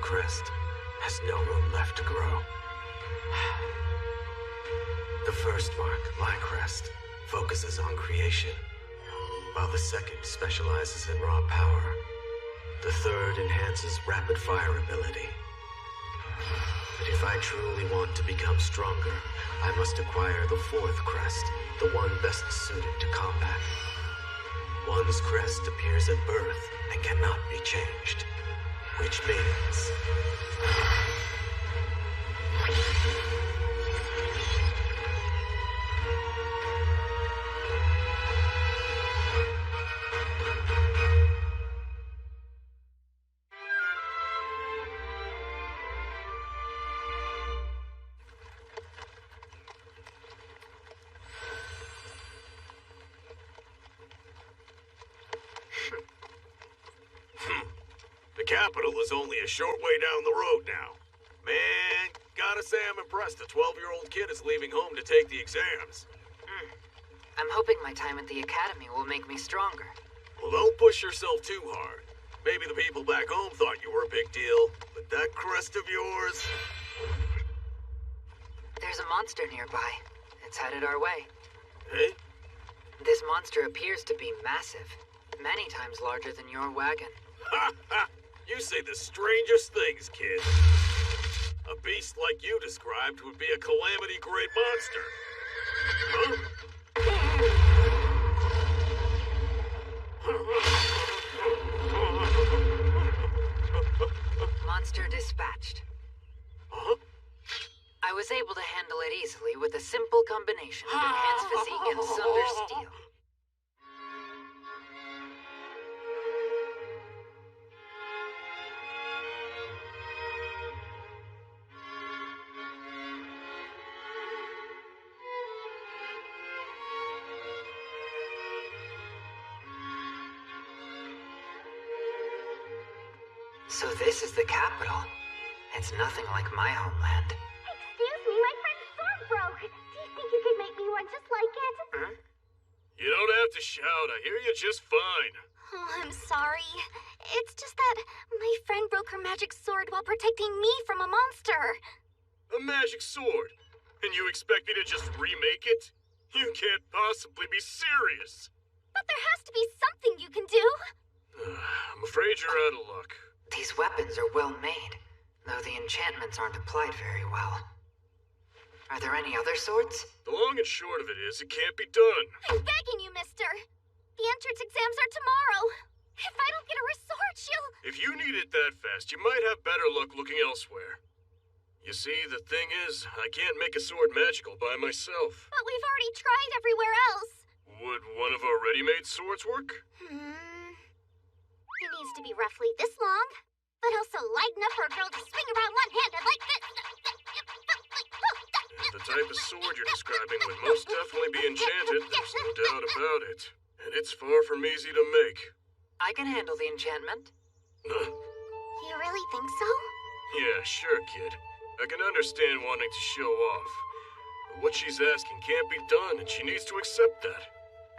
crest has no room left to grow. The first mark, my crest, focuses on creation, while the second specializes in raw power. The third enhances rapid fire ability. But if I truly want to become stronger, I must acquire the fourth crest, the one best suited to combat. One's crest appears at birth and cannot be changed, which means... The capital is only a short way down the road now. Man, gotta say I'm impressed. The 12-year-old kid is leaving home to take the exams. I'm hoping my time at the academy will make me stronger. Well, don't push yourself too hard. Maybe the people back home thought you were a big deal, but that crest of yours... There's a monster nearby. It's headed our way. Hey? This monster appears to be massive. Many times larger than your wagon. Ha ha! You say the strangest things, kid. A beast like you described would be a calamity great monster. Huh? Monster dispatched. Huh? I was able to handle it easily with a simple combination of enhanced physique and sunder steel. So this is the capital. It's nothing like my homeland. Excuse me, my friend's sword broke. Do you think you could make me one just like it? You don't have to shout. I hear you just fine. Oh, I'm sorry. It's just that my friend broke her magic sword while protecting me from a monster. A magic sword? And you expect me to just remake it? You can't possibly be serious. But there has to be something you can do. I'm afraid you're out of luck. These weapons are well made, though the enchantments aren't applied very well. Are there any other swords? The long and short of it is, it can't be done. I'm begging you, mister. The entrance exams are tomorrow. If I don't get her a sword, she'll... If you need it that fast, you might have better luck looking elsewhere. You see, the thing is, I can't make a sword magical by myself. But we've already tried everywhere else. Would one of our ready-made swords work? It needs to be roughly this long, but also light enough for a girl to swing around one-handed like this. The type of sword you're describing would most definitely be enchanted, there's no doubt about it. And it's far from easy to make. I can handle the enchantment. You really think so? Yeah, sure, kid. I can understand wanting to show off. But what she's asking can't be done, and she needs to accept that.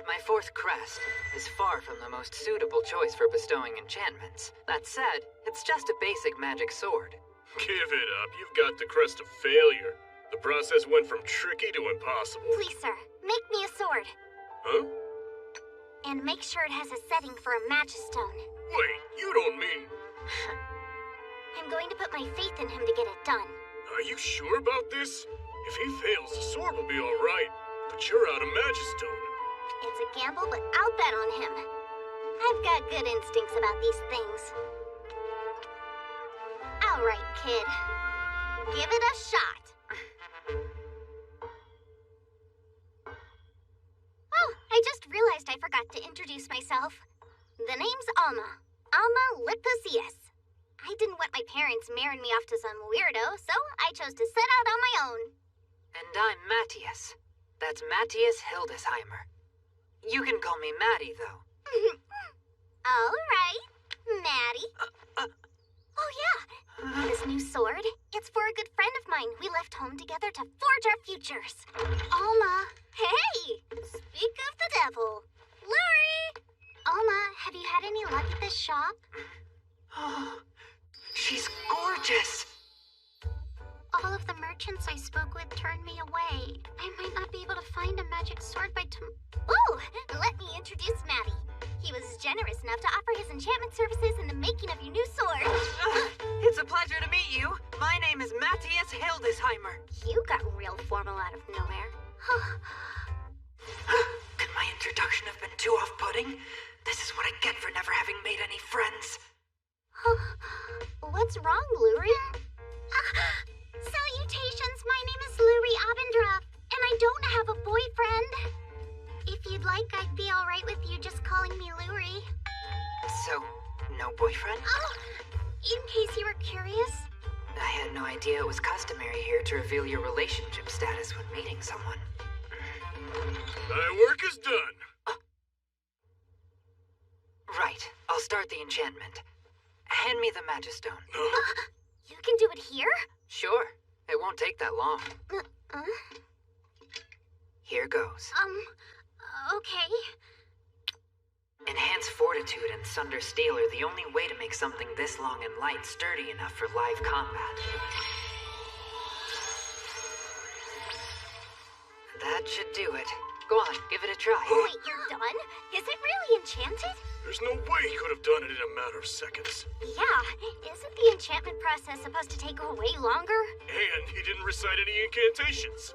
My fourth crest is far from the most suitable choice for bestowing enchantments. That said, it's just a basic magic sword. Give it up. You've got the crest of failure. The process went from tricky to impossible. Please, sir, make me a sword. Huh? And make sure it has a setting for a magistone. Wait, you don't mean... I'm going to put my faith in him to get it done. Are you sure about this? If he fails, the sword will be alright. But you're out of magistone. It's a gamble, but I'll bet on him. I've got good instincts about these things. All right, kid. Give it a shot. Oh, I just realized I forgot to introduce myself. The name's Alma. Alma Lipasius. I didn't want my parents marrying me off to some weirdo, so I chose to set out on my own. And I'm Matthias. That's Matthias Hildesheimer. You can call me Maddie, though. All right, Maddie. Oh, yeah. This new sword, it's for a good friend of mine. We left home together to forge our futures. Alma. Hey! Speak of the devil. Lori! Alma, have you had any luck at this shop? She's gorgeous! All of the merchants I spoke with turned me away. I might not be able to find a magic sword by Oh! Let me introduce Matty. He was generous enough to offer his enchantment services in the making of your new sword. It's a pleasure to meet you. My name is Matthias Hildesheimer. You got real formal out of nowhere. Could my introduction have been too off-putting? This is what I get for never having made any friends. What's wrong, Lurie? Salutations, my name is Lurie Abendroth, and I don't have a boyfriend. If you'd like, I'd be alright with you just calling me Lurie. So, no boyfriend? Oh, in case you were curious. I had no idea it was customary here to reveal your relationship status when meeting someone. My work is done. Right, I'll start the enchantment. Hand me the Magistone. You can do it here? Sure, it won't take that long. Here goes. Okay. Enhanced Fortitude and Sunder Steel are the only way to make something this long and light sturdy enough for live combat. That should do it. Go on, give it a try. Wait, you're done? Is it really enchanted? There's no way he could have done it in a matter of seconds. Yeah, isn't the enchantment process supposed to take way longer? And he didn't recite any incantations.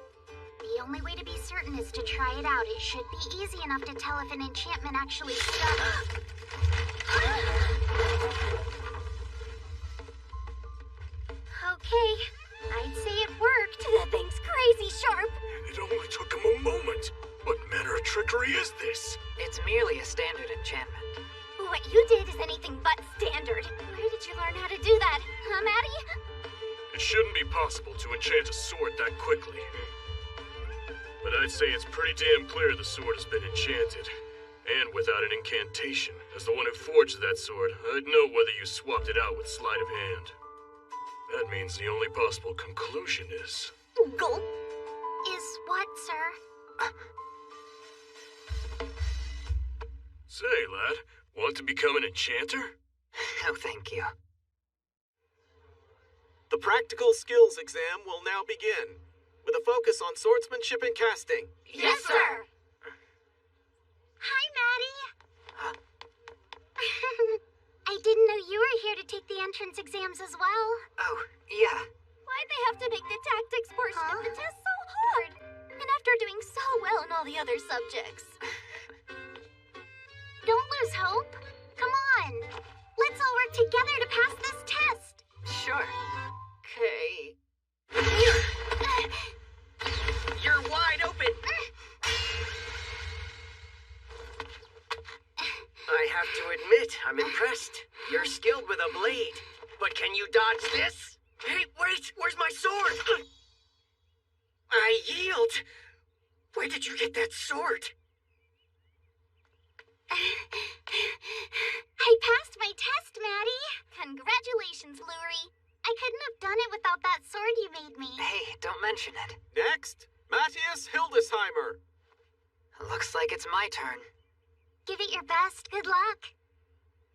The only way to be certain is to try it out. It should be easy enough to tell if an enchantment actually stuck. Okay, I'd say it worked. That thing's crazy sharp. It only took him a moment. What manner of trickery is this? It's merely a standard enchantment. What you did is anything but standard. Where did you learn how to do that, huh, Maddie? It shouldn't be possible to enchant a sword that quickly. But I'd say it's pretty damn clear the sword has been enchanted. And without an incantation. As the one who forged that sword, I'd know whether you swapped it out with sleight of hand. That means the only possible conclusion is... Gulp. Is what, sir? Say, lad, want to become an enchanter? No, thank you. The practical skills exam will now begin, with a focus on swordsmanship and casting. Yes, sir! Hi, Maddie! Huh? I didn't know you were here to take the entrance exams as well. Oh, yeah. Why'd they have to make the tactics portion of the test so hard? And after doing so well in all the other subjects. Don't lose hope. Come on. Let's all work together to pass this test. Sure. Okay. You're wide open! I have to admit, I'm impressed. You're skilled with a blade. But can you dodge this? Hey, wait! Where's my sword? I yield. Where did you get that sword? I passed my test, Maddie. Congratulations, Lurie. I couldn't have done it without that sword you made me. Hey, don't mention it. Next, Matthias Hildesheimer. Looks like it's my turn. Give it your best. Good luck.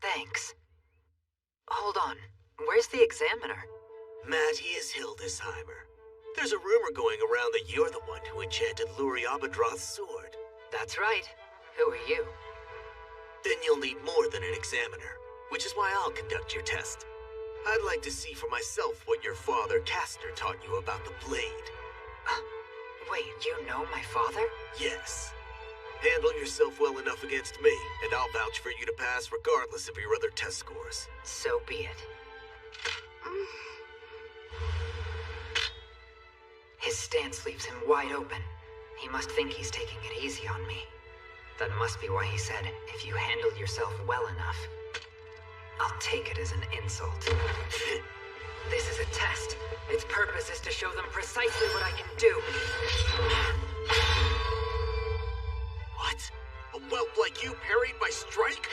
Thanks. Hold on. Where's the examiner? Matthias Hildesheimer. There's a rumor going around that you're the one who enchanted Lurie Abendroth's sword. That's right. Who are you? Then you'll need more than an examiner, which is why I'll conduct your test. I'd like to see for myself what your father, Castor, taught you about the blade. Wait, you know my father? Yes. Handle yourself well enough against me, and I'll vouch for you to pass regardless of your other test scores. So be it. His stance leaves him wide open. He must think he's taking it easy on me. That must be why he said, if you handle yourself well enough. I'll take it as an insult. This is a test. Its purpose is to show them precisely what I can do. What? A whelp like you parried my strike?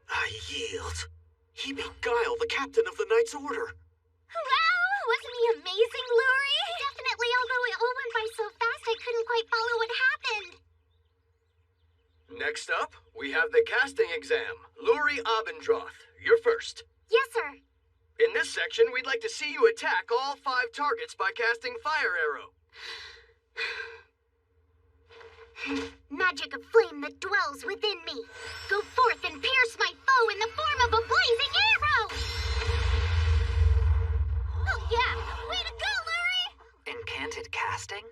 I yield. He beat Guile, the captain of the Knight's Order. Wow! Wasn't he amazing, Lurie? Definitely, although it all went by so fast, I couldn't quite follow what happened. Next up, we have the casting exam. Luri Abendroth, you're first. Yes, sir. In this section, we'd like to see you attack all 5 targets by casting Fire Arrow. Magic of flame that dwells within me. Go forth and pierce my foe in the form of a blazing arrow! Oh yeah! Way to go, Luri! Incanted casting?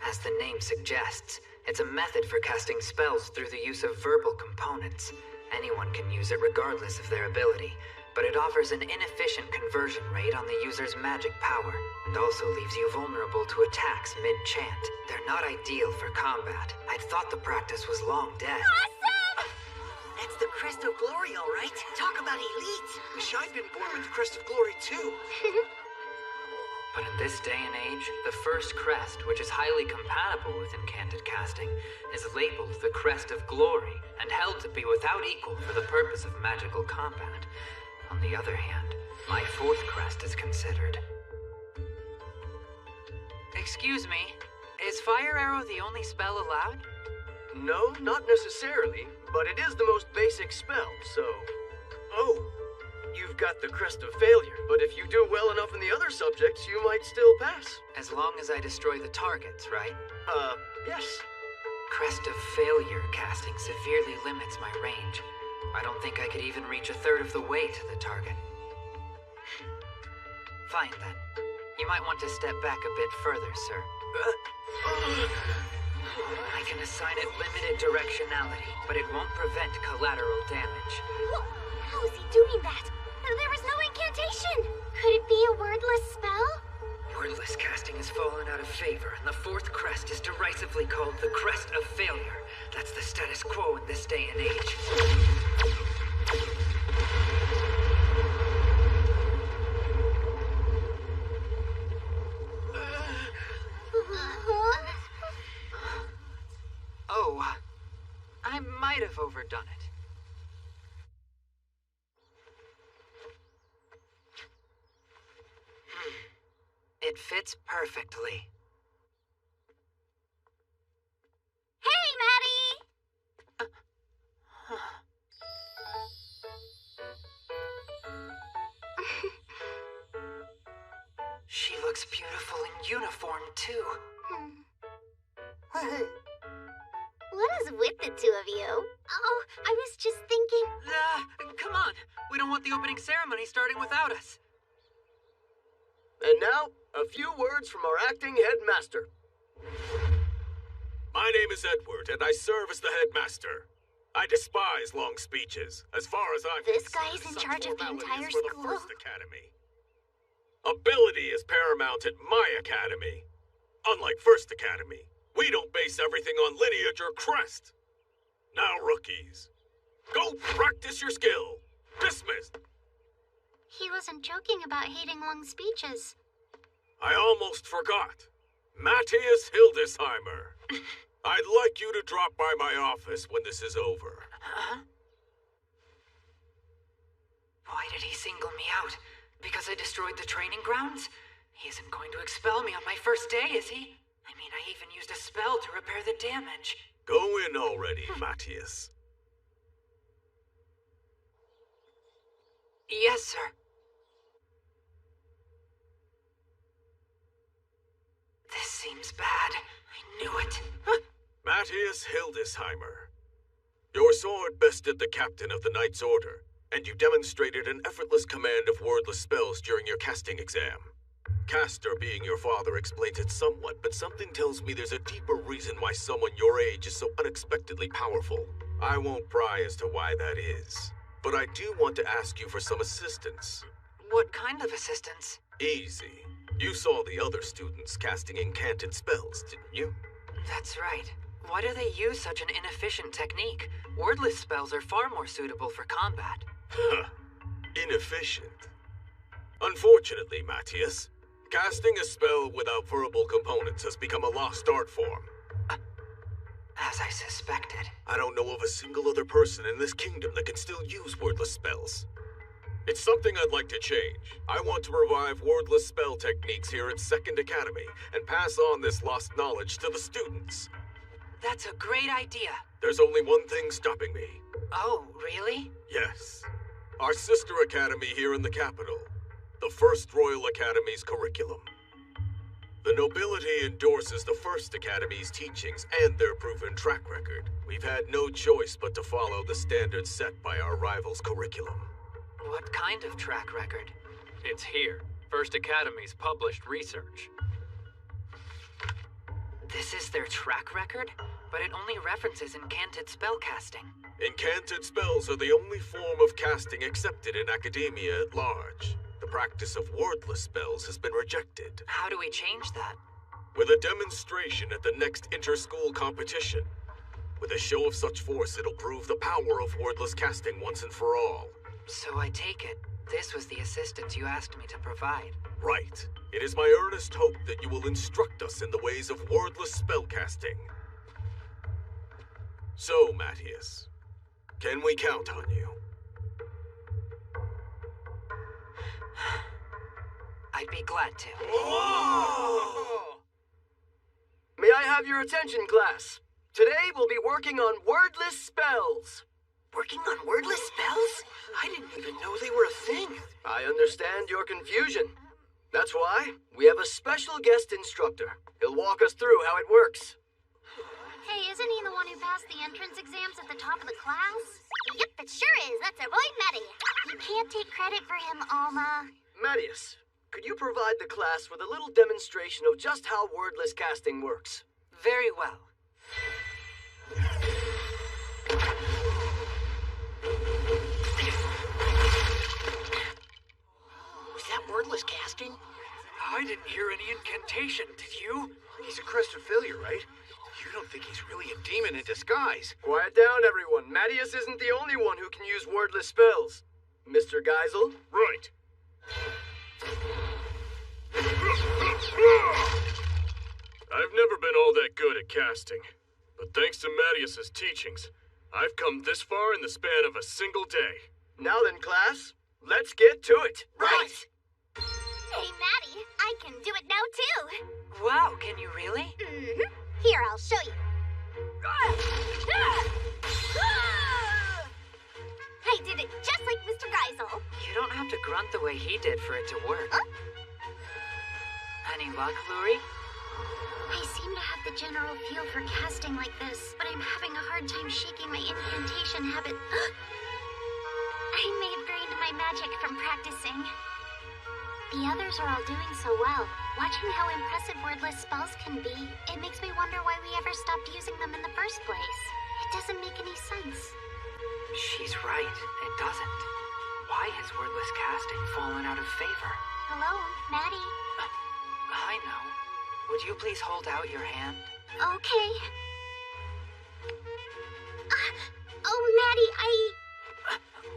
As the name suggests, it's a method for casting spells through the use of verbal components. Anyone can use it regardless of their ability, but it offers an inefficient conversion rate on the user's magic power, and also leaves you vulnerable to attacks mid-chant. They're not ideal for combat. I'd thought the practice was long dead. Awesome! That's the Crest of Glory, all right. Talk about elite. Wish I'd been born with the Crest of Glory, too. But in this day and age, the first crest, which is highly compatible with incanted casting, is labeled the Crest of Glory, and held to be without equal for the purpose of magical combat. On the other hand, my 4th crest is considered. Excuse me, is Fire Arrow the only spell allowed? No, not necessarily, but it is the most basic spell, so... Oh, you've got the Crest of Failure, but if you do well enough in the other subjects, you might still pass. As long as I destroy the targets, right? Yes. Crest of Failure casting severely limits my range. I don't think I could even reach a third of the way to the target. Fine then. You might want to step back a bit further, sir. I can assign it limited directionality, but it won't prevent collateral damage. How is he doing that? There was no incantation! Could it be a wordless spell? Wordless casting has fallen out of favor, and the 4th crest is derisively called the Crest of Failure. That's the status quo in this day and age. Oh, I might have overdone it. It fits perfectly. Hey, Maddie! She looks beautiful in uniform, too. What is with the 2 of you? Oh, I was just thinking... Come on. We don't want the opening ceremony starting without us. And now, a few words from our acting headmaster. My name is Edward, and I serve as the headmaster. I despise long speeches. As far as I'm This concerned, guy is in such charge of the formalities entire for the school? First Academy. Ability is paramount at my academy. Unlike First Academy, we don't base everything on lineage or crest. Now, rookies, go practice your skill. Dismissed. He wasn't joking about hating long speeches. I almost forgot. Matthias Hildesheimer. I'd like you to drop by my office when this is over. Huh? Why did he single me out? Because I destroyed the training grounds? He isn't going to expel me on my first day, is he? I mean, I even used a spell to repair the damage. Go in already, Matthias. Yes, sir. This seems bad. I knew it. Matthias Hildesheimer. Your sword bested the captain of the Knight's Order, and you demonstrated an effortless command of wordless spells during your casting exam. Castor being your father explains it somewhat, but something tells me there's a deeper reason why someone your age is so unexpectedly powerful. I won't pry as to why that is, but I do want to ask you for some assistance. What kind of assistance? Easy. You saw the other students casting incanted spells, didn't you? That's right. Why do they use such an inefficient technique? Wordless spells are far more suitable for combat. Huh. Inefficient. Unfortunately, Matthias, casting a spell without verbal components has become a lost art form. As I suspected. I don't know of a single other person in this kingdom that can still use wordless spells. It's something I'd like to change. I want to revive wordless spell techniques here at 2nd Academy and pass on this lost knowledge to the students. That's a great idea. There's only one thing stopping me. Oh, really? Yes. Our sister academy here in the capital. The First Royal Academy's curriculum. The nobility endorses the First Academy's teachings and their proven track record. We've had no choice but to follow the standards set by our rival's curriculum. What kind of track record? It's here. First Academy's published research. This is their track record? But it only references incanted spellcasting. Incanted spells are the only form of casting accepted in academia at large. The practice of wordless spells has been rejected. How do we change that? With a demonstration at the next inter-school competition. With a show of such force, it'll prove the power of wordless casting once and for all. So I take it, this was the assistance you asked me to provide. Right. It is my earnest hope that you will instruct us in the ways of wordless spellcasting. So, Matthias, can we count on you? I'd be glad to. May I have your attention, class? Today we'll be working on wordless spells. Working on wordless spells? I didn't even know they were a thing. I understand your confusion. That's why we have a special guest instructor. He'll walk us through how it works. Hey, isn't he the one who passed the entrance exams at the top of the class? Yep, it sure is. That's our boy, Matty. You can't take credit for him, Alma. Matthias, could you provide the class with a little demonstration of just how wordless casting works? Very well. Was that wordless casting? I didn't hear any incantation, did you? He's a crested failure, right? You don't think he's really a demon in disguise? Quiet down, everyone. Matthias isn't the only one who can use wordless spells. Mr. Geisel? Right. I've never been all that good at casting, but thanks to Matthias's teachings, I've come this far in the span of a single day. Now then, class, let's get to it. Right! Hey, Matty, I can do it now, too. Wow, can you really? Mm-hmm. Here, I'll show you. I did it just like Mr. Geisel. You don't have to grunt the way he did for it to work. Huh? Any luck, Louie? I seem to have the general feel for casting like this, but I'm having a hard time shaking my incantation habit. I may have drained my magic from practicing. The others are all doing so well. Watching how impressive wordless spells can be, it makes me wonder why we ever stopped using them in the first place. It doesn't make any sense. She's right, it doesn't. Why has wordless casting fallen out of favor? Hello, Maddie. I know. Would you please hold out your hand? Okay. Oh, Maddie,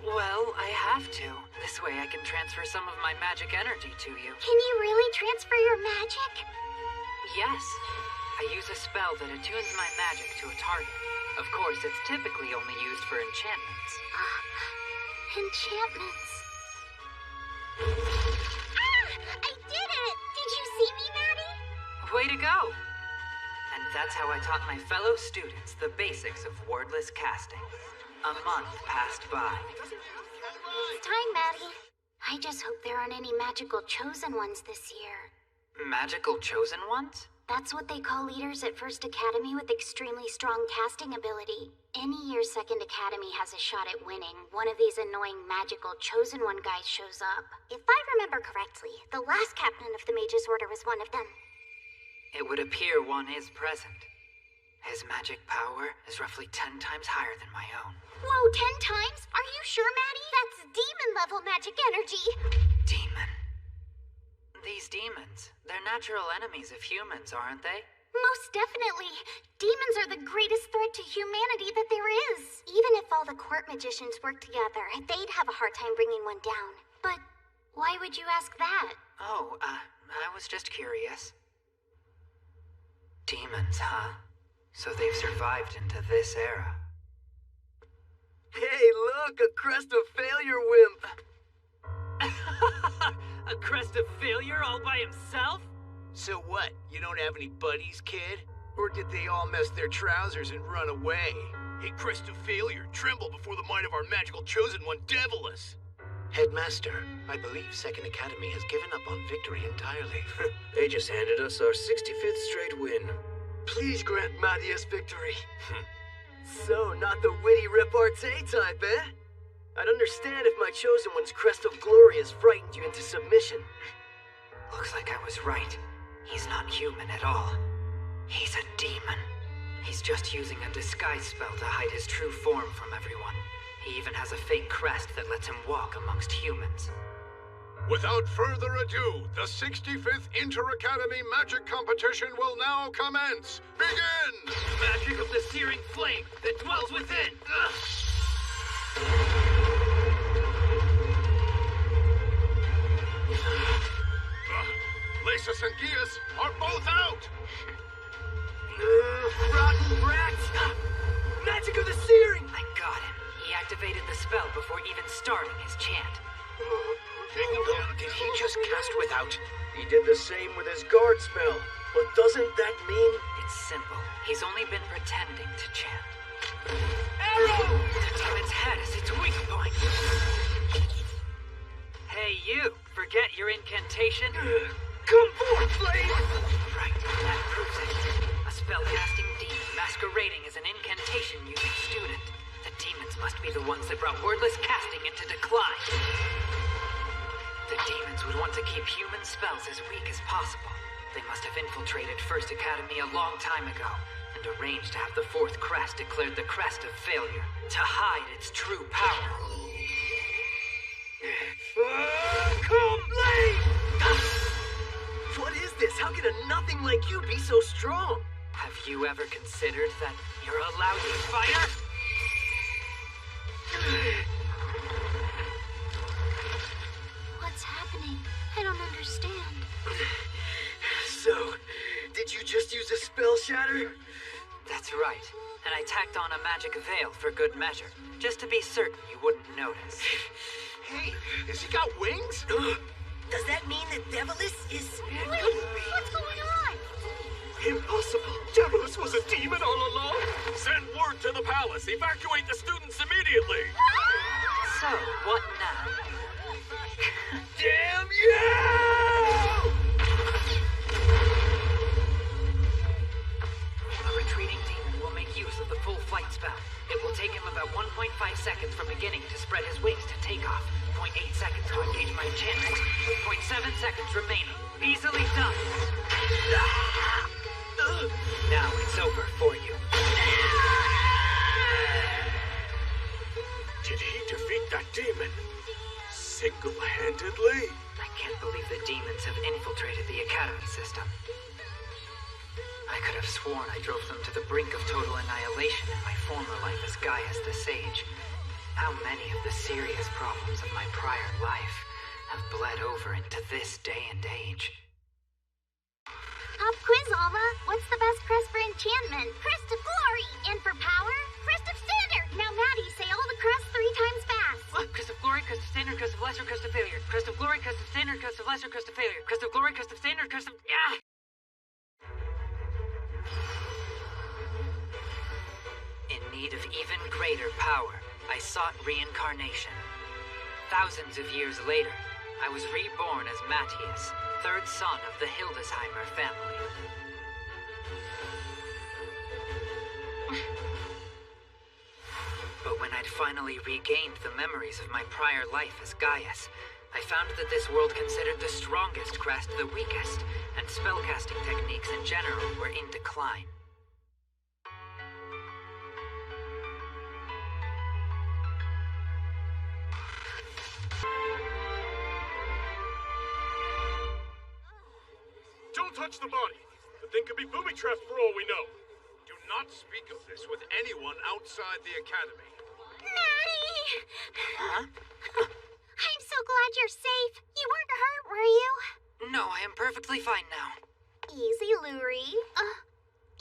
Well, I have to. This way I can transfer some of my magic energy to you. Can you really transfer your magic? Yes. I use a spell that attunes my magic to a target. Of course, it's typically only used for enchantments. Enchantments. I did it! Did you see me, Maddie? Way to go! And that's how I taught my fellow students the basics of wordless casting. A month passed by. It's time, Maddie. I just hope there aren't any magical chosen ones this year. Magical chosen ones? That's what they call leaders at First Academy with extremely strong casting ability. Any year Second Academy has a shot at winning, one of these annoying magical chosen one guys shows up. If I remember correctly, the last captain of the Mage's Order was one of them. It would appear one is present. His magic power is roughly 10 times higher than my own. Whoa, 10 times? Are you sure, Maddie? That's demon-level magic energy. Demon. These demons, they're natural enemies of humans, aren't they? Most definitely. Demons are the greatest threat to humanity that there is. Even if all the court magicians worked together, they'd have a hard time bringing one down. But why would you ask that? Oh, I was just curious. Demons, huh? So they've survived into this era. Hey, look, a crest of failure wimp. A crest of failure all by himself? So what? You don't have any buddies, kid? Or did they all mess their trousers and run away? Hey, crest of failure, tremble before the might of our magical chosen one, Devilus! Headmaster, I believe Second Academy has given up on victory entirely. They just handed us our 65th straight win. Please grant Mattias victory. So, not the witty repartee type, eh? I'd understand if my chosen one's crest of glory has frightened you into submission. Looks like I was right. He's not human at all. He's a demon. He's just using a disguise spell to hide his true form from everyone. He even has a fake crest that lets him walk amongst humans. Without further ado, the 65th Inter-Academy Magic Competition will now commence. Begin! Magic of the searing flame that dwells within! Lasus and Gias are both out! Rotten brats! Magic of the searing! I got him. He activated the spell before even starting his chant. Did he just cast without? He did the same with his guard spell. But doesn't that mean... It's simple. He's only been pretending to chant. Arrow! The demon's head is its weak point. Hey, you! Forget your incantation? Come forth, flame! Right, that proves it. A spellcasting demon masquerading as an incantation-using student. The demons must be the ones that brought wordless casting into decline. The demons would want to keep human spells as weak as possible. They must have infiltrated First Academy a long time ago, and arranged to have the fourth crest declared the crest of failure, to hide its true power. Come, flame! What is this? How can a nothing like you be so strong? Have you ever considered that you're a lousy fighter? What's happening? I don't understand. So, did you just use a spell shatter? That's right. And I tacked on a magic veil for good measure, just to be certain you wouldn't notice. Hey, has he got wings? Does that mean that Devilus is... Wait, what's going on? Impossible! Devilus was a demon all along! Send word to the palace! Evacuate the students immediately! So, what now? Damn you! A retreating demon will make use of the full flight spell. It will take him about 1.5 seconds from beginning to spread his wings to take off, 0.8 seconds to engage my enchantment, with 0.7 seconds remaining. Easily done. Now it's over for you. Did he defeat that demon? Single-handedly? I can't believe the demons have infiltrated the academy system. I could have sworn I drove them to the brink of total annihilation in my former life as Gaius the Sage. How many of the serious problems of my prior life have bled over into this day and age? Pop quiz, Alma. What's the best crest for enchantment? Crest of glory. And for power? Crest of standard. Now, Maddie, say all the crests 3 times fast. What? Crest of glory, crest of standard, crest of lesser, crest of failure. Crest of glory, crest of standard, crest of lesser, crest of failure. Crest of glory, crest of standard, crest of... Ah! In need of even greater power, I sought reincarnation. Thousands of years later, I was reborn as Mattias, third son of the Hildesheimer family. But when I'd finally regained the memories of my prior life as Gaius, I found that this world considered the strongest crest the weakest, and spellcasting techniques in general were in decline. Don't touch the body! The thing could be booby-trapped for all we know. Do not speak of this with anyone outside the academy. Maddie! Huh? I'm so glad you're safe. You weren't hurt, were you? No, I am perfectly fine now. Easy, Luri.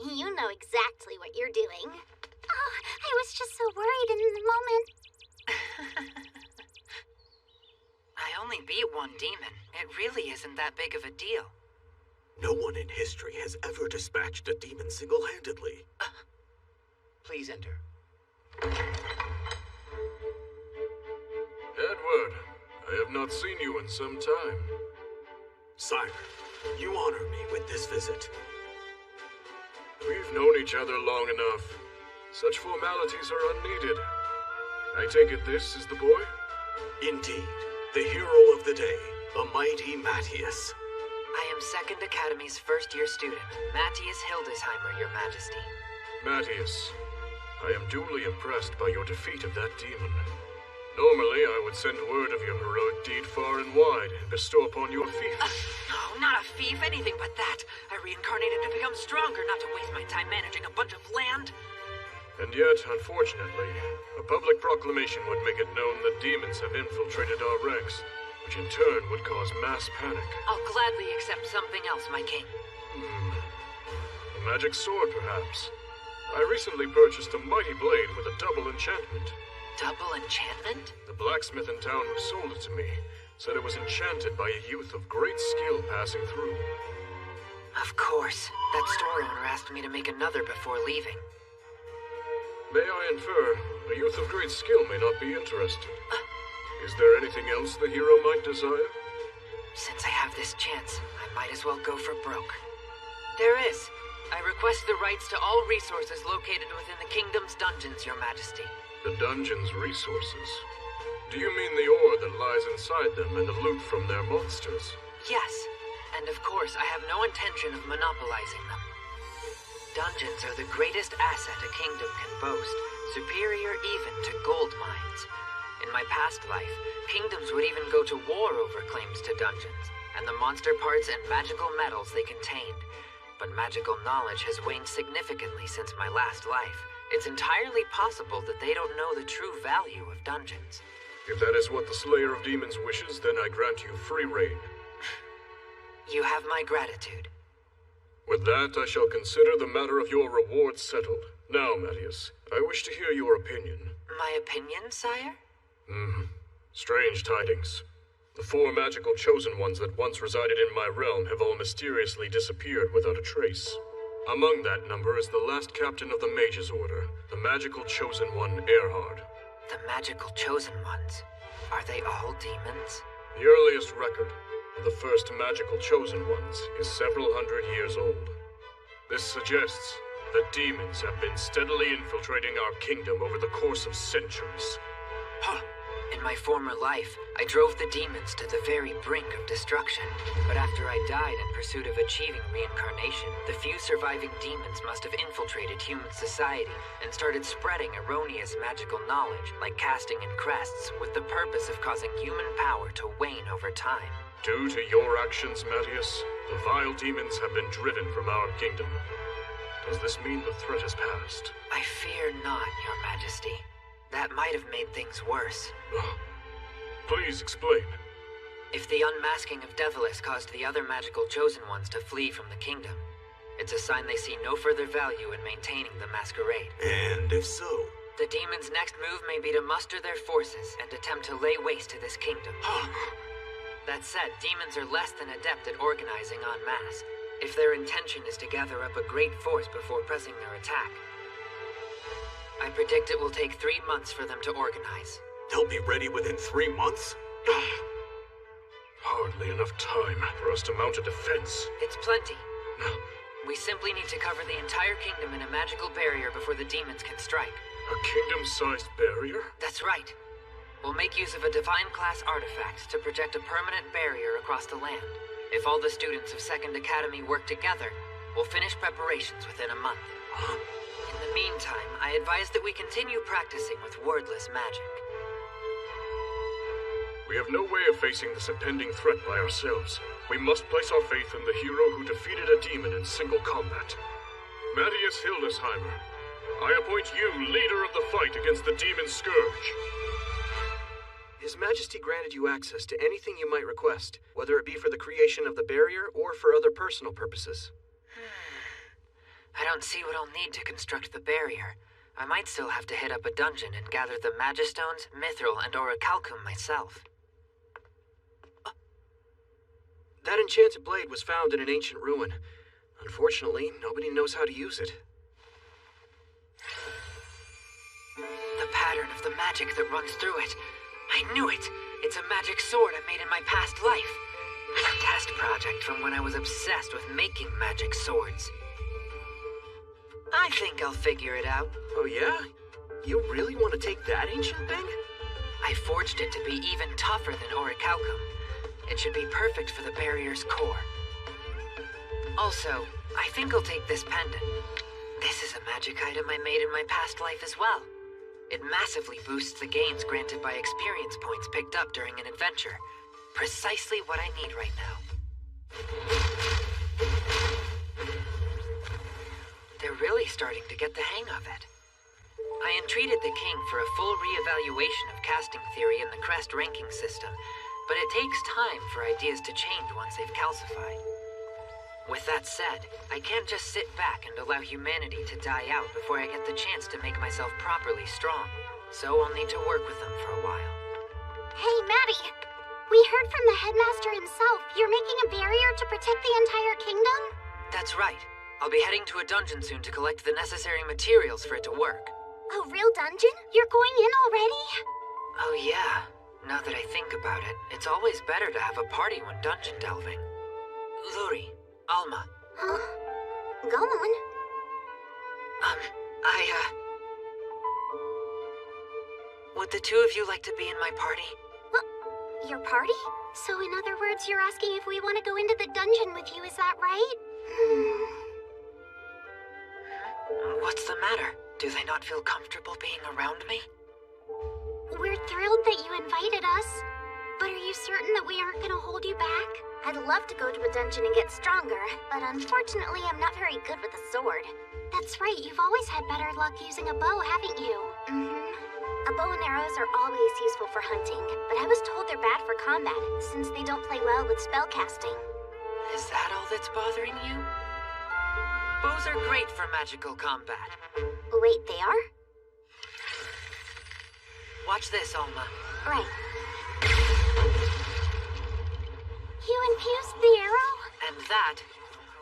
You know exactly what you're doing. Oh, I was just so worried in the moment. I only beat one demon, it really isn't that big of a deal. No one in history has ever dispatched a demon single-handedly. Please enter. Edward, I have not seen you in some time. Sire, you honor me with this visit. We've known each other long enough. Such formalities are unneeded. I take it this is the boy? Indeed, the hero of the day, the mighty Matthias. I am 2nd Academy's first-year student, Matthias Hildesheimer, Your Majesty. Matthias, I am duly impressed by your defeat of that demon. Normally, I would send word of your heroic deed far and wide and bestow upon your fief. No, not a thief, anything but that. I reincarnated to become stronger, not to waste my time managing a bunch of land. And yet, unfortunately, a public proclamation would make it known that demons have infiltrated our ranks, which in turn would cause mass panic. I'll gladly accept something else, my king. A magic sword, perhaps. I recently purchased a mighty blade with a double enchantment. Double enchantment? The blacksmith in town who sold it to me said it was enchanted by a youth of great skill passing through. Of course. That store owner asked me to make another before leaving. May I infer, a youth of great skill may not be interested. Is there anything else the hero might desire? Since I have this chance, I might as well go for broke. There is. I request the rights to all resources located within the kingdom's dungeons, Your Majesty. The dungeon's resources? Do you mean the ore that lies inside them and the loot from their monsters? Yes, and of course I have no intention of monopolizing them. Dungeons are the greatest asset a kingdom can boast, superior even to gold mines. In my past life, kingdoms would even go to war over claims to dungeons, and the monster parts and magical metals they contained. But magical knowledge has waned significantly since my last life. It's entirely possible that they don't know the true value of dungeons. If that is what the Slayer of Demons wishes, then I grant you free reign. You have my gratitude. With that, I shall consider the matter of your reward settled. Now, Matthias, I wish to hear your opinion. My opinion, sire? Strange tidings. The 4 magical chosen ones that once resided in my realm have all mysteriously disappeared without a trace. Among that number is the last captain of the Mage's Order, the magical chosen one, Erhard. The magical chosen ones? Are they all demons? The earliest record of the first magical chosen ones is several hundred years old. This suggests that demons have been steadily infiltrating our kingdom over the course of centuries. In my former life, I drove the demons to the very brink of destruction. But after I died in pursuit of achieving reincarnation, the few surviving demons must have infiltrated human society and started spreading erroneous magical knowledge, like casting in crests, with the purpose of causing human power to wane over time. Due to your actions, Matthias, the vile demons have been driven from our kingdom. Does this mean the threat has passed? I fear not, Your Majesty. That might have made things worse. Please explain. If the unmasking of Devilis caused the other magical chosen ones to flee from the kingdom, it's a sign they see no further value in maintaining the masquerade. And if so? The demons' next move may be to muster their forces and attempt to lay waste to this kingdom. That said, demons are less than adept at organizing en masse. If their intention is to gather up a great force before pressing their attack, I predict it will take 3 months for them to organize. They'll be ready within 3 months? Hardly enough time for us to mount a defense. It's plenty. We simply need to cover the entire kingdom in a magical barrier before the demons can strike. A kingdom-sized barrier? That's right. We'll make use of a divine-class artifact to project a permanent barrier across the land. If all the students of 2nd Academy work together, we'll finish preparations within a month. In the meantime, I advise that we continue practicing with wordless magic. We have no way of facing this impending threat by ourselves. We must place our faith in the hero who defeated a demon in single combat. Matthias Hildesheimer, I appoint you leader of the fight against the demon scourge. His Majesty granted you access to anything you might request, whether it be for the creation of the barrier or for other personal purposes. I don't see what I'll need to construct the barrier. I might still have to hit up a dungeon and gather the Magistones, Mithril, and Orichalcum myself. That enchanted blade was found in an ancient ruin. Unfortunately, nobody knows how to use it. The pattern of the magic that runs through it. I knew it! It's a magic sword I made in my past life. A test project from when I was obsessed with making magic swords. I think I'll figure it out. Oh yeah? You really want to take that ancient thing? I forged it to be even tougher than orichalcum. It should be perfect for the barrier's core. Also, I think I'll take this pendant. This is a magic item I made in my past life as well. It massively boosts the gains granted by experience points picked up during an adventure. Precisely what I need right now. They're really starting to get the hang of it. I entreated the king for a full re-evaluation of casting theory in the crest ranking system, but it takes time for ideas to change once they've calcified. With that said, I can't just sit back and allow humanity to die out before I get the chance to make myself properly strong, so I'll need to work with them for a while. Hey, Maddie! We heard from the headmaster himself. You're making a barrier to protect the entire kingdom? That's right. I'll be heading to a dungeon soon to collect the necessary materials for it to work. A real dungeon? You're going in already? Oh yeah. Now that I think about it, it's always better to have a party when dungeon delving. Luri, Alma. Huh? Go on. Would the two of you like to be in my party? Your party? So in other words, you're asking if we want to go into the dungeon with you, is that right? What's the matter? Do they not feel comfortable being around me? We're thrilled that you invited us. But are you certain that we aren't going to hold you back? I'd love to go to a dungeon and get stronger, but unfortunately I'm not very good with a sword. That's right, you've always had better luck using a bow, haven't you? A bow and arrows are always useful for hunting, but I was told they're bad for combat, since they don't play well with spellcasting. Is that all that's bothering you? Bows are great for magical combat. Wait, they are? Watch this, Alma. Right. You infused the arrow? And that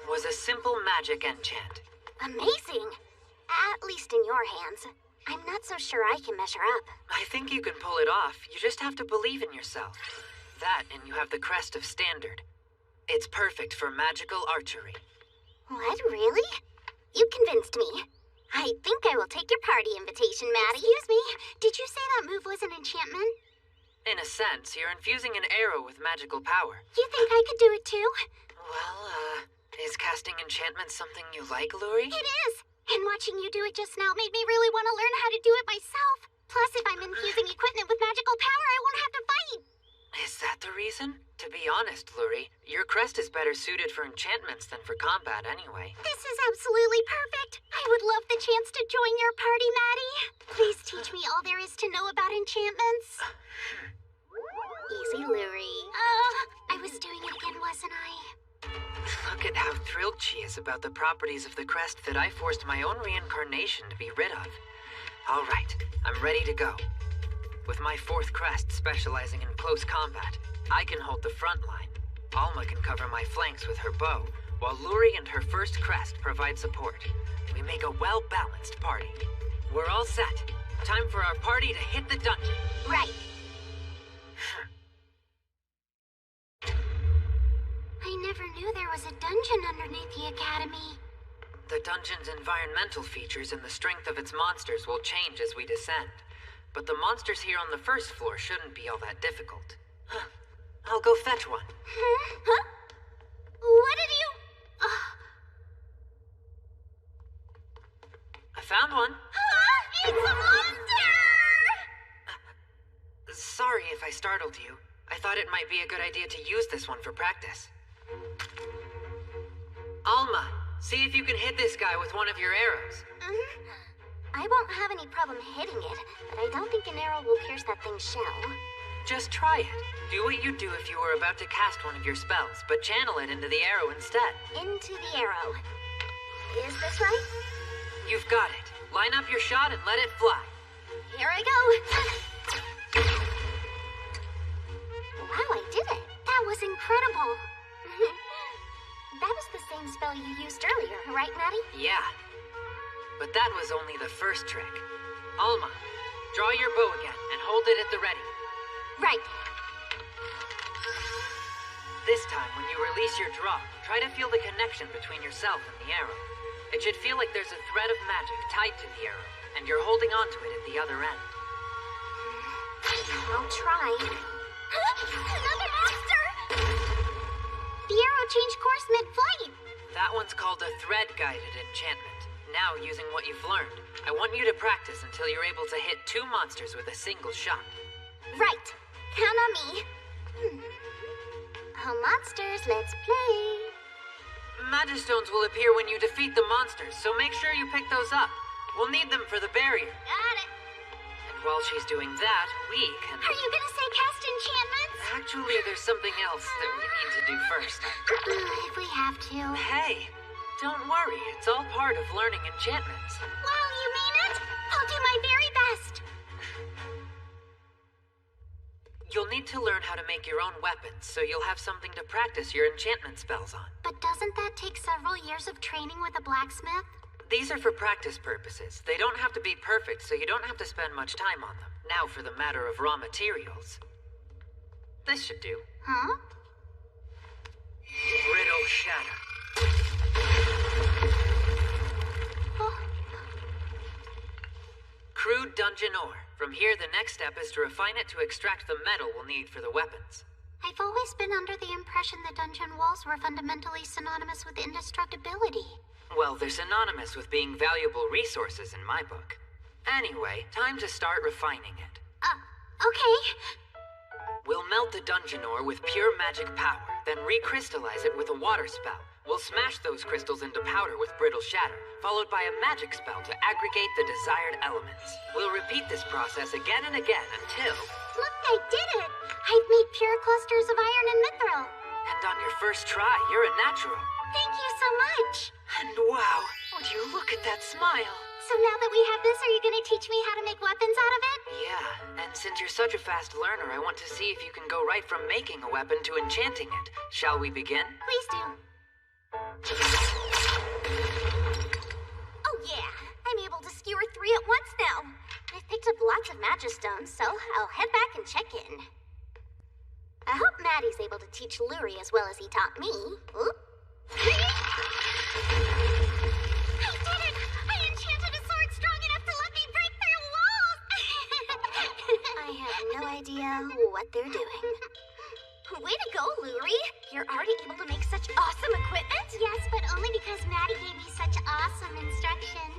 was a simple magic enchant. Amazing! At least in your hands. I'm not so sure I can measure up. I think you can pull it off. You just have to believe in yourself. That, and you have the crest of standard. It's perfect for magical archery. What, really? You convinced me. I think I will take your party invitation, Maddie. Excuse me, did you say that move was an enchantment? In a sense, you're infusing an arrow with magical power. You think I could do it too? Well, is casting enchantments something you like, Luri? It is! And watching you do it just now made me really want to learn how to do it myself. Plus, if I'm infusing equipment with magical power, I won't have to fight. Is that the reason? To be honest, Luri, your crest is better suited for enchantments than for combat anyway. This is absolutely perfect. I would love the chance to join your party, Maddie. Please teach me all there is to know about enchantments. Easy, Luri. I was doing it again, wasn't I? Look at how thrilled she is about the properties of the crest that I forced my own reincarnation to be rid of. All right, I'm ready to go. With my fourth crest specializing in close combat, I can hold the front line. Alma can cover my flanks with her bow, while Luri and her first crest provide support. We make a well-balanced party. We're all set. Time for our party to hit the dungeon. Right. I never knew there was a dungeon underneath the academy. The dungeon's environmental features and the strength of its monsters will change as we descend. But the monsters here on the first floor shouldn't be all that difficult. I'll go fetch one. Huh? What did you... I found one. It's a monster! Sorry if I startled you. I thought it might be a good idea to use this one for practice. Alma, see if you can hit this guy with one of your arrows. I won't have any problem hitting it, but I don't think an arrow will pierce that thing's shell. Just try it. Do what you'd do if you were about to cast one of your spells, but channel it into the arrow instead. Into the arrow. Is this right? You've got it. Line up your shot and let it fly. Here I go. Wow, I did it. That was incredible. was only the first trick. Alma, draw your bow again and hold it at the ready. Right. This time, when you release your draw, try to feel the connection between yourself and the arrow. It should feel like there's a thread of magic tied to the arrow, and you're holding onto it at the other end. I'll try. Another monster! The arrow changed course mid-flight. That one's called a thread-guided enchantment. Now, using what you've learned, I want you to practice until you're able to hit 2 monsters with a single shot. Right. Count on me. Oh, monsters, let's play. Magistones will appear when you defeat the monsters, so make sure you pick those up. We'll need them for the barrier. Got it. And while she's doing that, we can... Are you gonna say cast enchantments? Actually, there's something else that we need to do first. If we have to. Hey, don't worry. It's all part of learning enchantments. Wow, you mean it? I'll do my very best. You'll need to learn how to make your own weapons, so you'll have something to practice your enchantment spells on. But doesn't that take several years of training with a blacksmith? These are for practice purposes. They don't have to be perfect, so you don't have to spend much time on them. Now for the matter of raw materials. This should do. Huh? Brittle shatter. Oh. Crude dungeon ore. From here, the next step is to refine it to extract the metal we'll need for the weapons. I've always been under the impression that dungeon walls were fundamentally synonymous with indestructibility. Well, they're synonymous with being valuable resources in my book. Anyway, time to start refining it. Okay. We'll melt the dungeon ore with pure magic power, then recrystallize it with a water spell. We'll smash those crystals into powder with brittle shatter, followed by a magic spell to aggregate the desired elements. We'll repeat this process again and again until... Look, I did it! I've made pure clusters of iron and mithril. And on your first try, you're a natural. Thank you so much. And wow, would you look at that smile? So now that we have this, are you gonna teach me how to make weapons out of it? Yeah, and since you're such a fast learner, I want to see if you can go right from making a weapon to enchanting it. Shall we begin? Please do. Oh yeah, I'm able to skewer 3 at once now. I've picked up lots of magistones, so I'll head back and check in. I hope Maddie's able to teach Luri as well as he taught me. Oop. I did it! I enchanted a sword strong enough to let me break through walls! I have no idea what they're doing. Way to go, Luri! You're already able to make such awesome equipment! Yes, but only because Maddie gave me such awesome instruction.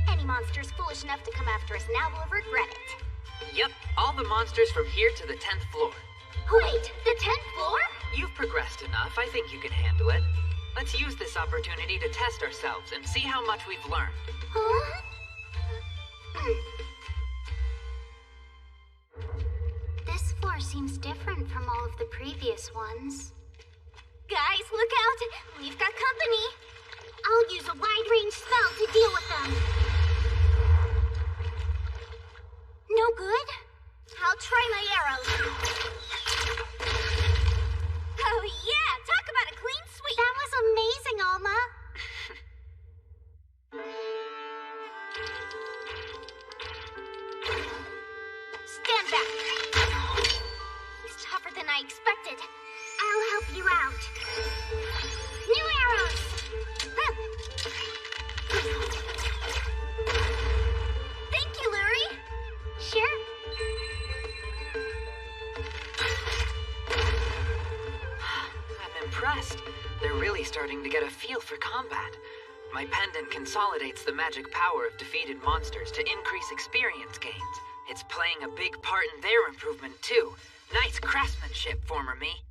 Any monsters foolish enough to come after us now will regret it. Yep, all the monsters from here to the 10th floor. Wait, the 10th floor? You've progressed enough. I think you can handle it. Let's use this opportunity to test ourselves and see how much we've learned. Huh? This floor seems different from all of the previous ones. Guys, look out! We've got company! I'll use a wide-range spell to deal with them. No good? I'll try my arrows. Oh yeah! Talk about a clean sweep! That was amazing, Alma! Stand back! He's tougher than I expected. I'll help you out. New arrows! Thank you, Luri. Sure. I'm impressed. They're really starting to get a feel for combat. My pendant consolidates the magic power of defeated monsters to increase experience gains. It's playing a big part in their improvement, too. Nice craftsmanship, former me.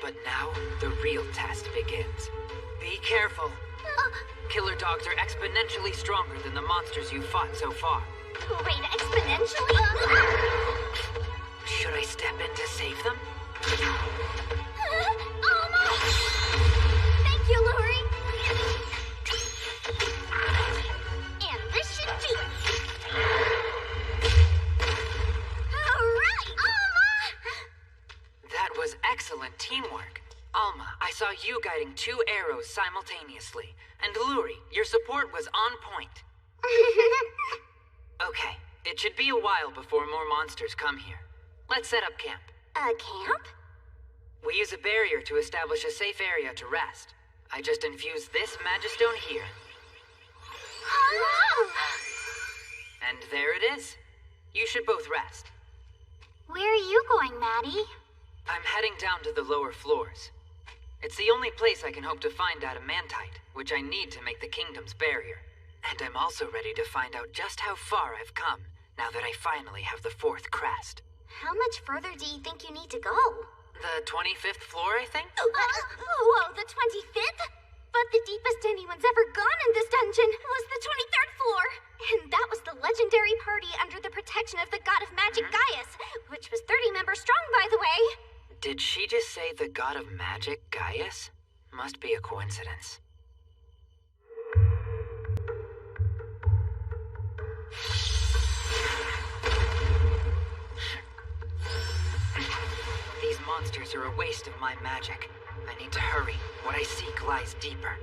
But now, the real test begins. Be careful. Killer dogs are exponentially stronger than the monsters you've fought so far. Wait, exponentially? Should I step in to save them? Almost! Thank you, Luri. And this should be... Alright, Alma! That was excellent teamwork. Alma, I saw you guiding 2 arrows simultaneously. And And Luri, your support was on point. Okay, it should be a while before more monsters come here. Let's set up camp. A camp? We use a barrier to establish a safe area to rest. I just infused this Magistone here. And there it is. You should both rest. Where are you going, Maddie? I'm heading down to the lower floors. It's the only place I can hope to find adamantite, which I need to make the kingdom's barrier. And I'm also ready to find out just how far I've come, now that I finally have the 4th crest. How much further do you think you need to go? The 25th floor, I think? Whoa, the 25th? But the deepest anyone's ever gone in this dungeon was the 23rd floor. And that was the legendary party under the protection of the god of magic Gaius, which was 30 members strong, by the way. Did she just say the god of magic Gaius? Must be a coincidence. These monsters are a waste of my magic. I need to hurry. What I seek lies deeper.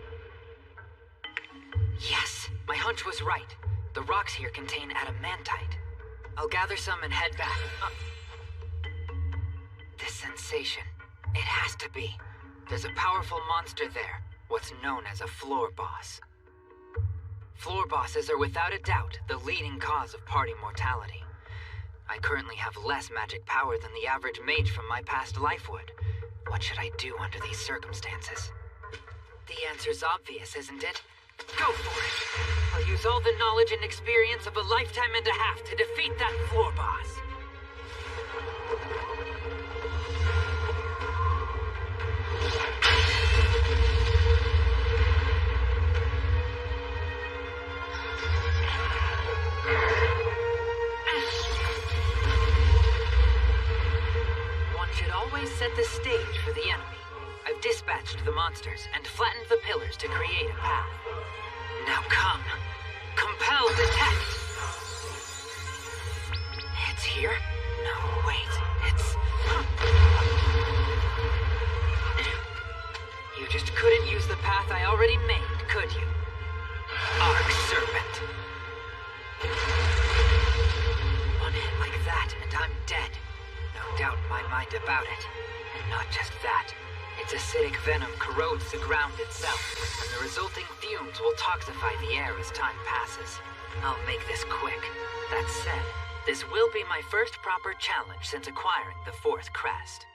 Yes, my hunch was right. The rocks here contain adamantite. I'll gather some and head back. This sensation. It has to be. There's a powerful monster there, what's known as a floor boss. Floor bosses are without a doubt the leading cause of party mortality. I currently have less magic power than the average mage from my past life would. What should I do under these circumstances? The answer's obvious, isn't it? Go for it! I'll use all the knowledge and experience of a lifetime and a half to defeat that floor boss. One should always set the stage for the enemy. I've dispatched the monsters and flattened the pillars to create a path. Now come. Compel detect! It's here? No, wait. It's... You just couldn't use the path I already made, could you? Arc Serpent. One hit like that, and I'm dead. No doubt in my mind about it. And not just that. Its acidic venom corrodes the ground itself, and the resulting fumes will toxify the air as time passes. I'll make this quick. That said, this will be my first proper challenge since acquiring the 4th crest.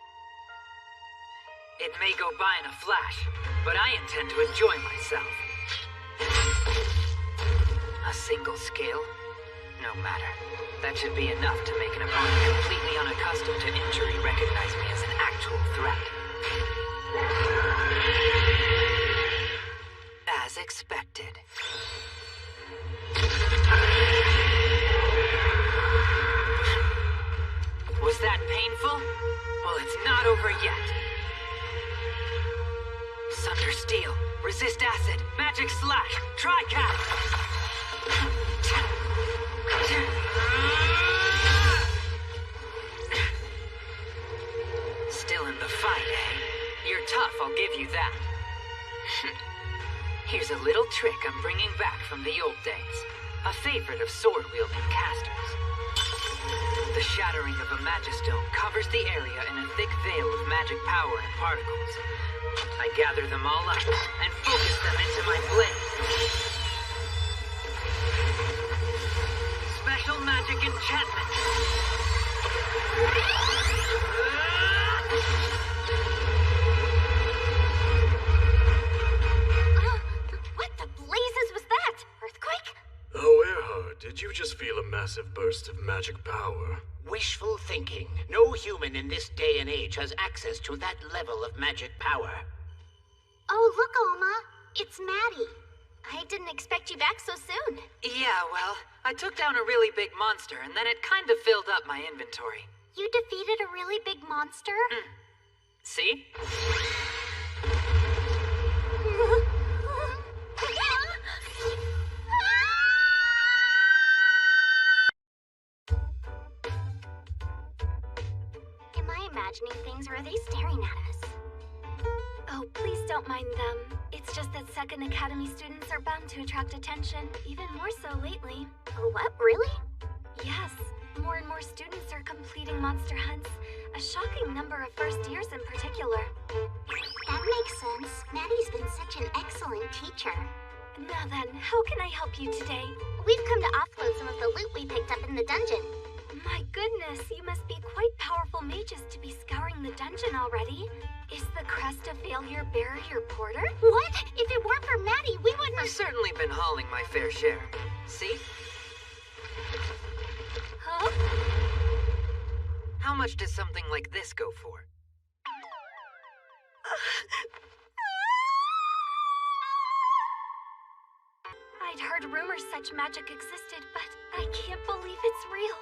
It may go by in a flash, but I intend to enjoy myself. A single skill? No matter. That should be enough to make an opponent completely unaccustomed to injury recognize me as an actual threat. As expected. Was that painful? Well, it's not over yet. Sunder Steel, resist acid, magic slash, tri-cap! Still in the fight, eh? You're tough, I'll give you that. Here's a little trick I'm bringing back from the old days. A favorite of sword-wielding casters. The shattering of a Magistone covers the area in a thick veil of magic power and particles. I gather them all up and focus them into my blade. Special magic enchantment. What the blazes was that? Earthquake? Oh, Earhart, did you just feel a massive burst of magic power? Wishful thinking. No human in this day and age has access to that level of magic power. Oh, look, Alma. It's Maddie. I didn't expect you back so soon. Yeah, well, I took down a really big monster, and then it kind of filled up my inventory. You defeated a really big monster? See? Am I imagining things, or are they staring at us? Oh, please don't mind them. It's It's just that Second Academy students are bound to attract attention, even more so lately. What, really? Yes, more and more students are completing monster hunts. A shocking number of first years in particular. That makes sense. Maddie's been such an excellent teacher. Now then, how can I help you today? We've come to offload some of the loot we picked up in the dungeon. My goodness, you must be quite powerful mages to be scouring the dungeon already. Is the crest of failure bearer your porter? What? If it weren't for Maddie, we wouldn't I've certainly been hauling my fair share. See? Huh? How much does something like this go for? I'd heard rumors such magic existed, but I can't believe it's real.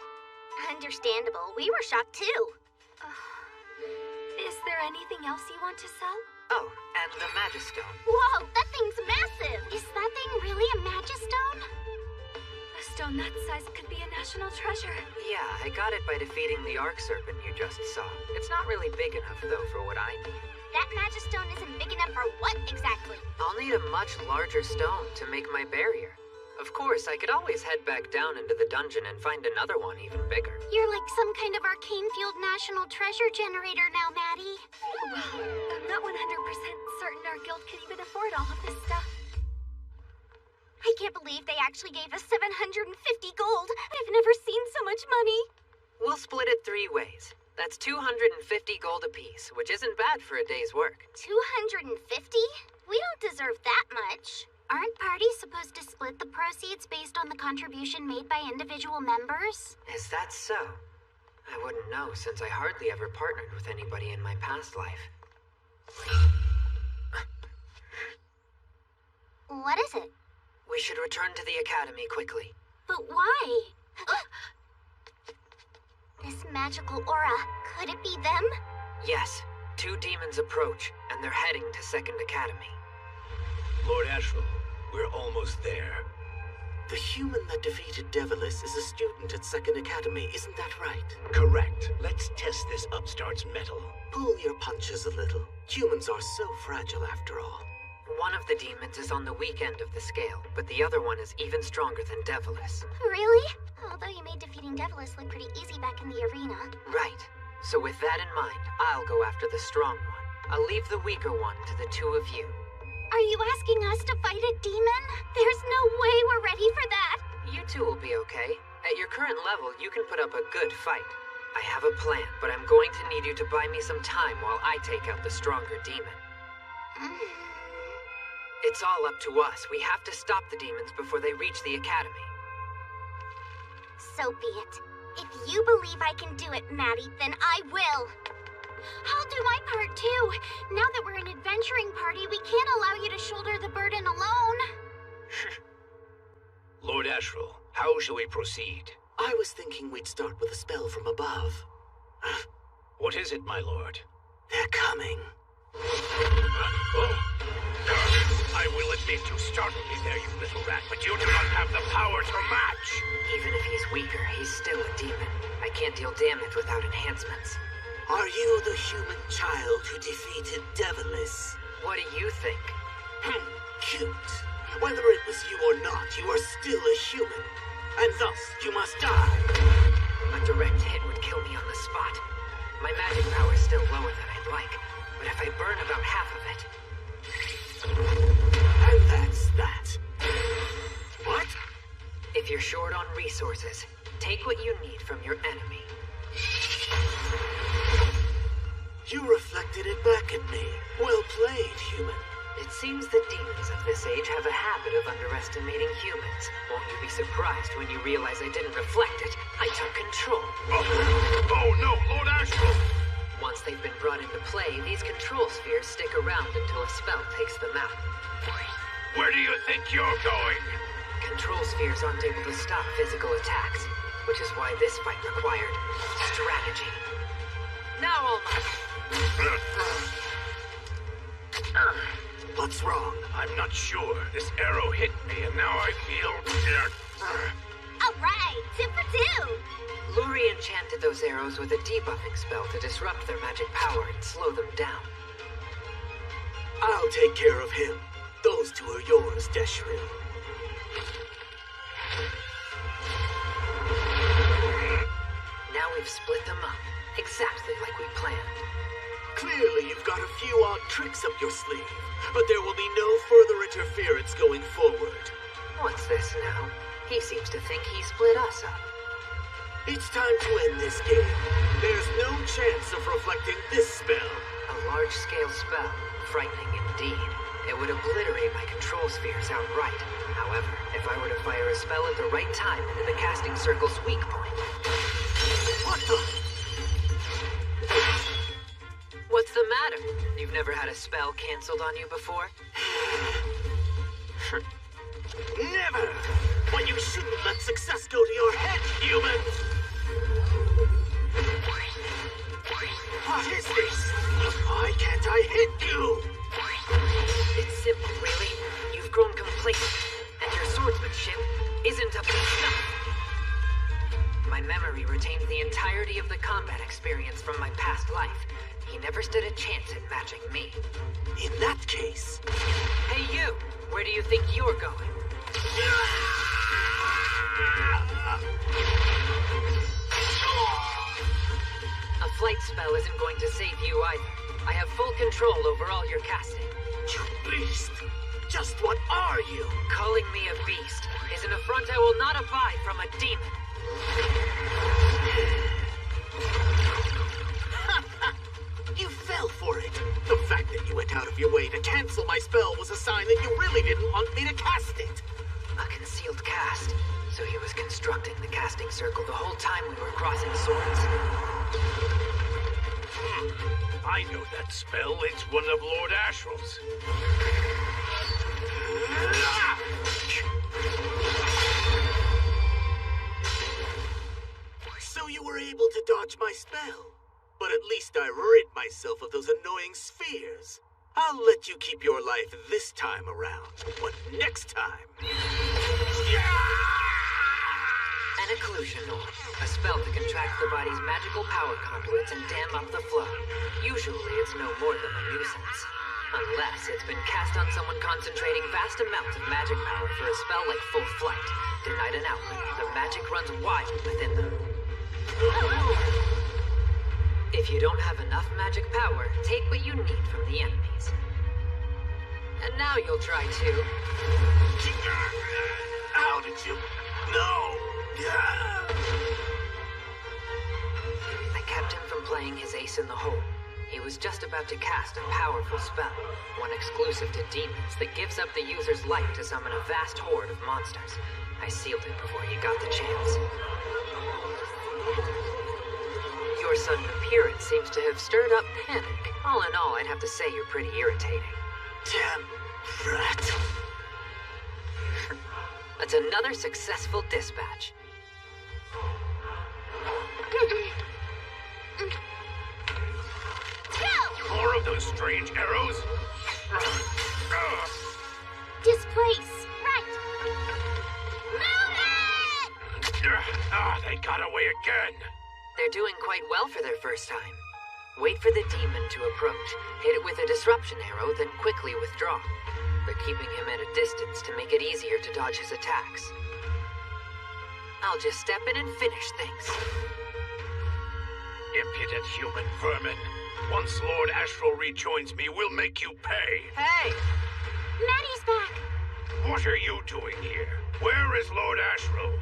Understandable. We were shocked too. Is there anything else you want to sell? Oh, and the Magistone. Whoa, that thing's massive! Is that thing really a Magistone? A stone that size could be a national treasure. Yeah, I got it by defeating the Arc Serpent you just saw. It's not really big enough, though, for what I need. That Magistone isn't big enough for what exactly? I'll need a much larger stone to make my barrier. Of course, I could always head back down into the dungeon and find another one even bigger. You're like some kind of arcane field national treasure generator now, Maddie. Well, I'm not 100% certain our guild can even afford all of this stuff. I can't believe they actually gave us 750 gold. I've never seen so much money. We'll split it 3 ways. That's 250 gold apiece, which isn't bad for a day's work. 250? We don't deserve that much. Aren't parties supposed to split the proceeds based on the contribution made by individual members? Is that so? I wouldn't know, since I hardly ever partnered with anybody in my past life. What is it? We should return to the academy quickly. But why? This magical aura, could it be them? Yes. 2 demons approach, and they're heading to Second Academy. Lord Ashrel, we're almost there. The human that defeated Devilis is a student at Second Academy, isn't that right? Correct. Let's test this upstart's mettle. Pull your punches a little. Humans are so fragile after all. One of the demons is on the weak end of the scale, but the other one is even stronger than Devilis. Really? Although you made defeating Devilis look pretty easy back in the arena. Right. So with that in mind, I'll go after the strong one. I'll leave the weaker one to the 2 of you. Are you asking us to fight a demon? There's no way we're ready for that. You 2 will be okay. At your current level, you can put up a good fight. I have a plan, but I'm going to need you to buy me some time while I take out the stronger demon. It's all up to us. We have to stop the demons before they reach the academy. So be it. If you believe I can do it, Maddie, then I will. I'll do my part too. Now that we're an adventuring party, we can't allow you to shoulder the burden alone. Lord Ashrel, how shall we proceed? I was thinking we'd start with a spell from above. What is it, my lord? They're coming. I will admit you startled me there, you little rat, but you do not have the power to match. Even if he's weaker, he's still a demon. I can't deal damage without enhancements. Are you the human child who defeated Devilis? What do you think? Cute. Whether it was you or not, you are still a human. And thus, you must die. A direct hit would kill me on the spot. My magic power is still lower than I'd like, but if I burn about half of it... And that's that. What? If you're short on resources, take what you need from your enemy. You reflected it back at me. Well played, human. It seems that demons of this age have a habit of underestimating humans. Won't you be surprised when you realize I didn't reflect it? I took control. Oh no, Lord Ashrel! Once they've been brought into play, these control spheres stick around until a spell takes them out. Where do you think you're going? Control spheres aren't able to stop physical attacks, which is why this fight required strategy. Now all my... What's wrong? I'm not sure. This arrow hit me, and now I feel... Alright, 2 for 2! Luri enchanted those arrows with a debuffing spell to disrupt their magic power and slow them down. I'll take care of him. The Those two are yours, Deshrill. Now we've split them up, exactly like we planned. Clearly, you've got a few odd tricks up your sleeve, but there will be no further interference going forward. What's this now? He seems to think he split us up. It's time to end this game. There's no chance of reflecting this spell. A large-scale spell. Frightening indeed. It would obliterate my control spheres outright. However, if I were to fire a spell at the right time into the casting circle's weak point... What the... What's the matter? You've never had a spell canceled on you before? Never! But you shouldn't let success go to your head, human! What is this? Why can't I hit you? It's simple, really. You've grown complacent, and your swordsmanship isn't up to snuff. My memory retains the entirety of the combat experience from my past life. He never stood a chance at matching me. In that case... Hey you! Where do you think you're going? A flight spell isn't going to save you either. I have full control over all your casting. You beast! Just what are you? Calling me a beast is an affront I will not abide from a demon. You fell for it. The fact that you went out of your way to cancel my spell was a sign that you really didn't want me to cast it. A concealed cast. So he was constructing the casting circle the whole time we were crossing swords. I know that spell. It's one of Lord Ashrel's. So you were able to dodge my spell. But at least I rid myself of those annoying spheres. I'll let you keep your life this time around. But next time... An occlusion orb. A spell to contract the body's magical power conduits and dam up the flow. Usually it's no more than a nuisance. Unless it's been cast on someone concentrating vast amounts of magic power for a spell like full flight. Denied an outlet, the magic runs wild within them. If you don't have enough magic power, take what you need from the enemies. And now you'll try to... How did you... No! I kept him from playing his ace in the hole. He was just about to cast a powerful spell, one exclusive to demons that gives up the user's life to summon a vast horde of monsters. I sealed it before he got the chance. Your sudden appearance seems to have stirred up panic. All in all, I'd have to say you're pretty irritating. Damn brat. That's another successful dispatch. More of those strange arrows? Displace. Right. Move it! They got away again. They're doing quite well for their first time. Wait for the demon to approach. Hit it with a disruption arrow, then quickly withdraw. They're keeping him at a distance to make it easier to dodge his attacks. I'll just step in and finish things. Impudent human vermin. Once Lord Ashrel rejoins me, we'll make you pay. Hey! Maddie's back. What are you doing here? Where is Lord Ashrel?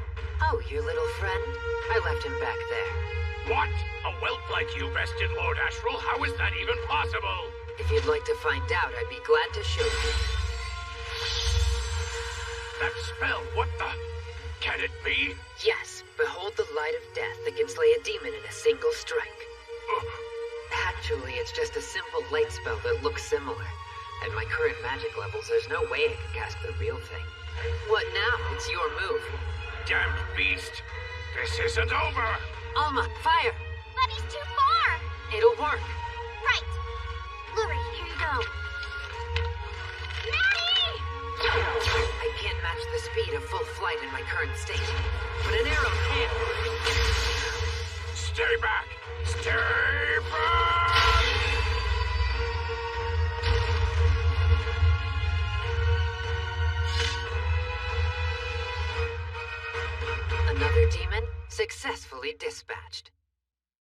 Oh, your little friend? I left him back there. What? A whelp like you bested Lord Ashrel? How is that even possible? If you'd like to find out, I'd be glad to show you. That spell, what the... Can it be? Yes, behold the light of death that can slay a demon in a single strike. Actually, it's just a simple light spell that looks similar. At my current magic levels, there's no way I could cast the real thing. What now? It's your move. Damned beast. This isn't over. Alma, fire! But he's too far. It'll work. Right. Luri, here you go. Maddie! I can't match the speed of full flight in my current state, but an arrow can. Stay back! Stay back! Another demon successfully dispatched.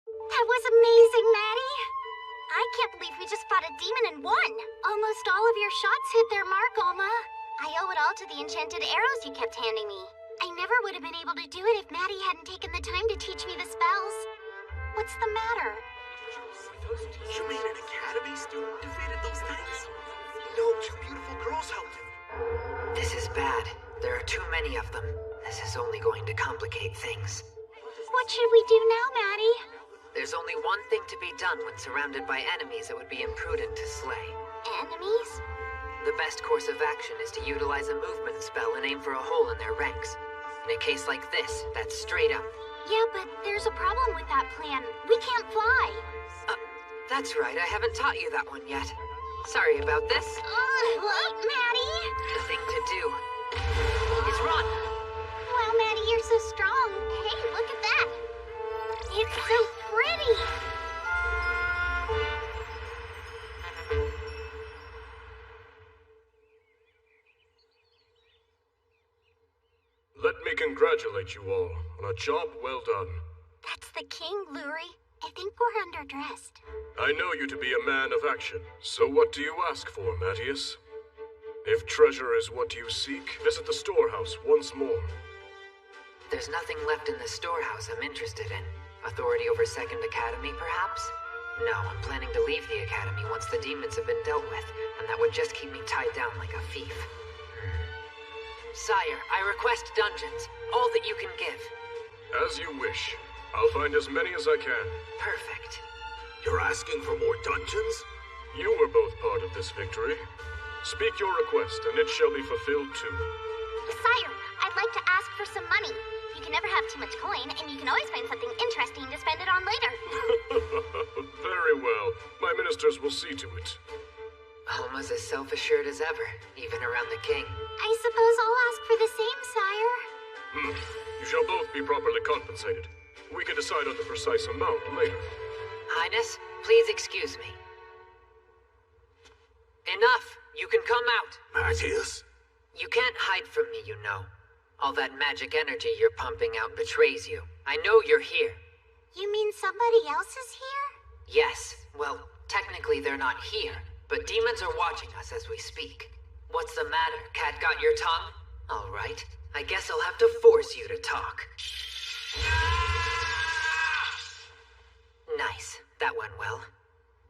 That was amazing, Maddie! I can't believe we just fought a demon and won! Almost all of your shots hit their mark, Alma. I owe it all to the enchanted arrows you kept handing me. I never would have been able to do it if Maddie hadn't taken the time to teach me the spells. What's the matter? You mean an academy student defeated those things? No, two beautiful girls helped him. This is bad. There are too many of them. This is only going to complicate things. What should we do now, Maddie? There's only one thing to be done when surrounded by enemies it would be imprudent to slay. Enemies? The best course of action is to utilize a movement spell and aim for a hole in their ranks. In a case like this, that's straight up. Yeah, but there's a problem with that plan. We can't fly. That's right, I haven't taught you that one yet. Sorry about this. What, Maddie? The thing to do is run. Wow, Maddie, you're so strong. Hey, look at that. It's so pretty. Let me congratulate you all on a job well done. That's the king, Luri. I think we're underdressed. I know you to be a man of action, so what do you ask for, Matthias? If treasure is what you seek, visit the storehouse once more. There's nothing left in the storehouse I'm interested in. Authority over Second Academy, perhaps? No, I'm planning to leave the Academy once the demons have been dealt with, and that would just keep me tied down like a thief. Sire, I request dungeons. All that you can give. As you wish. I'll find as many as I can. Perfect. You're asking for more dungeons? You were both part of this victory. Speak your request, and it shall be fulfilled too. Sire, I'd like to ask for some money. You can never have too much coin, and you can always find something interesting to spend it on later. Very well. My ministers will see to it. Alma's as self-assured as ever, even around the king. I suppose I'll ask for the same, sire. You shall both be properly compensated. We can decide on the precise amount later. Highness, please excuse me. Enough! You can come out! Matthias? You can't hide from me, you know. All that magic energy you're pumping out betrays you. I know you're here. You mean somebody else is here? Yes. Well, technically they're not here, but demons are watching us as we speak. What's the matter? Cat got your tongue? All right. I guess I'll have to force you to talk. Nice. That went well.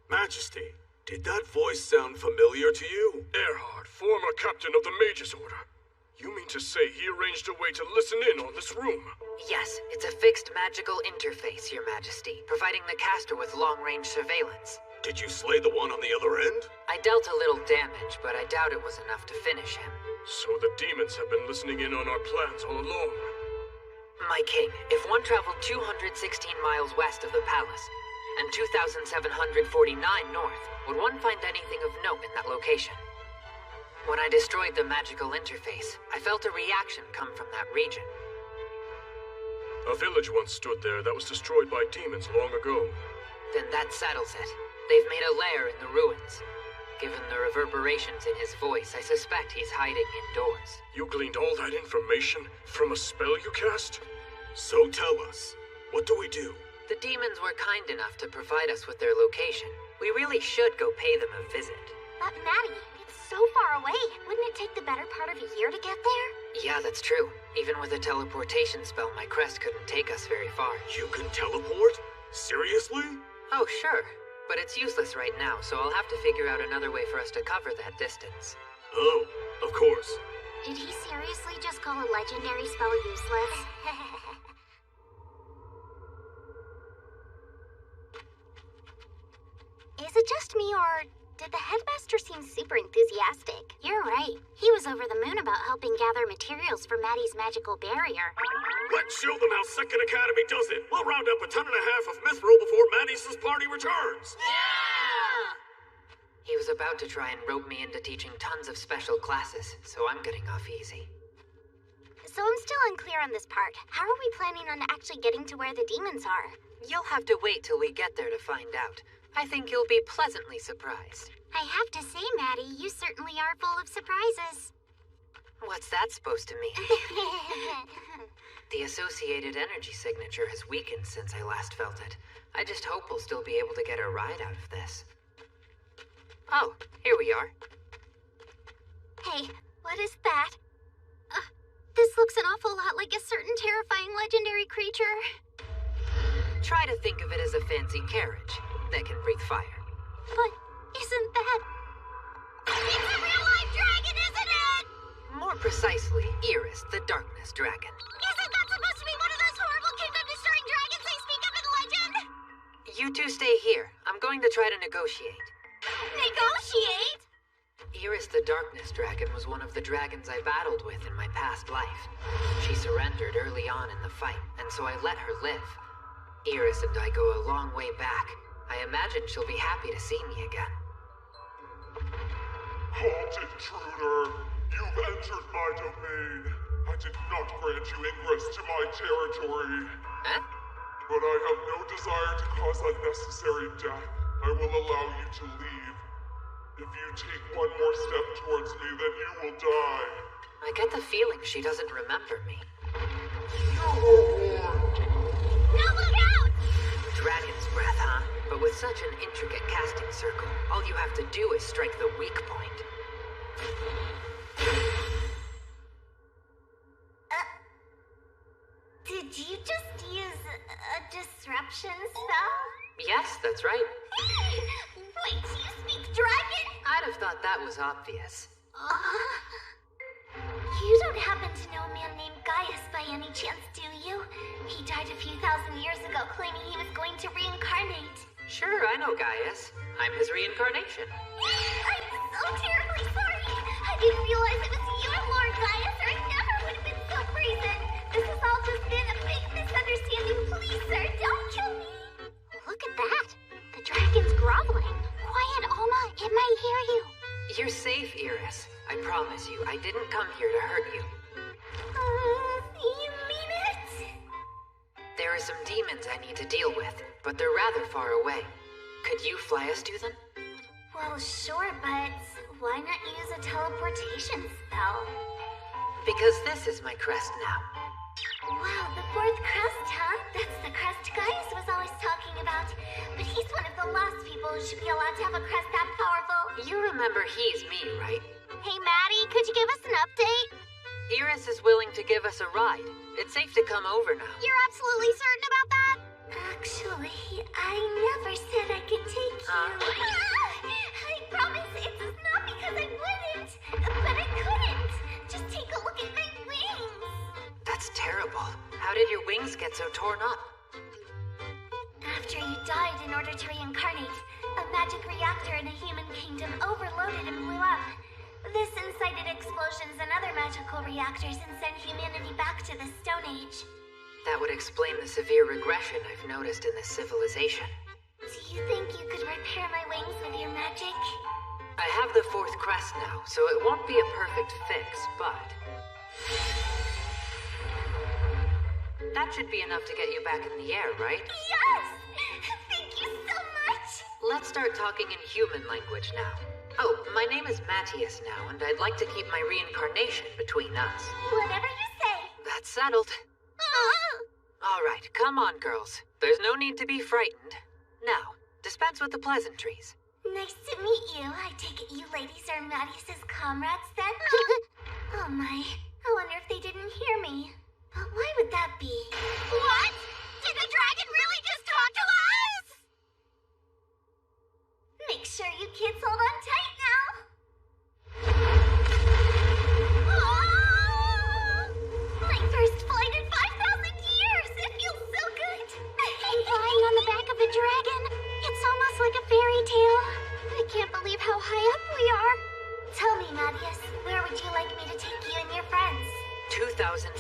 Majesty, did that voice sound familiar to you? Erhard, former captain of the Mages Order. You mean to say he arranged a way to listen in on this room? Yes, it's a fixed magical interface, Your Majesty, providing the caster with long-range surveillance. Did you slay the one on the other end? I dealt a little damage, but I doubt it was enough to finish him. So the demons have been listening in on our plans all along. My king, if one traveled 216 miles west of the palace, and 2,749 north, would one find anything of note in that location? When I destroyed the magical interface, I felt a reaction come from that region. A village once stood there that was destroyed by demons long ago. Then that settles it. They've made a lair in the ruins. Given the reverberations in his voice, I suspect he's hiding indoors. You gleaned all that information from a spell you cast? So tell us, what do we do? The demons were kind enough to provide us with their location. We really should go pay them a visit. But Maddie, it's so far away. Wouldn't it take the better part of a year to get there? Yeah, that's true. Even with a teleportation spell, my crest couldn't take us very far. You can teleport? Seriously? Oh, sure. But it's useless right now, so I'll have to figure out another way for us to cover that distance. Oh, of course. Did he seriously just call a legendary spell useless? Is it just me, or did the headmaster seem super enthusiastic? You're right. He was over the moon about helping gather materials for Maddie's magical barrier. Let's show them how Second Academy does it. We'll round up 1.5 tons of mithril before Maddie's party returns. Yeah! He was about to try and rope me into teaching tons of special classes, so I'm getting off easy. So I'm still unclear on this part. How are we planning on actually getting to where the demons are? You'll have to wait till we get there to find out. I think you'll be pleasantly surprised. I have to say, Maddie, you certainly are full of surprises. What's that supposed to mean? The associated energy signature has weakened since I last felt it. I just hope we'll still be able to get a ride out of this. Oh, here we are. Hey, what is that? This looks an awful lot like a certain terrifying legendary creature. Try to think of it as a fancy carriage that can breathe fire. But isn't that... It's a real-life dragon, isn't it? More precisely, Iris, the Darkness Dragon. Isn't that supposed to be one of those horrible kingdom-destroying dragons they speak of in the legend? You two stay here. I'm going to try to negotiate. Negotiate? Iris the Darkness Dragon was one of the dragons I battled with in my past life. She surrendered early on in the fight, and so I let her live. Iris and I go a long way back. I imagine she'll be happy to see me again. Halt, intruder! You've entered my domain. I did not grant you ingress to my territory. Huh? But I have no desire to cause unnecessary death. I will allow you to leave. If you take one more step towards me, then you will die. I get the feeling she doesn't remember me. You were warned. Now look out! Dragon's breath, huh? But with such an intricate casting circle, all you have to do is strike the weak point. Did you just use a disruption spell? Yes, that's right. Wait, you speak dragon? I'd have thought that was obvious. You don't happen to know a man named Gaius by any chance, do you? He died a few thousand years ago claiming he was going to reincarnate. Sure, I know Gaius. I'm his reincarnation. I'm so terribly sorry. I didn't realize it was you, Lord Gaius, or I never would have been so brazen. This has all just been a big misunderstanding. Please, sir, don't kill me. Look at that. The dragon's groveling. Quiet, Alma. It might hear you. You're safe, Iris. I promise you, I didn't come here to hurt you. You mean it? There are some demons I need to deal with, but they're rather far away. Could you fly us to them? Well, sure, but why not use a teleportation spell? Because this is my crest now. Wow, the fourth crest, huh? That's the crest Gaius was always talking about. But he's one of the last people who should be allowed to have a crest that powerful. You remember he's me, right? Hey, Maddie, could you give us an update? Iris is willing to give us a ride. It's safe to come over now. You're absolutely certain about that? Actually, I never said I could take you. I promise it's not because I wouldn't, but I couldn't. Just take a look at my wings. That's terrible. How did your wings get so torn up? After you died in order to reincarnate, a magic reactor in a human kingdom overloaded and blew up. This incited explosions and other magical reactors and sent humanity back to the Stone Age. That would explain the severe regression I've noticed in this civilization. Do you think you could repair my wings with your magic? I have the fourth crest now, so it won't be a perfect fix, but... that should be enough to get you back in the air, right? Yes! Thank you so much! Let's start talking in human language now. Oh, my name is Matthias now, and I'd like to keep my reincarnation between us. Whatever you say. That's settled. All right, come on, girls. There's no need to be frightened. Now, dispense with the pleasantries. Nice to meet you. I take it you ladies are Matthias's comrades then? Oh my, I wonder if they didn't hear me. But why would that be? What? Did the dragon really just talk to us? Make sure you kids hold on tight now. My first flight in 5,000 years! It feels so good! Flying on the back of a dragon. It's almost like a fairy tale. I can't believe how high up we are. Tell me, Matthias, where would you like me to take you and your friends? 2,749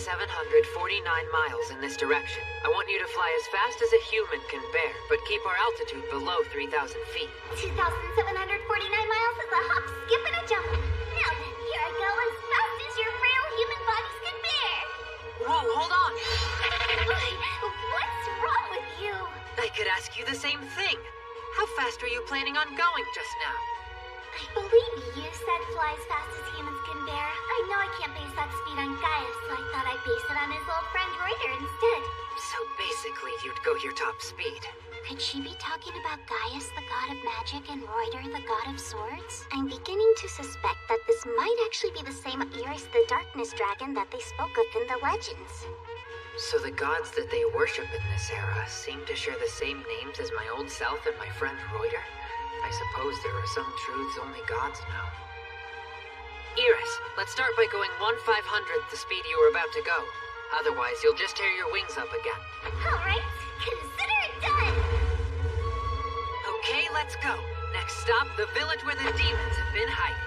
miles in this direction. I want you to fly as fast as a human can bear, but keep our altitude below 3,000 feet. 2,749 miles is a hop, skip, and a jump. Now then, here I go as fast as your frail human bodies can bear. Whoa, hold on! What's wrong with you? I could ask you the same thing. How fast are you planning on going just now? I believe you said fly as fast as humans can bear. I know I can't base that speed on Gaius, so I thought I'd base it on his old friend Reuter instead. So basically, you'd go your top speed. Could she be talking about Gaius, the god of magic, and Reuter, the god of swords? I'm beginning to suspect that this might actually be the same Iris the Darkness Dragon that they spoke of in the legends. So the gods that they worship in this era seem to share the same names as my old self and my friend Reuter? I suppose there are some truths only gods know. Iris, let's start by going 1/500th the speed you were about to go. Otherwise, you'll just tear your wings up again. Alright, consider it done! Okay, let's go. Next stop, the village where the demons have been hiding.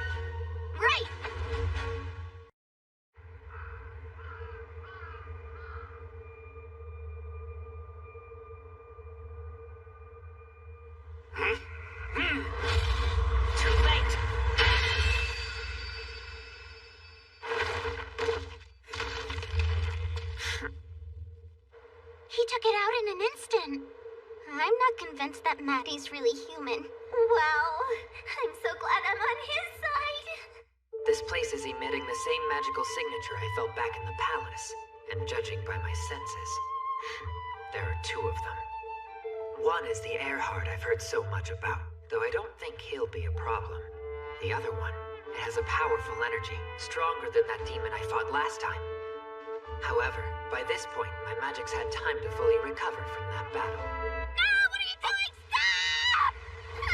Right! Too late. He took it out in an instant. I'm not convinced that Maddie's really human. Wow, I'm so glad I'm on his side. This place is emitting the same magical signature I felt back in the palace, and judging by my senses, there are two of them. One is the Earhart I've heard so much about, though I don't think he'll be a problem. The other one, it has a powerful energy, stronger than that demon I fought last time. However, by this point, my magic's had time to fully recover from that battle. No, what are you doing? Stop!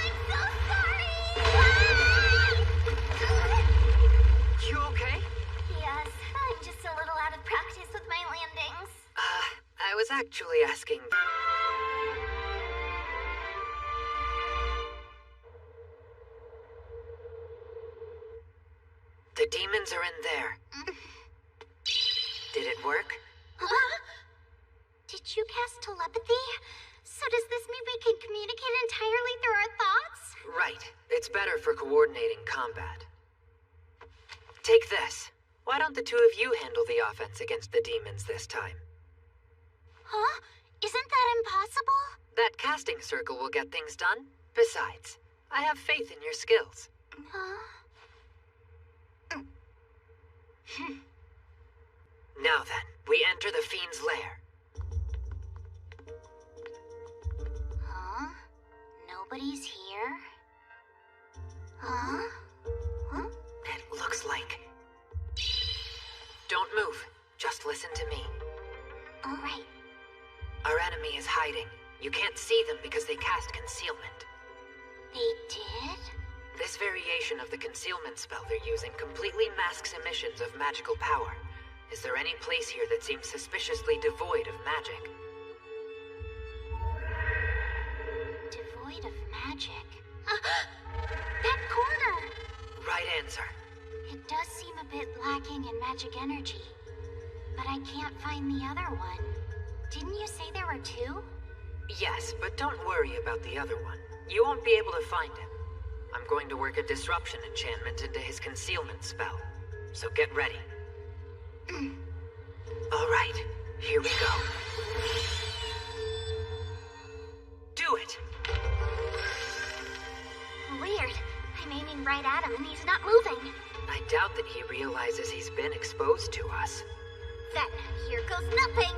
I'm so sorry! You okay? Yes, I'm just a little out of practice with my landings. I was actually asking... The demons are in there. Did it work? Did you cast telepathy? So does this mean we can communicate entirely through our thoughts? Right. It's better for coordinating combat. Take this. Why don't the two of you handle the offense against the demons this time? Huh? Isn't that impossible? That casting circle will get things done. Besides, I have faith in your skills. Now then, we enter the Fiend's lair. Huh? Nobody's here? Huh? It looks like... Don't move. Just listen to me. All right. Our enemy is hiding. You can't see them because they cast concealment. They did? This variation of the concealment spell they're using completely masks emissions of magical power. Is there any place here that seems suspiciously devoid of magic? Devoid of magic? That corner! Right answer. It does seem a bit lacking in magic energy. But I can't find the other one. Didn't you say there were two? Yes, but don't worry about the other one. You won't be able to find him. I'm going to work a disruption enchantment into his concealment spell. So get ready. All right, here we go. Do it! Weird. I'm aiming right at him and he's not moving. I doubt that he realizes he's been exposed to us. Then, here goes nothing.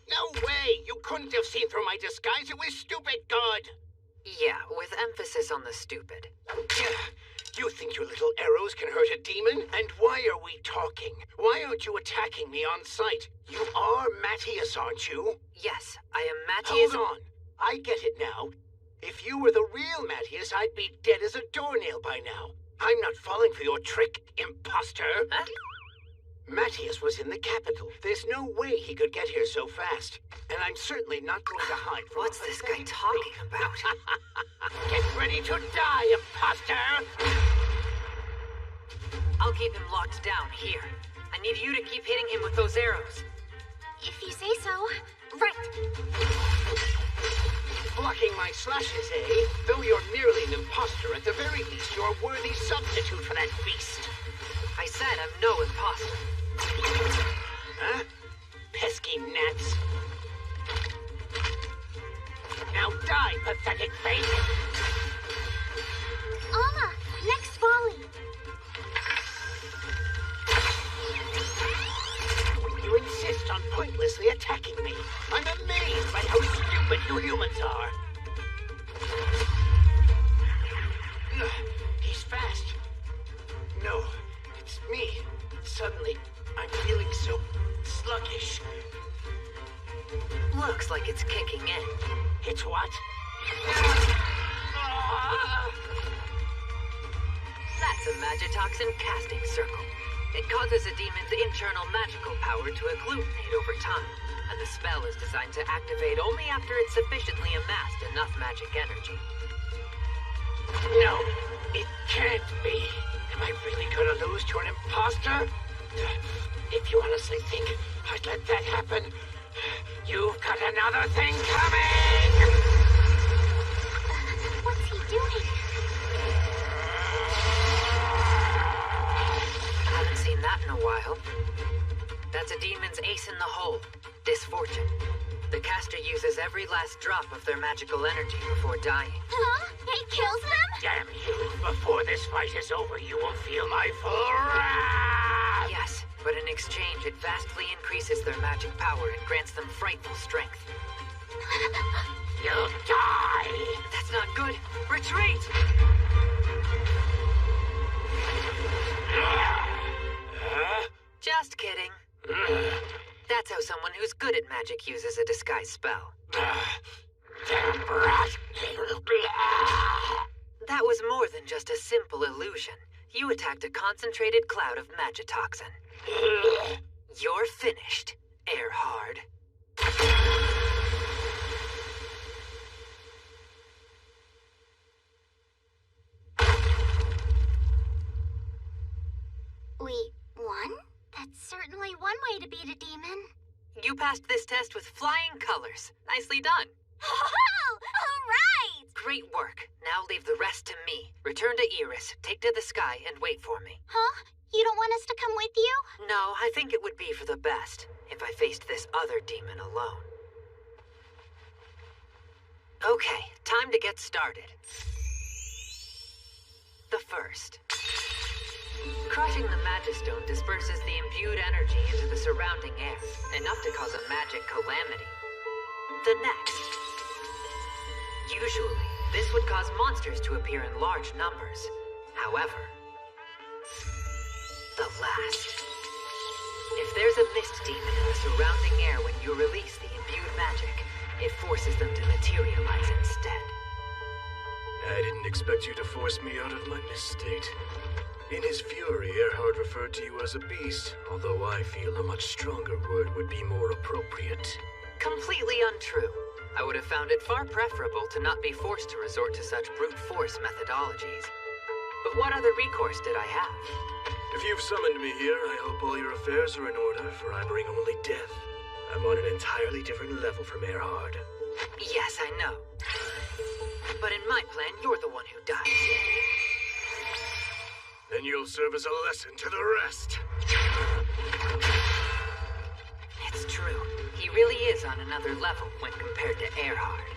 No way! You couldn't have seen through my disguise. It was stupid good. Yeah, with emphasis on the stupid. You think your little arrows can hurt a demon? And why are we talking? Why aren't you attacking me on sight? You are Matthias, aren't you? Yes, I am Matthias. Hold on. I get it now. If you were the real Matthias, I'd be dead as a doornail by now. I'm not falling for your trick, imposter. Huh? Matthias was in the capital. There's no way he could get here so fast. And I'm certainly not going to hide from What's this guy talking about? Get ready to die, imposter! I'll keep him locked down here. I need you to keep hitting him with those arrows. If you say so. Right. Blocking my slashes, eh? Though you're merely an imposter, at the very least you're a worthy substitute for that beast. I said I'm no imposter. Huh? Pesky gnats. pointlessly attacking me. I'm amazed by how stupid you humans are. He's fast. No, it's me. Suddenly, I'm feeling so sluggish. Looks like it's kicking in. It's what? That's a magitoxin casting circle. It causes a demon's internal magical power to agglutinate over time, and the spell is designed to activate only after it's sufficiently amassed enough magic energy. No, it can't be. Am I really gonna lose to an imposter? If you honestly think I'd let that happen, you've got another thing coming! What's he doing? Haven't seen that in a while. That's a demon's ace in the hole, Disfortune. The caster uses every last drop of their magical energy before dying. Huh? It kills them? Damn you! Before this fight is over, you will feel my full wrath! Yes, but in exchange, it vastly increases their magic power and grants them frightful strength. You'll die! That's not good. Retreat! Just kidding. That's how someone who's good at magic uses a disguise spell. Damn brat! That was more than just a simple illusion. You attacked a concentrated cloud of magitoxin. You're finished, Erhard. We won? That's certainly one way to beat a demon. You passed this test with flying colors. Nicely done. Oh, all right! Great work. Now leave the rest to me. Return to Iris, take to the sky, and wait for me. Huh? You don't want us to come with you? No, I think it would be for the best if I faced this other demon alone. Okay, time to get started. The first. Crushing the Magistone disperses the imbued energy into the surrounding air, enough to cause a magic calamity. The next. Usually, this would cause monsters to appear in large numbers. However, the last. If there's a mist demon in the surrounding air when you release the imbued magic, it forces them to materialize instead. I didn't expect you to force me out of my mist state. In his fury, Erhard referred to you as a beast, although I feel a much stronger word would be more appropriate. Completely untrue. I would have found it far preferable to not be forced to resort to such brute force methodologies. But what other recourse did I have? If you've summoned me here, I hope all your affairs are in order, for I bring only death. I'm on an entirely different level from Erhard. Yes, I know. But in my plan, you're the one who dies. Then you'll serve as a lesson to the rest. It's true. He really is on another level when compared to Erhard.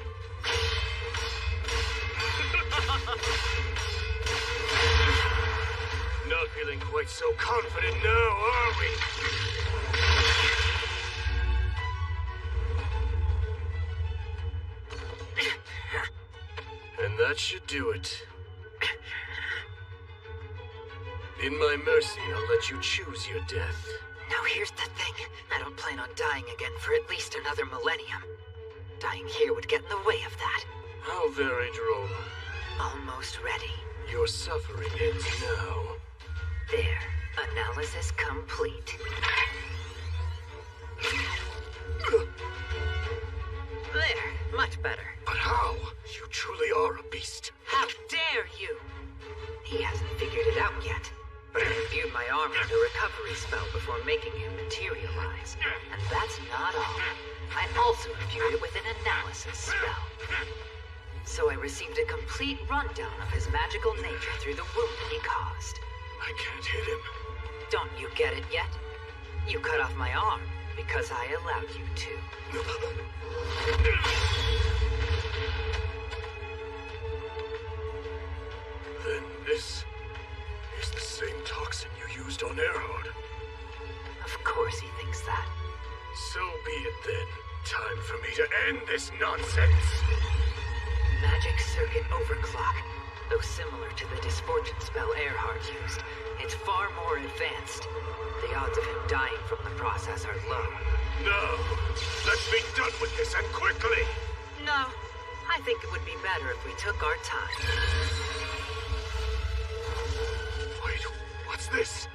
Not feeling quite so confident now, are we? And that should do it. In my mercy, I'll let you choose your death. Now here's the thing. I don't plan on dying again for at least another millennium. Dying here would get in the way of that. How very droll. Almost ready. Your suffering ends now. There. Analysis complete. There. Much better. But how? You truly are a beast. How dare you! He hasn't figured it out yet. But I imbued my arm with a recovery spell before making him materialize. And that's not all. I also imbued it with an analysis spell. So I received a complete rundown of his magical nature through the wound he caused. I can't hit him. Don't you get it yet? You cut off my arm because I allowed you to. Then this is the same toxin you used on Erhard. Of course he thinks that. So be it then. Time for me to end this nonsense. Magic circuit overclock. Though similar to the Disfortune spell Earhart used, it's far more advanced. The odds of him dying from the process are low. No! Let's be done with this, and quickly! No, I think it would be better if we took our time. Wait, what's this?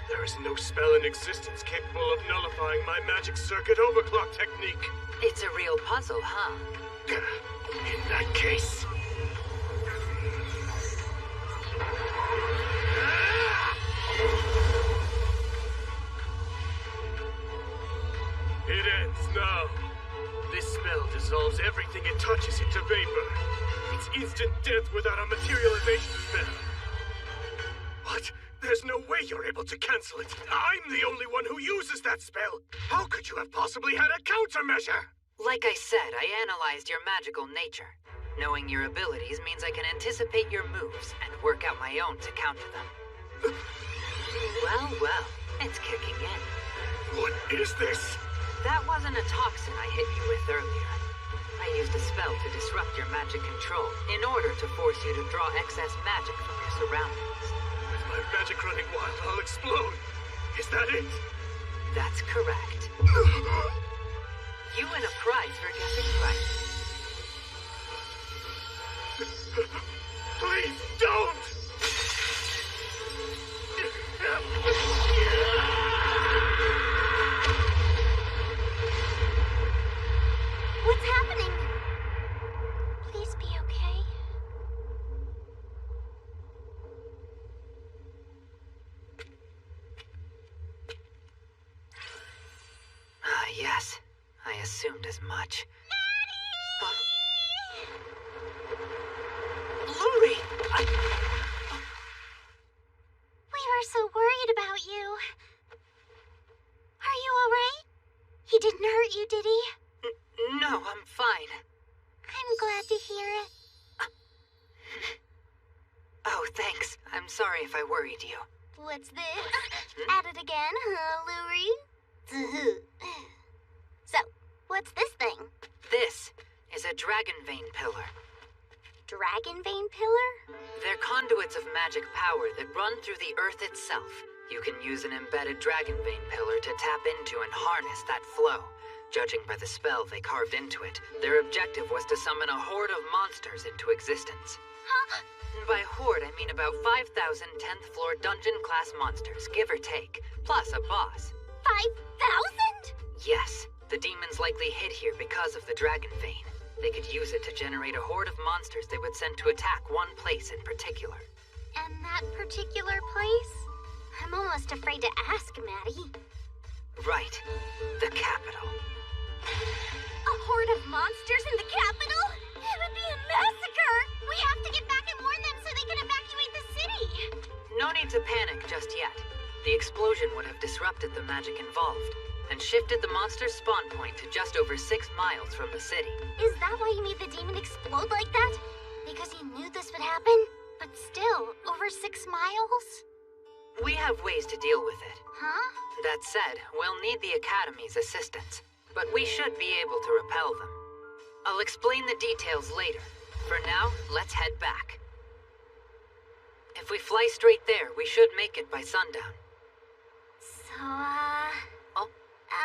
There is no spell in existence capable of nullifying my magic circuit overclock technique. It's a real puzzle, huh? In that case... It ends now. This spell dissolves everything it touches into vapor. It's instant death without a materialization spell. What? There's no way you're able to cancel it. I'm the only one who uses that spell. How could you have possibly had a countermeasure? Like I said, I analyzed your magical nature. Knowing your abilities means I can anticipate your moves and work out my own to counter them. Well, it's kicking in. What is this? That wasn't a toxin I hit you with earlier. I used a spell to disrupt your magic control in order to force you to draw excess magic from your surroundings. With my magic running wild, I'll explode. Is that it? That's correct. You win a prize for guessing right. Please don't! What's happening? Please be okay. Yes. I assumed as much. Luri! We were so worried about you. Are you alright? He didn't hurt you, did he? No, I'm fine. I'm glad to hear it. Oh, thanks. I'm sorry if I worried you. What's this? At it again, huh, Luri? So, what's this thing? This is a dragon vein pillar. Dragon vein pillar? They're conduits of magic power that run through the earth itself. You can use an embedded dragon vein pillar to tap into and harness that flow. Judging by the spell they carved into it, their objective was to summon a horde of monsters into existence. Huh? By horde, I mean about 5,000 10th floor dungeon-class monsters, give or take, plus a boss. 5,000? Yes, the demons likely hid here because of the dragon vein. They could use it to generate a horde of monsters they would send to attack one place in particular. And that particular place? I'm almost afraid to ask, Maddie. Right. The capital. A horde of monsters in the capital? It would be a massacre! We have to get back and warn them so they can evacuate the city! No need to panic just yet. The explosion would have disrupted the magic involved, and shifted the monster's spawn point to just over 6 miles from the city. Is that why you made the demon explode like that? Because you knew this would happen? But still, over 6 miles? We have ways to deal with it. Huh? That said, we'll need the Academy's assistance, but we should be able to repel them. I'll explain the details later. For now, let's head back. If we fly straight there, we should make it by sundown. So, Oh?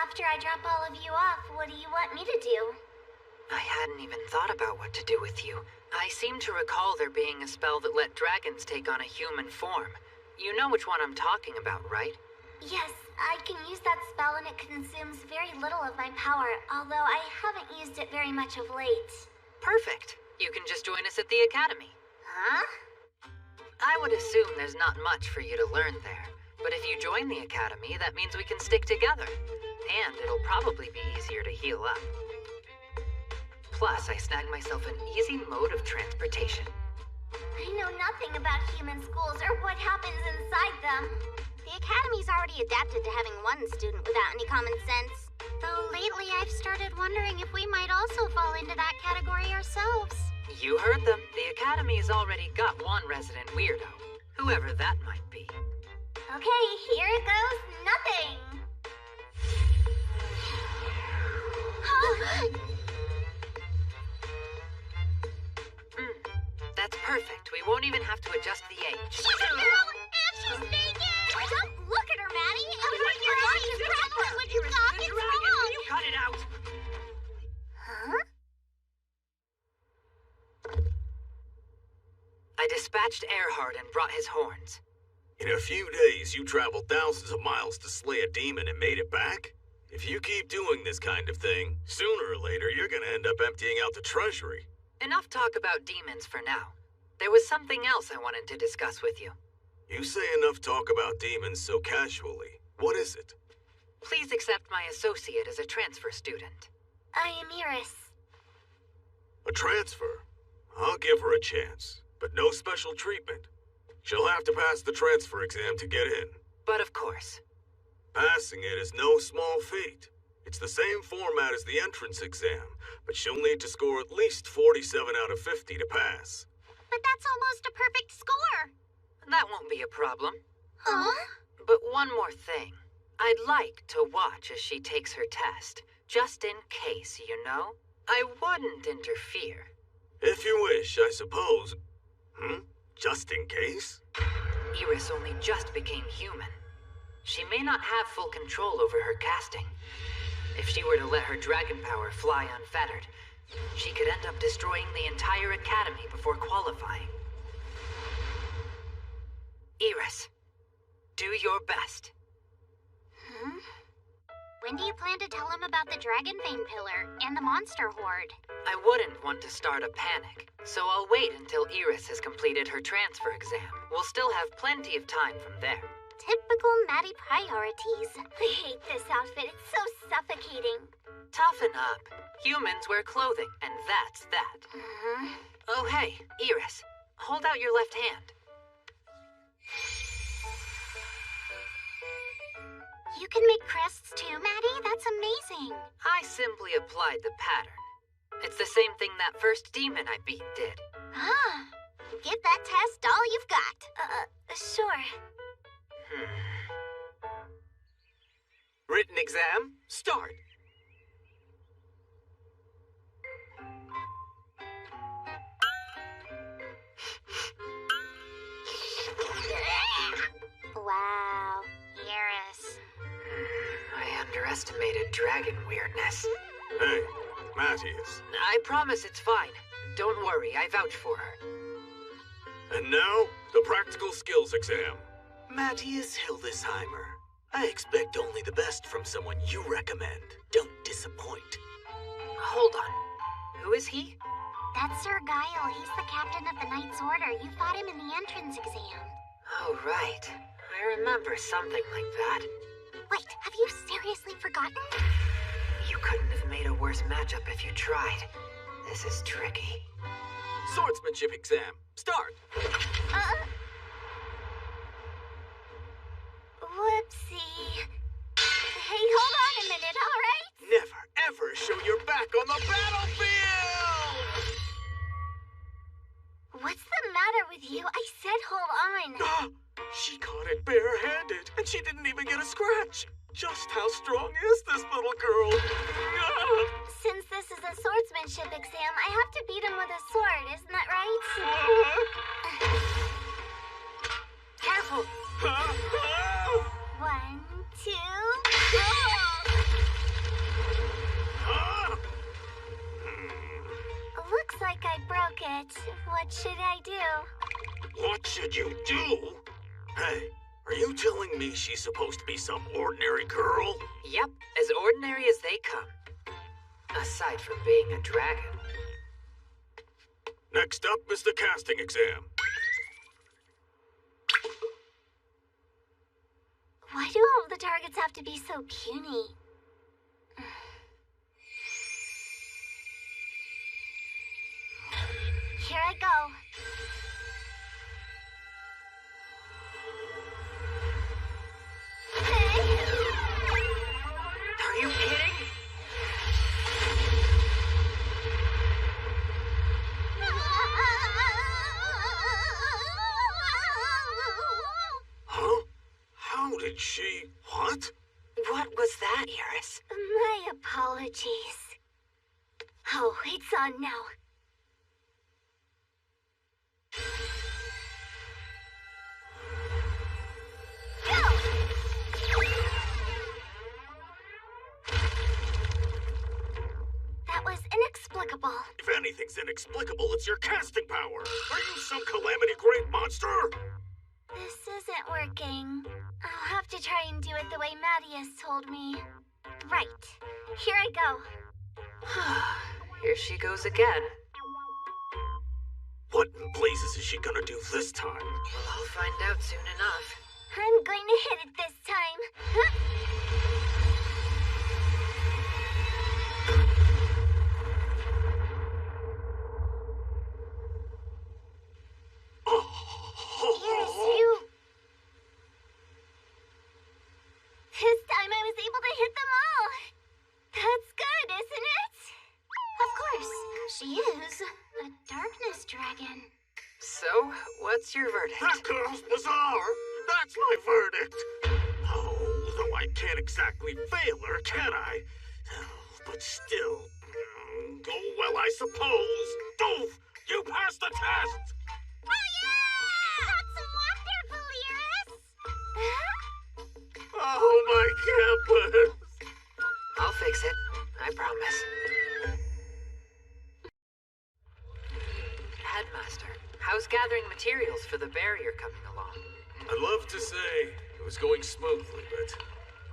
after I drop all of you off, what do you want me to do? I hadn't even thought about what to do with you. I seem to recall there being a spell that let dragons take on a human form. You know which one I'm talking about, right? Yes, I can use that spell and it consumes very little of my power, although I haven't used it very much of late. Perfect. You can just join us at the Academy. Huh? I would assume there's not much for you to learn there, but if you join the Academy, that means we can stick together. And it'll probably be easier to heal up. Plus, I snagged myself an easy mode of transportation. I know nothing about human schools or what happens inside them. The Academy's already adapted to having one student without any common sense. Though lately I've started wondering if we might also fall into that category ourselves. You heard them. The Academy's already got one resident weirdo. Whoever that might be. Okay, here it goes nothing. I dispatched Earhart and brought his horns. In a few days, you traveled thousands of miles to slay a demon and made it back? If you keep doing this kind of thing, sooner or later you're gonna end up emptying out the treasury. Enough talk about demons for now. There was something else I wanted to discuss with you. You say enough talk about demons so casually. What is it? Please accept my associate as a transfer student. I am Iris. A transfer? I'll give her a chance, but no special treatment. She'll have to pass the transfer exam to get in. But of course. Passing it is no small feat. It's the same format as the entrance exam, but she'll need to score at least 47 out of 50 to pass. But that's almost a perfect score. That won't be a problem. Huh? But one more thing. I'd like to watch as she takes her test, just in case, you know? I wouldn't interfere. If you wish, I suppose. Just in case? Iris only just became human. She may not have full control over her casting. If she were to let her dragon power fly unfettered, she could end up destroying the entire academy before qualifying. Iris, do your best. When do you plan to tell him about the Dragon Vein Pillar and the Monster Horde? I wouldn't want to start a panic, so I'll wait until Iris has completed her transfer exam. We'll still have plenty of time from there. Typical Maddie priorities. I hate this outfit. It's so suffocating. Toughen up. Humans wear clothing, and that's that. Oh, hey, Iris. Hold out your left hand. You can make crests too, Maddie? That's amazing. I simply applied the pattern. It's the same thing that first demon I beat did. Ah, get that test all you've got. Sure. Written exam, start. Wow, Iris. I underestimated dragon weirdness. Hey, Matthias. I promise it's fine. Don't worry, I vouch for her. And now, the practical skills exam. Matthias Hildesheimer. I expect only the best from someone you recommend. Don't disappoint. Hold on. Who is he? That's Sir Guile. He's the captain of the Knight's Order. You fought him in the entrance exam. Oh, right. I remember something like that. Wait, have you seriously forgotten? You couldn't have made a worse matchup if you tried. This is tricky. Swordsmanship exam, start. Whoopsie. Hey, hold on a minute, all right? Never, ever show your back on the battlefield! What's the matter with you? I said hold on. She caught it barehanded, and she didn't even get a scratch. Just how strong is this little girl? Since this is a swordsmanship exam, I have to beat him with a sword, isn't that right? Careful! 1, 2, Looks like I broke it. What should I do? What should you do? Hey, are you telling me she's supposed to be some ordinary girl? Yep, as ordinary as they come. Aside from being a dragon. Next up is the casting exam. Why do all the targets have to be so puny? Here I go. Are you kidding? Huh? How did she... What? What was that, Iris? My apologies. Oh, it's on now. That was inexplicable. inexplicable. If anything's inexplicable, it's your casting power. Are you some calamity great monster? This isn't working. I'll have to try and do it the way Mattias told me. Right. Here I go. Here she goes again. What in blazes is she gonna do this time? Well, I'll find out soon enough. I'm going to hit it this time. Yes, you. This time I was able to hit them all. That's good, isn't it? Of course, she is a darkness dragon. So, what's your verdict? That girl's bizarre. That's my verdict. Oh, though I can't exactly fail her, can I? But still, oh, well, I suppose. Doof, you passed the test. Oh, yeah! That's wonderful, Iris! Oh, my campus. I'll fix it. I promise. Headmaster, how's gathering materials for the barrier coming along? I'd love to say it was going smoothly, but...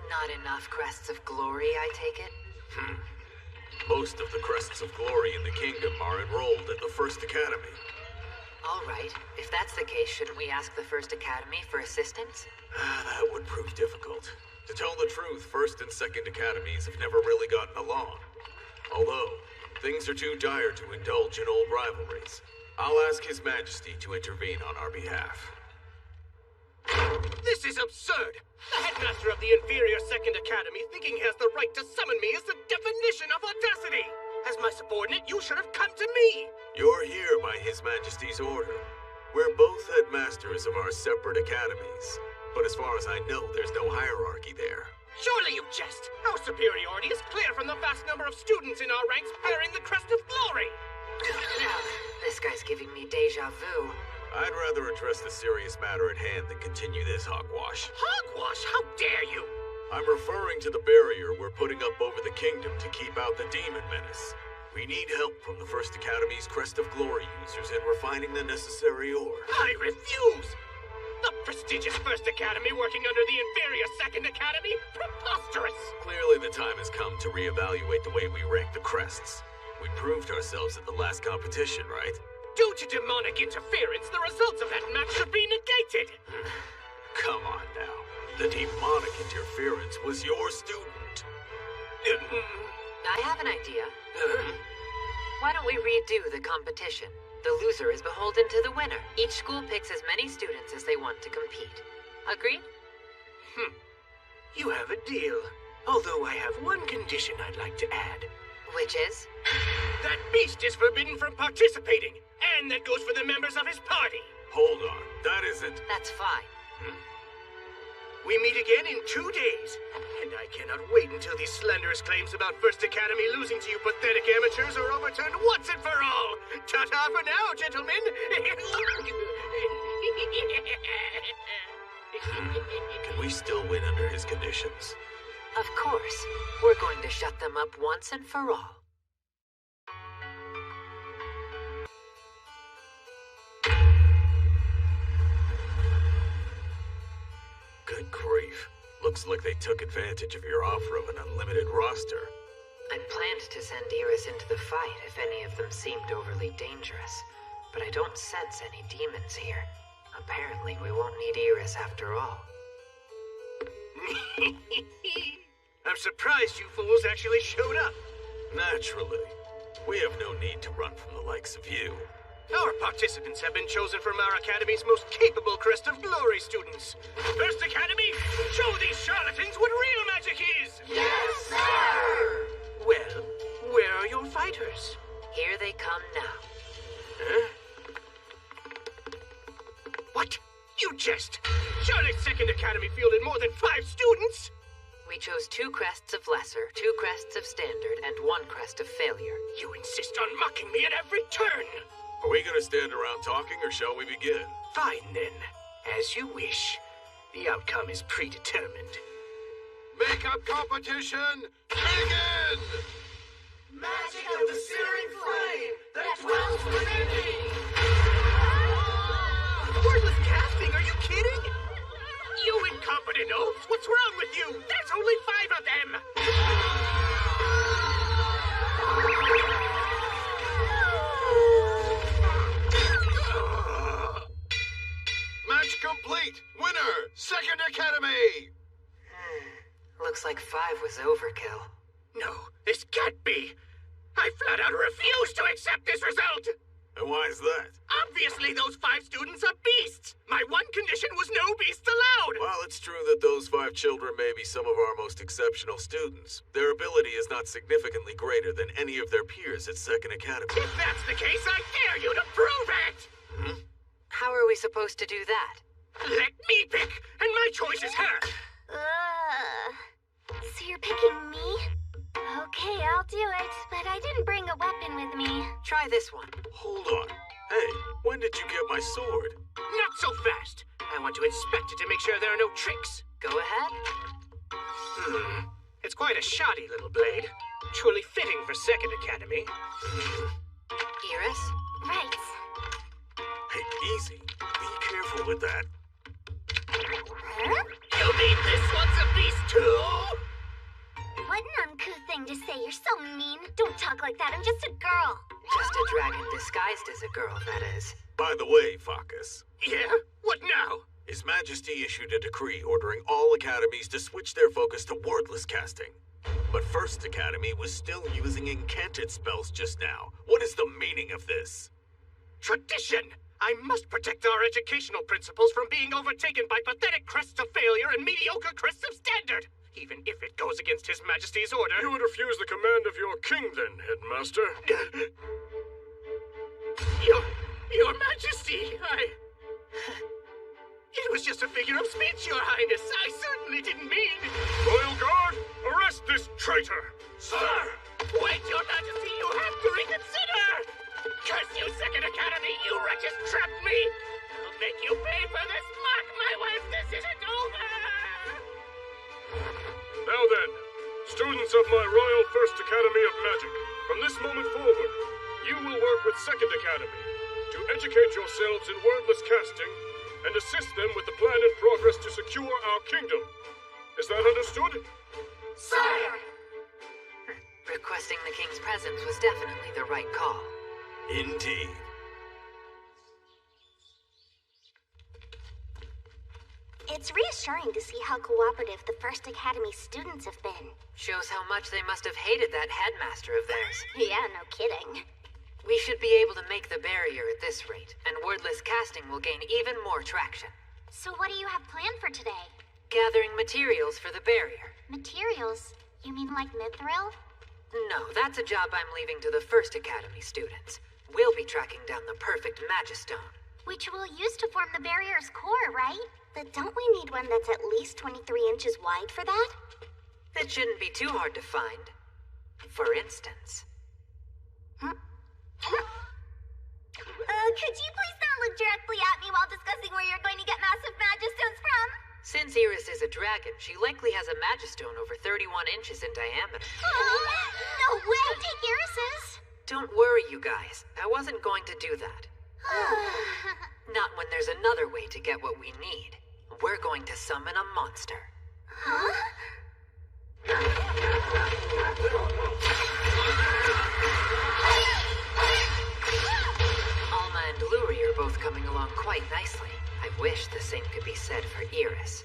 Not enough crests of glory, I take it? Most of the crests of glory in the kingdom are enrolled at the First Academy. All right. If that's the case, shouldn't we ask the First Academy for assistance? That would prove difficult. To tell the truth, First and Second Academies have never really gotten along. Although, things are too dire to indulge in old rivalries. I'll ask His Majesty to intervene on our behalf. This is absurd! The headmaster of the inferior Second Academy thinking he has the right to summon me is the definition of audacity! As my subordinate, you should have come to me! You're here by His Majesty's order. We're both headmasters of our separate academies. But as far as I know, there's no hierarchy there. Surely you jest! Our superiority is clear from the vast number of students in our ranks bearing the crest of glory! This guy's giving me deja vu. I'd rather address the serious matter at hand than continue this hogwash. Hogwash? How dare you! I'm referring to the barrier we're putting up over the kingdom to keep out the demon menace. We need help from the First Academy's Crest of Glory users in refining the necessary ore. I refuse! The prestigious First Academy working under the inferior Second Academy? Preposterous! Clearly the time has come to reevaluate the way we rank the crests. We proved ourselves at the last competition, right? Due to demonic interference, the results of that match should be negated! Come on now. The demonic interference was your student. I have an idea. Why don't we redo the competition? The loser is beholden to the winner. Each school picks as many students as they want to compete. Agreed? You have a deal. Although I have one condition I'd like to add. Which is? That beast is forbidden from participating. And that goes for the members of his party. Hold on. That isn't... That's fine. We meet again in 2 days. And I cannot wait until these slanderous claims about First Academy losing to you pathetic amateurs are overturned once and for all. Ta-ta for now, gentlemen. Can we still win under his conditions? Of course. We're going to shut them up once and for all. Good grief. Looks like they took advantage of your offer of an unlimited roster. I'd planned to send Iris into the fight if any of them seemed overly dangerous, but I don't sense any demons here. Apparently we won't need Iris after all. I'm surprised you fools actually showed up. Naturally. We have no need to run from the likes of you. Our participants have been chosen from our Academy's most capable Crest of Glory students. First Academy, show these charlatans what real magic is! Yes, sir! Well, where are your fighters? Here they come now. Huh? What? You jest! Surely Second Academy fielded more than 5 students! We chose 2 crests of lesser, 2 crests of standard, and 1 crest of failure. You insist on mocking me at every turn! Are we gonna stand around talking, or shall we begin? Fine, then. As you wish. The outcome is predetermined. Makeup competition, begin! Magic of the searing flame that dwells within me! Wordless casting, are you kidding? You incompetent oafs! What's wrong with you? There's only 5 of them! Match complete! Winner! Second Academy! Looks like 5 was overkill. No, this can't be! I flat out refuse to accept this result! And why is that? Obviously those 5 students are beasts! My one condition was no beasts allowed! Well, it's true that those 5 children may be some of our most exceptional students. Their ability is not significantly greater than any of their peers at Second Academy. If that's the case, I dare you to prove it! How are we supposed to do that? Let me pick, and my choice is her! So you're picking me? Okay, I'll do it, but I didn't bring a weapon with me. Try this one. Hold on. Hey, when did you get my sword? Not so fast! I want to inspect it to make sure there are no tricks. Go ahead. It's quite a shoddy little blade. Truly fitting for Second Academy. Iris? Right. Hey, easy. Be careful with that. Huh? You mean this one's a beast too? What an uncouth thing to say. You're so mean. Don't talk like that. I'm just a girl. Just a dragon disguised as a girl, that is. By the way, Focus, Yeah? What now? His Majesty issued a decree ordering all academies to switch their focus to wordless casting. But First Academy was still using incanted spells just now. What is the meaning of this? Tradition! I must protect our educational principles from being overtaken by pathetic crests of failure and mediocre crests of standard, even if it goes against His Majesty's order. You would refuse the command of your king then, Headmaster? Your Majesty, It was just a figure of speech, Your Highness. I certainly didn't mean... Royal Guard, arrest this traitor! Sir! Wait, Your Majesty, you have to reconsider! Curse you, Second Academy, you wretches trapped me! I'll make you pay for this, Mark my words, this isn't over! Now then, students of my Royal First Academy of Magic, from this moment forward, you will work with Second Academy to educate yourselves in wordless casting and assist them with the plan and progress to secure our kingdom. Is that understood? Sire! Requesting the king's presence was definitely the right call. Indeed. It's reassuring to see how cooperative the First Academy students have been. Shows how much they must have hated that headmaster of theirs. Yeah, no kidding. We should be able to make the barrier at this rate, and wordless casting will gain even more traction. So what do you have planned for today? Gathering materials for the barrier. Materials? You mean like mithril? No, that's a job I'm leaving to the First Academy students. We'll be tracking down the perfect Magistone. Which we'll use to form the barrier's core, right? But don't we need one that's at least 23 inches wide for that? That shouldn't be too hard to find. For instance... Could you please not look directly at me while discussing where you're going to get massive Magistones from? Since Iris is a dragon, she likely has a Magistone over 31 inches in diameter. No way! Take Iris's! Don't worry, you guys. I wasn't going to do that. Not when there's another way to get what we need. We're going to summon a monster. Huh? Alma and Luri are both coming along quite nicely. I wish the same could be said for Iris.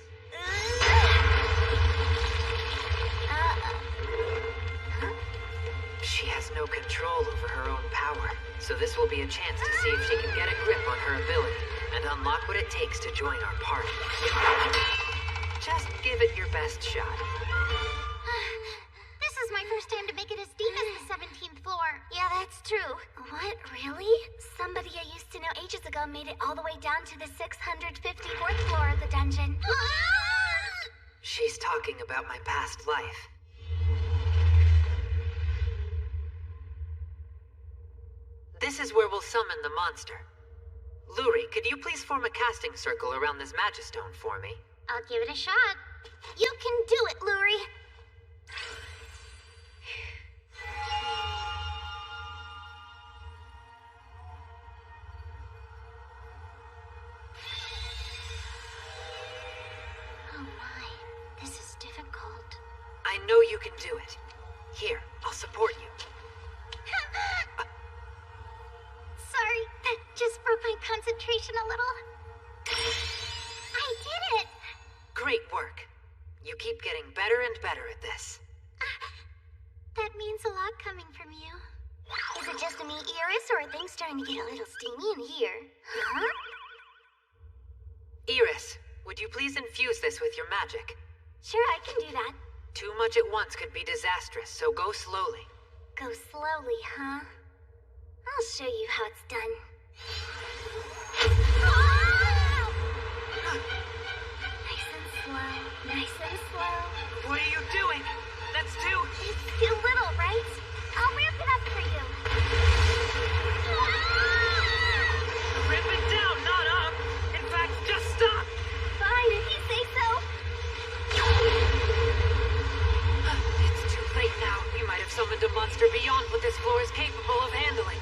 She has no control over her own power, so this will be a chance to see if she can get a grip on her ability and unlock what it takes to join our party. Just give it your best shot. This is my first time to make it as deep as the 17th floor. Yeah, that's true. What, really? Somebody I used to know ages ago made it all the way down to the 654th floor of the dungeon. She's talking about my past life. This is where we'll summon the monster. Luri, could you please form a casting circle around this Magistone for me? I'll give it a shot. You can do it, Luri. I know you can do it. Here, I'll support you. Sorry, that just broke my concentration a little. I did it! Great work. You keep getting better and better at this. That means a lot coming from you. Is it just me, Iris, or are things starting to get a little steamy in here? Huh? Iris, would you please infuse this with your magic? Sure, I can do that. Too much at once could be disastrous, so go slowly. Go slowly, huh? I'll show you how it's done. Ah! Nice and slow, nice and slow. What are you doing? That's too... It's too little, right? I'll ramp it up for you. Ramp it down, not up. In fact, just stop. Fine, if you say so. It's too late now. You might have summoned a monster beyond what this floor is capable of handling.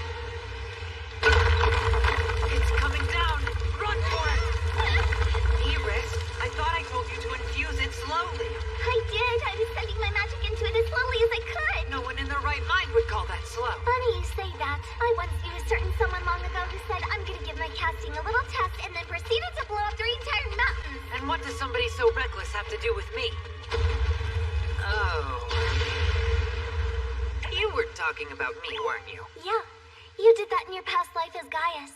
It's coming down. Run for it. Iris, I thought I told you to infuse it slowly. I did. I was sending my magic into it as slowly as I could. No one in their right mind would call that slow. Funny you say that. I once knew a certain someone long ago who said, I'm gonna give my casting a little test and then proceeded to blow up 3 entire mountains. And what does somebody so reckless have to do with me? Oh. You were talking about me, weren't you? Yeah. You did that in your past life as Gaius.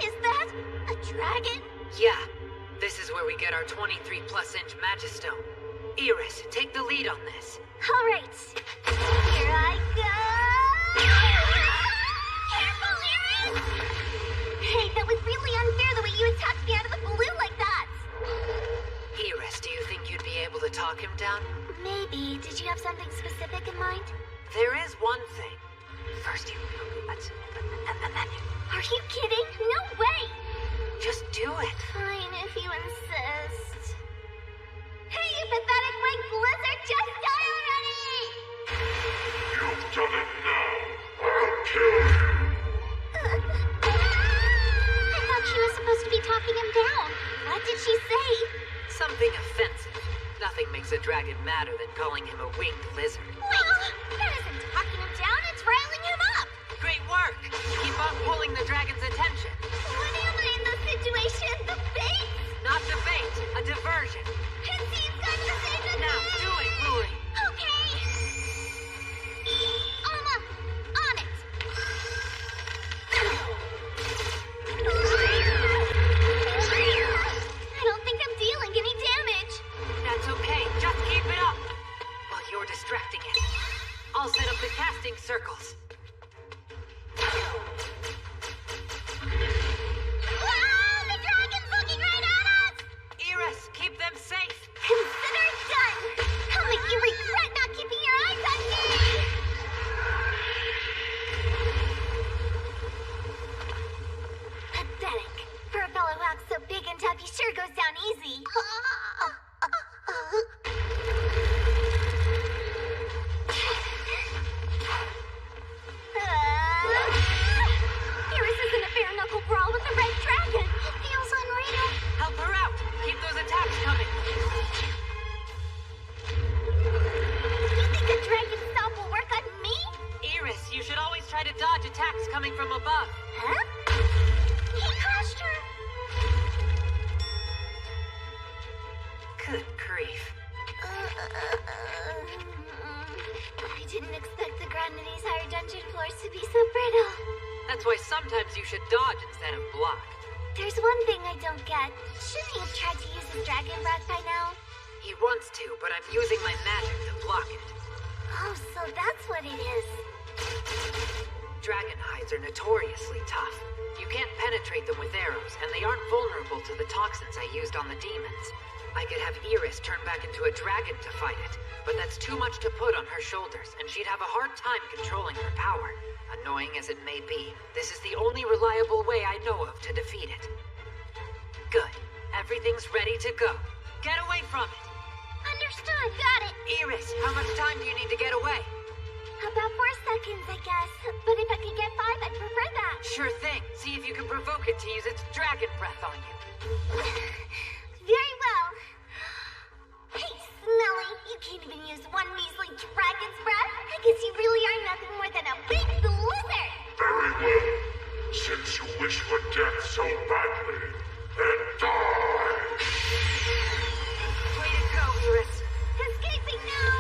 Is that a dragon? Yeah. This is where we get our 23-plus-inch Magistone. Iris, take the lead on this. All right. Here I go. Careful, Iris! Hey, that was really unfair the way you attacked me out of the blue like that. Iris, do you think you'd be able to talk him down? Maybe. Did you have something specific in mind? There is one thing. First you... Are you kidding? No way! Just do it. Fine, if you insist. Hey, you pathetic winged lizard, just die already! You've done it now. I'll kill you. I thought she was supposed to be talking him down. What did she say? Something offensive. Nothing makes a dragon madder than calling him a winged lizard. Wait, that isn't talking him down, it's riling him up! Great work! Keep on pulling the dragon's attention. What am I in this situation? The bait? Not debate, a diversion. It seems I'm the same as Now, do it, Luri. Okay. Alma, on it. I don't think I'm dealing any damage. That's okay, just keep it up. While you're distracting it, I'll set up the casting circles. The dragon's looking right at us! Iris, keep them safe. Consider it done! I'll make you regret not keeping your eyes on me! Pathetic. For a fellow who acts so big and tough, he sure goes down easy. Iris is in a bare-knuckle brawl with the red dragon. It feels unreal. Help her out. Keep those attacks coming. You think a dragon stomp will work on me? Iris, you should always try to dodge attacks coming from above. Huh? He crushed her. Good grief. I didn't expect the ground in these higher dungeon floors to be so brittle. That's why sometimes you should dodge instead of block. There's one thing I don't get. Shouldn't he have tried to use his dragon breath by now? He wants to, but I'm using my magic to block it. Oh, so that's what it is. Dragon hides are notoriously tough. You can't penetrate them with arrows, and they aren't vulnerable to the toxins I used on the demons. I could have Iris turn back into a dragon to fight it, but that's too much to put on her shoulders, and she'd have a hard time controlling her power. Annoying as it may be, this is the only reliable way I know of to defeat it. Good. Everything's ready to go. Get away from it. Understood. Got it. Iris, how much time do you need to get away? About 4 seconds, I guess. But if I could get 5, I'd prefer that. Sure thing. See if you can provoke it to use its dragon breath on you. Very well. Hey, Smelly, you can't even use one measly dragon's breath? I guess you really are nothing more than a big loser. Very well. Since you wish for death so badly, then die! Way to go, Iris. Escaping now!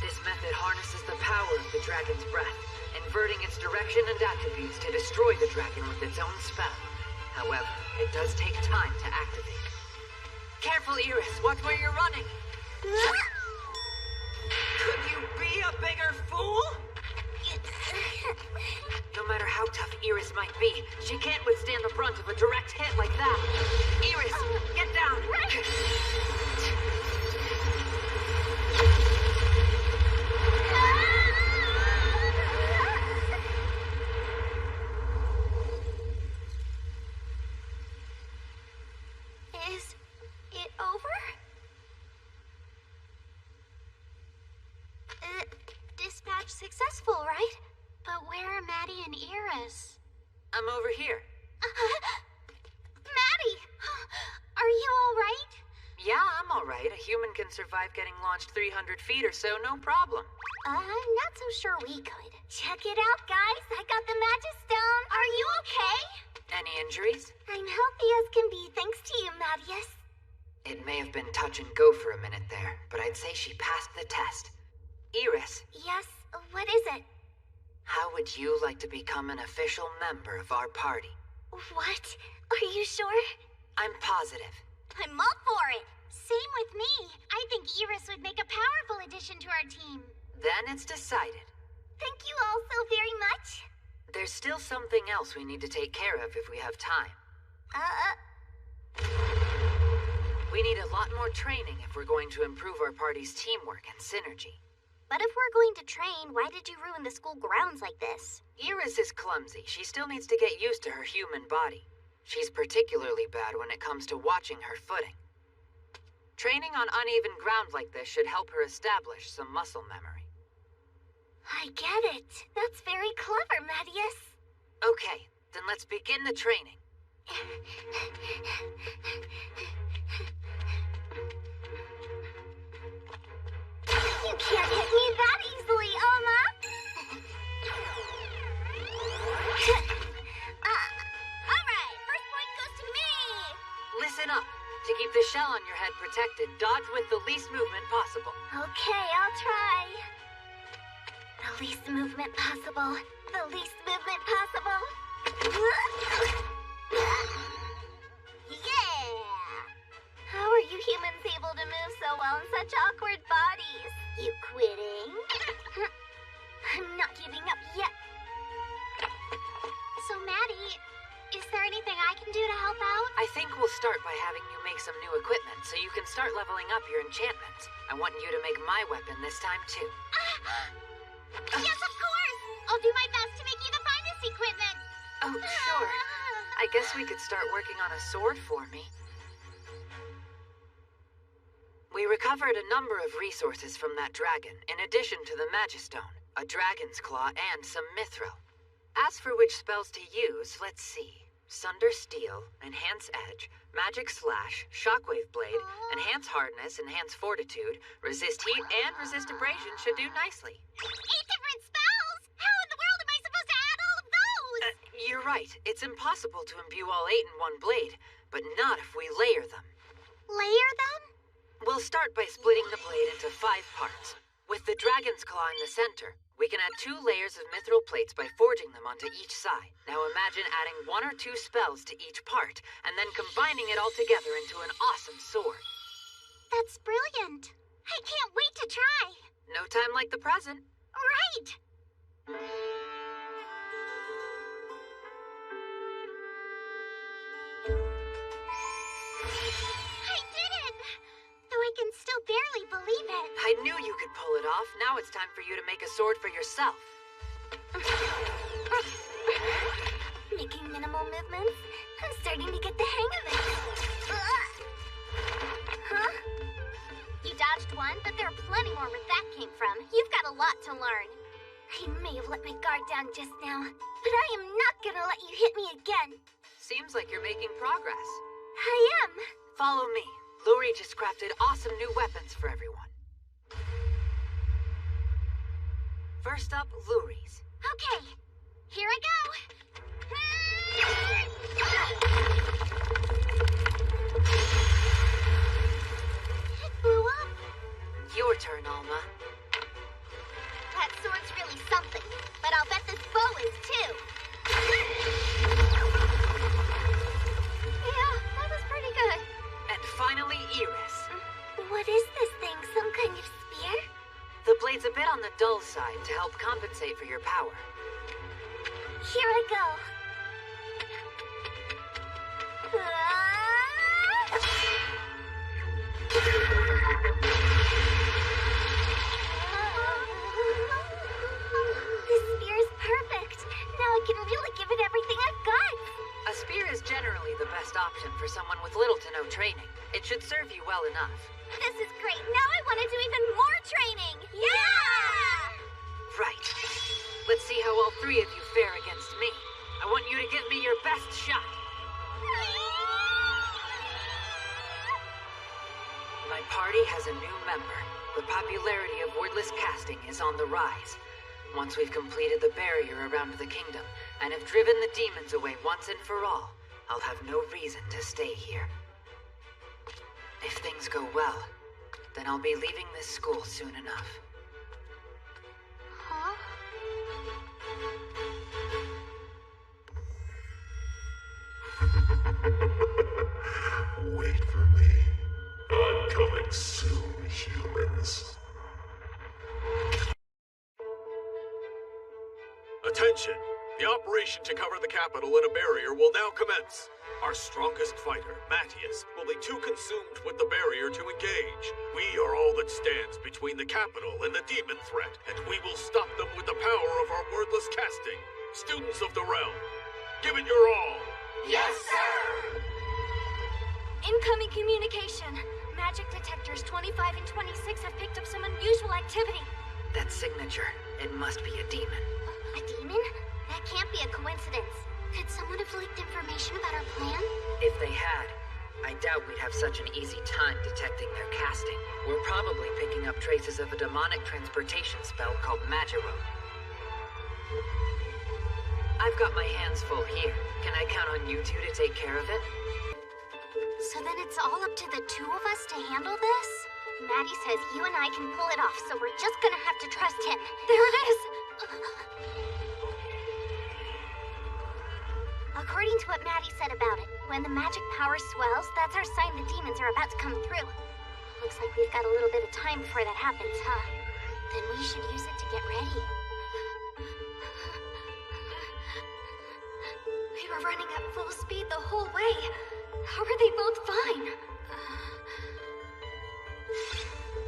This method harnesses the power of the dragon's breath, inverting its direction and attributes to destroy the dragon with its own spell. However, it does take time to activate. Careful, Iris. Watch where you're running. Could you be a bigger fool? No matter how tough Iris might be, she can't withstand the brunt of a direct hit like that. Iris, get down! Is it over? Dispatch successful, right? But where are Maddie and Iris? I'm over here. Maddie! Are you alright? Yeah, I'm alright. A human can survive getting launched 300 feet or so, no problem. I'm not so sure we could. Check it out, guys. I got the Magistone. Are you okay? Any injuries? I'm healthy as can be, thanks to you, Mattias. It may have been touch and go for a minute there, but I'd say she passed the test. Iris. Yes, what is it? How would you like to become an official member of our party? What? Are you sure? I'm positive. I'm all for it. Same with me. I think Iris would make a powerful addition to our team. Then it's decided. Thank you all so very much. There's still something else we need to take care of if we have time. We need a lot more training if we're going to improve our party's teamwork and synergy. But if we're going to train, why did you ruin the school grounds like this? Iris is clumsy. She still needs to get used to her human body. She's particularly bad when it comes to watching her footing. Training on uneven ground like this should help her establish some muscle memory. I get it. That's very clever, Mattias. Okay, then let's begin the training. You can't hit me that easily, Alma! Alright, first point goes to me! Listen up. To keep the shell on your head protected, dodge with the least movement possible. Okay, I'll try. The least movement possible. The least movement possible. Yeah! How are you humans able to move so well in such awkward bodies? You quitting? I'm not giving up yet. So, Maddie, is there anything I can do to help out? I think we'll start by having you make some new equipment so you can start leveling up your enchantments. I want you to make my weapon this time, too. Yes, of course! I'll do my best to make you the finest equipment! Oh, sure. I guess we could start working on a sword for me. We recovered a number of resources from that dragon, in addition to the Magistone, a dragon's claw, and some mithril. As for which spells to use, let's see. Sunder Steel, Enhance Edge, Magic Slash, Shockwave Blade, Enhance Hardness, Enhance Fortitude, Resist Heat, and Resist Abrasion should do nicely. 8 different spells? How in the world am I supposed to add all of those? You're right. It's impossible to imbue all 8 in one blade, but not if we layer them. Layer them? We'll start by splitting the blade into 5 parts. With the dragon's claw in the center, we can add 2 layers of mithril plates by forging them onto each side. Now imagine adding 1 or 2 spells to each part, and then combining it all together into an awesome sword. That's brilliant. I can't wait to try. No time like the present. Right. I did it! Though I can still barely believe it. I knew you could pull it off. Now it's time for you to make a sword for yourself. Making minimal movements? I'm starting to get the hang of it. to learn. I may have let my guard down just now, but I am not gonna let you hit me again. Seems like you're making progress. I am. Follow me. Luri just crafted awesome new weapons for everyone. First up, Luri's. Okay, here I go. It blew up. Your turn, Alma. That sword's really something, but I'll bet this bow is too. Yeah, that was pretty good. And finally, Iris. What is this thing? Some kind of spear? The blade's a bit on the dull side to help compensate for your power. Here I go. This spear is perfect. Now I can really give it everything I've got. A spear is generally the best option for someone with little to no training. It should serve you well enough. This is great. Now I want to do even more training. Yeah! Right. Let's see how all three of you fare against me. I want you to give me your best shot. My party has a new member. The popularity of wordless casting is on the rise. Once we've completed the barrier around the kingdom and have driven the demons away once and for all, I'll have no reason to stay here. If things go well, then I'll be leaving this school soon enough. Huh? Wait for me. I'm coming soon, humans. Attention! The operation to cover the capital and a barrier will now commence. Our strongest fighter, Matthias, will be too consumed with the barrier to engage. We are all that stands between the capital and the demon threat, and we will stop them with the power of our wordless casting. Students of the realm, give it your all. Yes, sir! Incoming communication. Magic detectors 25 and 26 have picked up some unusual activity. That signature, it must be a demon. A demon? That can't be a coincidence. Could someone have leaked information about our plan? If they had, I doubt we'd have such an easy time detecting their casting. We're probably picking up traces of a demonic transportation spell called Magiro. I've got my hands full here. Can I count on you two to take care of it? So then it's all up to the two of us to handle this? Maddie says you and I can pull it off, so we're just gonna have to trust him. There it is! According to what Maddie said about it, when the magic power swells, that's our sign the demons are about to come through. Looks like we've got a little bit of time before that happens, huh? Then we should use it to get ready. We were running at full speed the whole way. How are they both fine?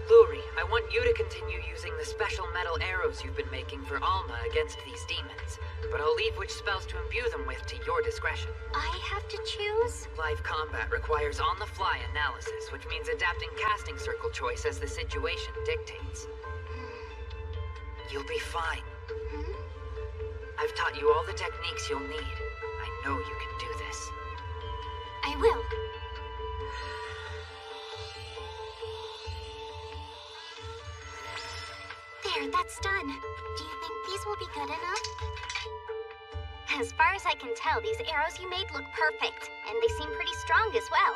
Luri, I want you to continue using the special metal arrows you've been making for Alma against these demons, but I'll leave which spells to imbue them with to your discretion. I have to choose? Live combat requires on-the-fly analysis, which means adapting casting circle choice as the situation dictates. You'll be fine. I've taught you all the techniques you'll need. I know you can do this. I will. There, that's done. Do you think these will be good enough? As far as I can tell, these arrows you made look perfect, and they seem pretty strong as well.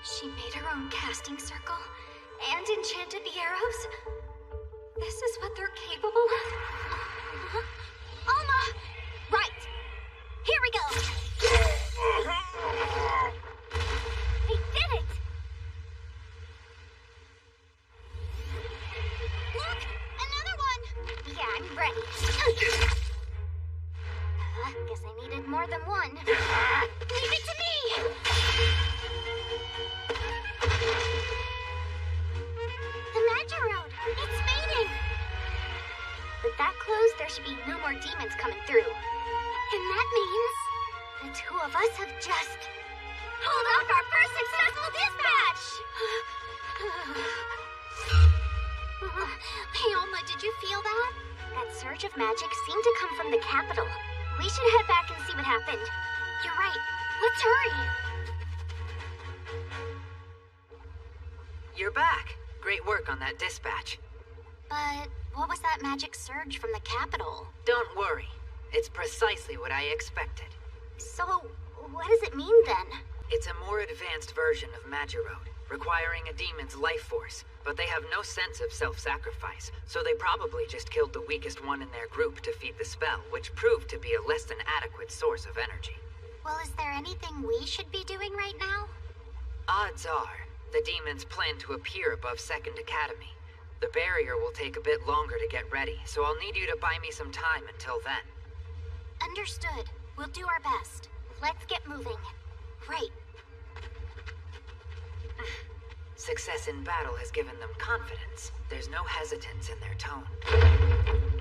She made her own casting circle, and enchanted the arrows? This is what they're capable of? Alma! Right! Here we go! They did it! Look! Another one! Yeah, I'm ready. Guess I needed more than one. Leave it to me! The Magic Road! It's fading! With that closed, there should be no more demons coming through. And that means the two of us have just pulled off our first successful dispatch! My Alma magic seemed to come from the capital. We should head back and see what happened. You're right. Let's hurry. You're back. Great work on that dispatch. But what was that magic surge from the capital? Don't worry. It's precisely what I expected. So, what does it mean then? It's a more advanced version of Magirode, requiring a demon's life force, but they have no sense of self-sacrifice, so they probably just killed the weakest one in their group to feed the spell, which proved to be a less than adequate source of energy. Well, is there anything we should be doing right now? Odds are, the demons plan to appear above 2nd Academy. The barrier will take a bit longer to get ready, so I'll need you to buy me some time until then. Understood. We'll do our best. Let's get moving. Right. Success in battle has given them confidence. There's no hesitance in their tone.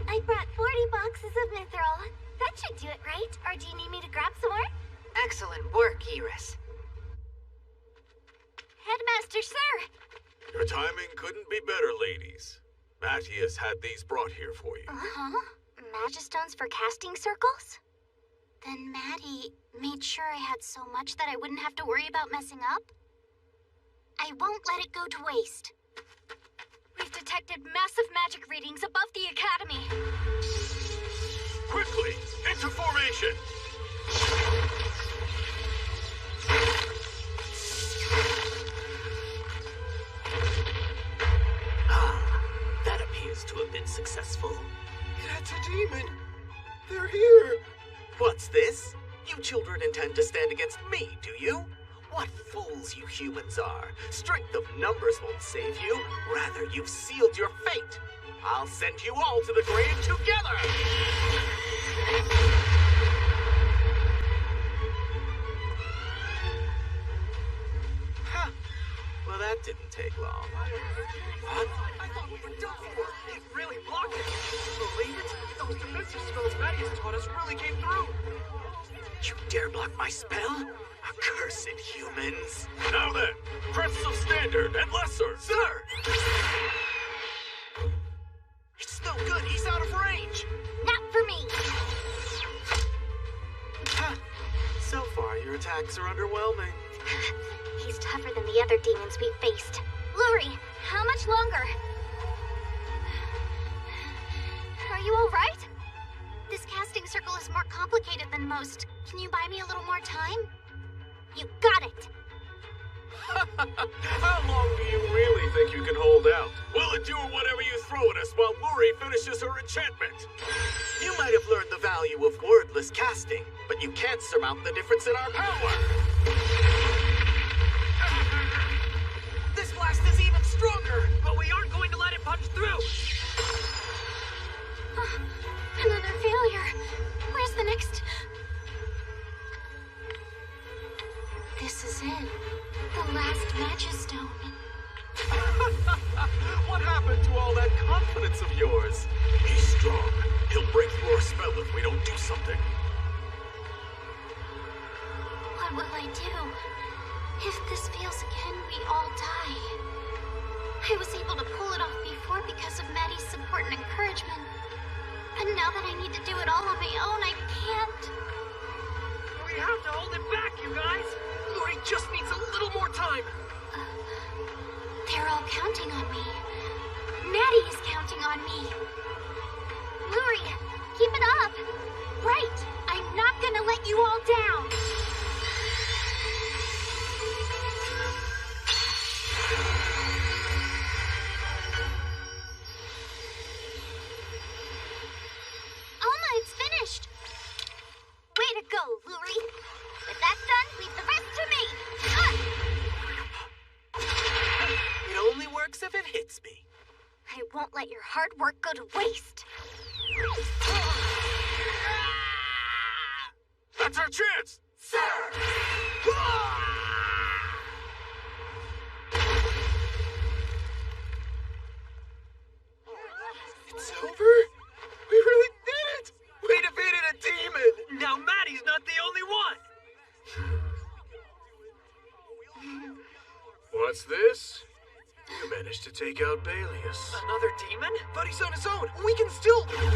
I brought 40 boxes of mithril. That should do it, right? Or do you need me to grab some more? Excellent work, Iris. Headmaster, sir! Your timing couldn't be better, ladies. Matthias had these brought here for you. Uh-huh. Magistones for casting circles? Then Maddie made sure I had so much that I wouldn't have to worry about messing up? I won't let it go to waste. We've detected massive magic readings above the Academy. Quickly, into formation! That appears to have been successful. That's a demon. They're here. What's this? You children intend to stand against me, do you? What fools you humans are. Strength of numbers won't save you. Rather, you've sealed your fate. I'll send you all to the grave together! Huh. Well, that didn't take long. What? I thought we were done for. He really blocked it. Believe it? Those defensive spells Matthias taught us really came through. You dare block my spell? Accursed humans. Now then, Prince of Standard and Lesser! Sir! It's no good, he's out of range! Not for me! Huh. So far, your attacks are underwhelming. He's tougher than the other demons we faced. Luri, how much longer? Are you alright? This casting circle is more complicated than most. Can you buy me a little more time? You got it! How long do you really think you can hold out? We'll endure whatever you throw at us while Luri finishes her enchantment. You might have learned the value of wordless casting, but you can't surmount the difference in our power. This blast is even stronger, but we aren't going to let it punch through. Another failure. Where's the next? This is it. The last Magistone. What happened to all that confidence of yours? He's strong. He'll break through our spell if we don't do something. What will I do? If this fails again, we all die. I was able to pull it off before because of Maddie's support and encouragement. But now that I need to do it all on my own, I can't. We have to hold it back, you guys. Luri just needs a little more time. They're all counting on me. Maddie is counting on me. Luri, keep it up. Right, I'm not gonna let you all down. Alma, it's finished. Way to go, Luri. With that done, leave the rest to me. It only works if it hits me. I won't let your hard work go to waste. That's our chance! Sir! It's over? We really did it! We defeated a demon! Now Maddie's not the only one. What's this? You managed to take out Balius. Another demon? But he's on his own. We can still... Demon's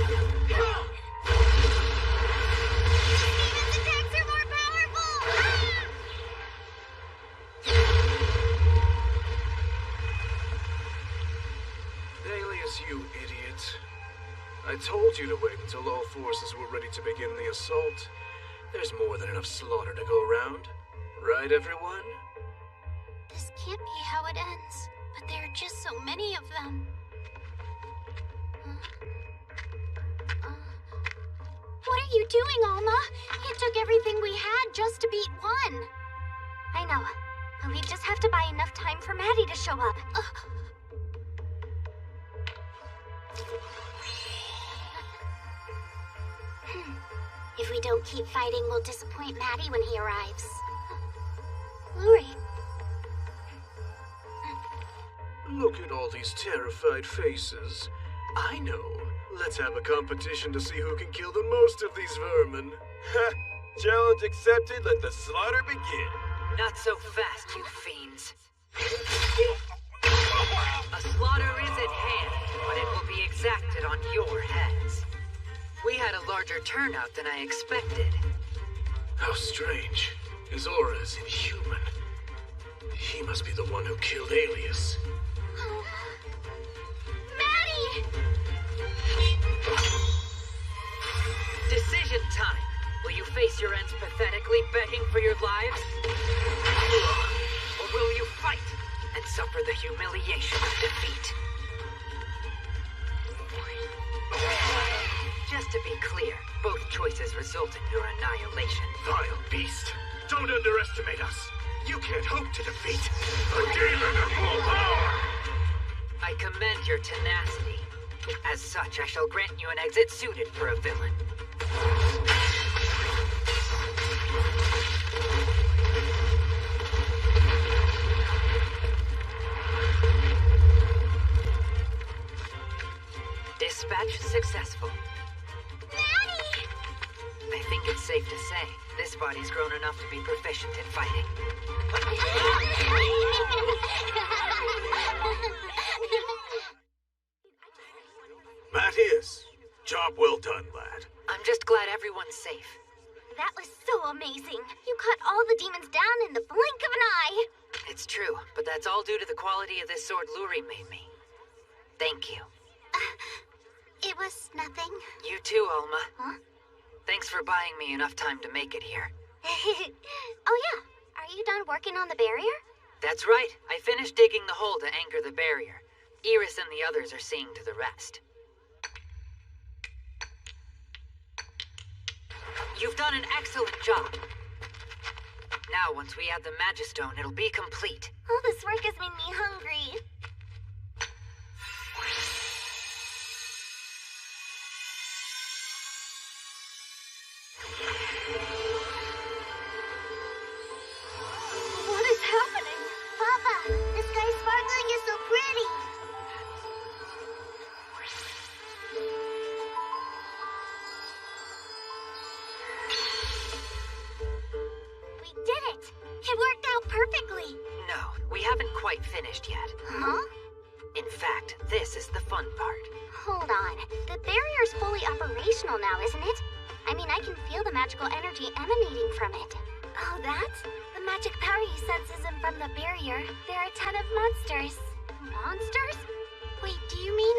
attacks are more powerful! Balius, you idiot. I told you to wait until all forces were ready to begin the assault. There's more than enough slaughter to go around. Right, everyone? This can't be how it ends, but there are just so many of them. What are you doing, Alma? It took everything we had just to beat one. I know, but we just have to buy enough time for Maddie to show up. If we don't keep fighting, we'll disappoint Maddie when he arrives. Luri. Look at all these terrified faces. I know. Let's have a competition to see who can kill the most of these vermin. Ha! Challenge accepted. Let the slaughter begin. Not so fast, you fiends. A slaughter is at hand, but it will be exacted on your heads. We had a larger turnout than I expected. How strange. His aura is inhuman. He must be the one who killed Alias. Maddie! Decision time. Will you face your ends pathetically begging for your lives? Or will you fight and suffer the humiliation of defeat? Just to be clear, both choices result in your annihilation. Vile beast. Don't underestimate us. You can't hope to defeat a demon at full power! I commend your tenacity. As such, I shall grant you an exit suited for a villain. Dispatch successful. Maddie! I think it's safe to say, this body's grown enough to be proficient in fighting. Matthias, job well done, lad. I'm just glad everyone's safe. That was so amazing. You cut all the demons down in the blink of an eye. It's true, but that's all due to the quality of this sword Luri made me. Thank you. It was nothing. You too, Alma. Huh? Thanks for buying me enough time to make it here. Oh yeah, are you done working on the barrier? That's right. I finished digging the hole to anchor the barrier. Iris and the others are seeing to the rest. You've done an excellent job. Now, once we add the Magistone, it'll be complete. All this work has made me hungry. What is happening? Papa, the sky sparkling is so pretty. We did it! It worked out perfectly. No, we haven't quite finished yet. Huh? In fact, this is the fun part. Hold on. The barrier's fully operational now, isn't it? I mean, I can feel the magical energy emanating from it. Oh, that? The magic power he senses in from the barrier. There are a ton of monsters. Monsters? Wait, do you mean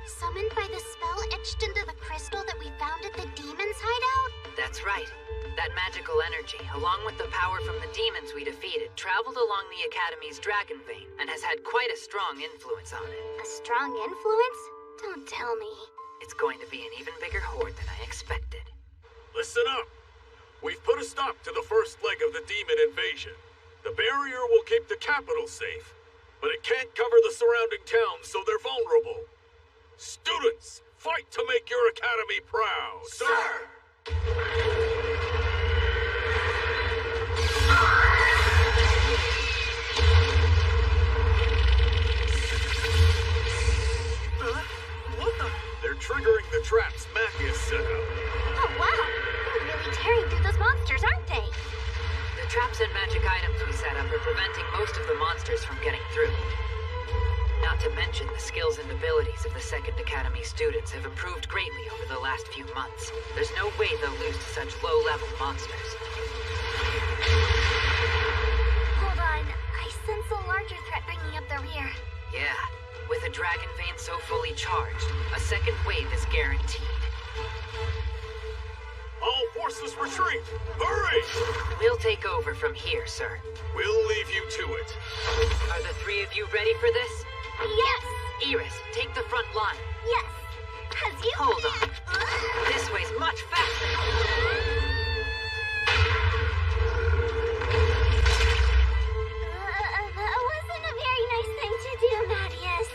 summoned by the spell etched into the crystal that we found at the demon's hideout? That's right. That magical energy, along with the power from the demons we defeated, traveled along the Academy's dragon vein and has had quite a strong influence on it. A strong influence? Don't tell me. It's going to be an even bigger horde than I expected. Listen up. We've put a stop to the first leg of the demon invasion. The barrier will keep the capital safe, but it can't cover the surrounding towns, so they're vulnerable. Students, fight to make your academy proud. Sir! What the? They're triggering the traps Matthias set out. Oh, wow. They're really tearing through those monsters, aren't they? The traps and magic items we set up are preventing most of the monsters from getting through. Not to mention, the skills and abilities of the Second Academy students have improved greatly over the last few months. There's no way they'll lose to such low-level monsters. Hold on. I sense a larger threat bringing up the rear. Yeah, with a dragon vein so fully charged, a second wave is guaranteed. All forces retreat! Hurry! We'll take over from here, sir. We'll leave you to it. Are the three of you ready for this? Yes! Iris, take the front line. Yes! As you Hold on. This way's much faster. That wasn't a very nice thing to do, Marius.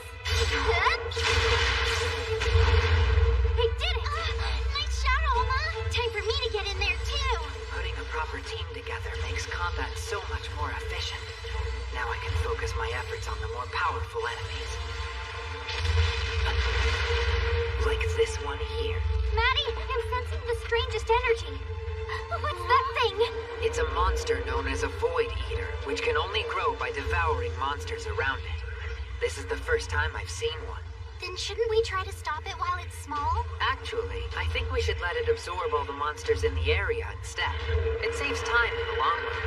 I did it! Nice shot, Alma! Time for me to get in there, too! Putting a proper team together makes combat so much more efficient. Now I can focus my efforts on the more powerful enemies. Like this one here. Maddie, I'm sensing the strangest energy. What's that thing? It's a monster known as a Void Eater, which can only grow by devouring monsters around it. This is the first time I've seen one. Then shouldn't we try to stop it while it's small? Actually, I think we should let it absorb all the monsters in the area instead. It saves time in the long run.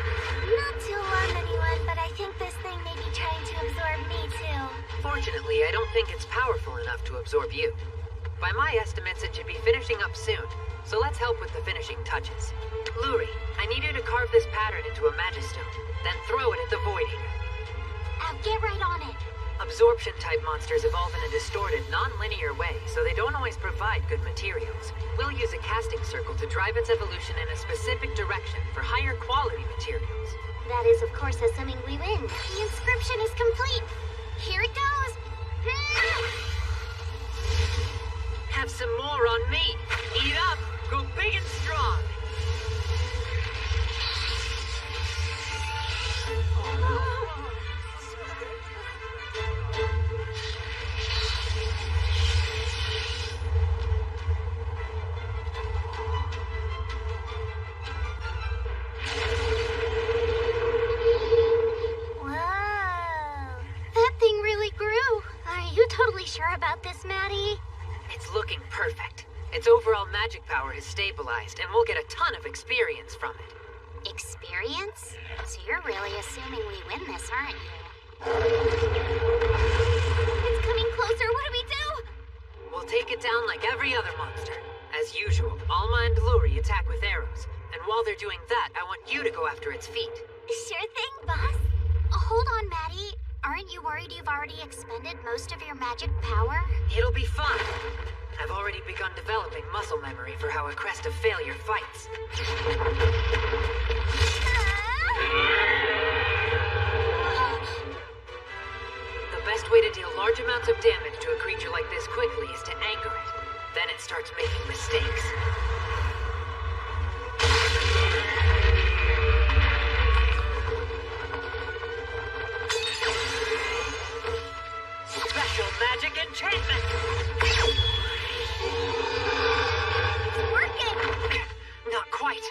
Not to alarm anyone, but I think this thing may be trying to absorb me, too. Fortunately, I don't think it's powerful enough to absorb you. By my estimates, it should be finishing up soon, so let's help with the finishing touches. Luri, I need you to carve this pattern into a Magistone, then throw it at the Void Eater. I'll get right on it. Absorption-type monsters evolve in a distorted, non-linear way, so they don't always provide good materials. We'll use a casting circle to drive its evolution in a specific direction for higher quality materials. That is, of course, assuming we win. The inscription is complete. Here it goes. Have some more on me. Eat up. Go big and strong. Sure about this, Maddie? It's looking perfect. Its overall magic power has stabilized, and we'll get a ton of experience from it. Experience? So you're really assuming we win this, aren't you? It's coming closer. What do we do? We'll take it down like every other monster. As usual, Alma and Luri attack with arrows. And while they're doing that, I want you to go after its feet. Sure thing, boss. Hold on, Maddie. Aren't you worried you've already expended most of your magic power? It'll be fun. I've already begun developing muscle memory for how a crest of failure fights. The best way to deal large amounts of damage to a creature like this quickly is to anger it. Then it starts making mistakes. Special magic enchantment! It's working! Not quite.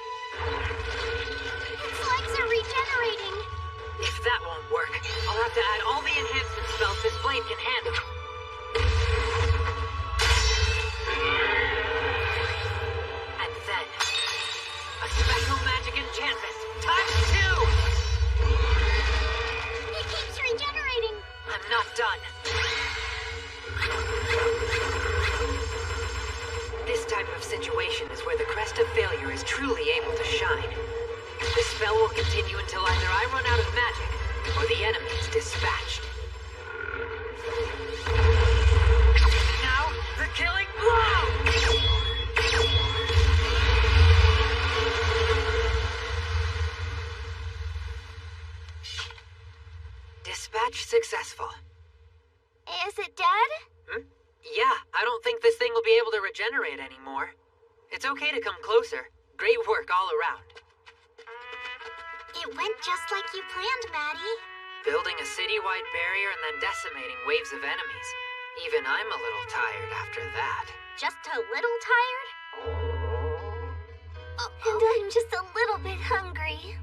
Its legs are regenerating. If that won't work, I'll have to add all the enhancement spells this blade can handle. And then, a special magic enchantment, times 2! It keeps regenerating. I'm not done. This type of situation is where the crest of failure is truly able to shine. The spell will continue until either I run out of magic, or the enemy is dispatched. Now, the killing blow! Dispatch successful. Is it dead? Yeah, I don't think this thing will be able to regenerate anymore. It's okay to come closer. Great work all around. It went just like you planned, Maddie. Building a city-wide barrier and then decimating waves of enemies. Even I'm a little tired after that. Just a little tired? And I'm just a little bit hungry.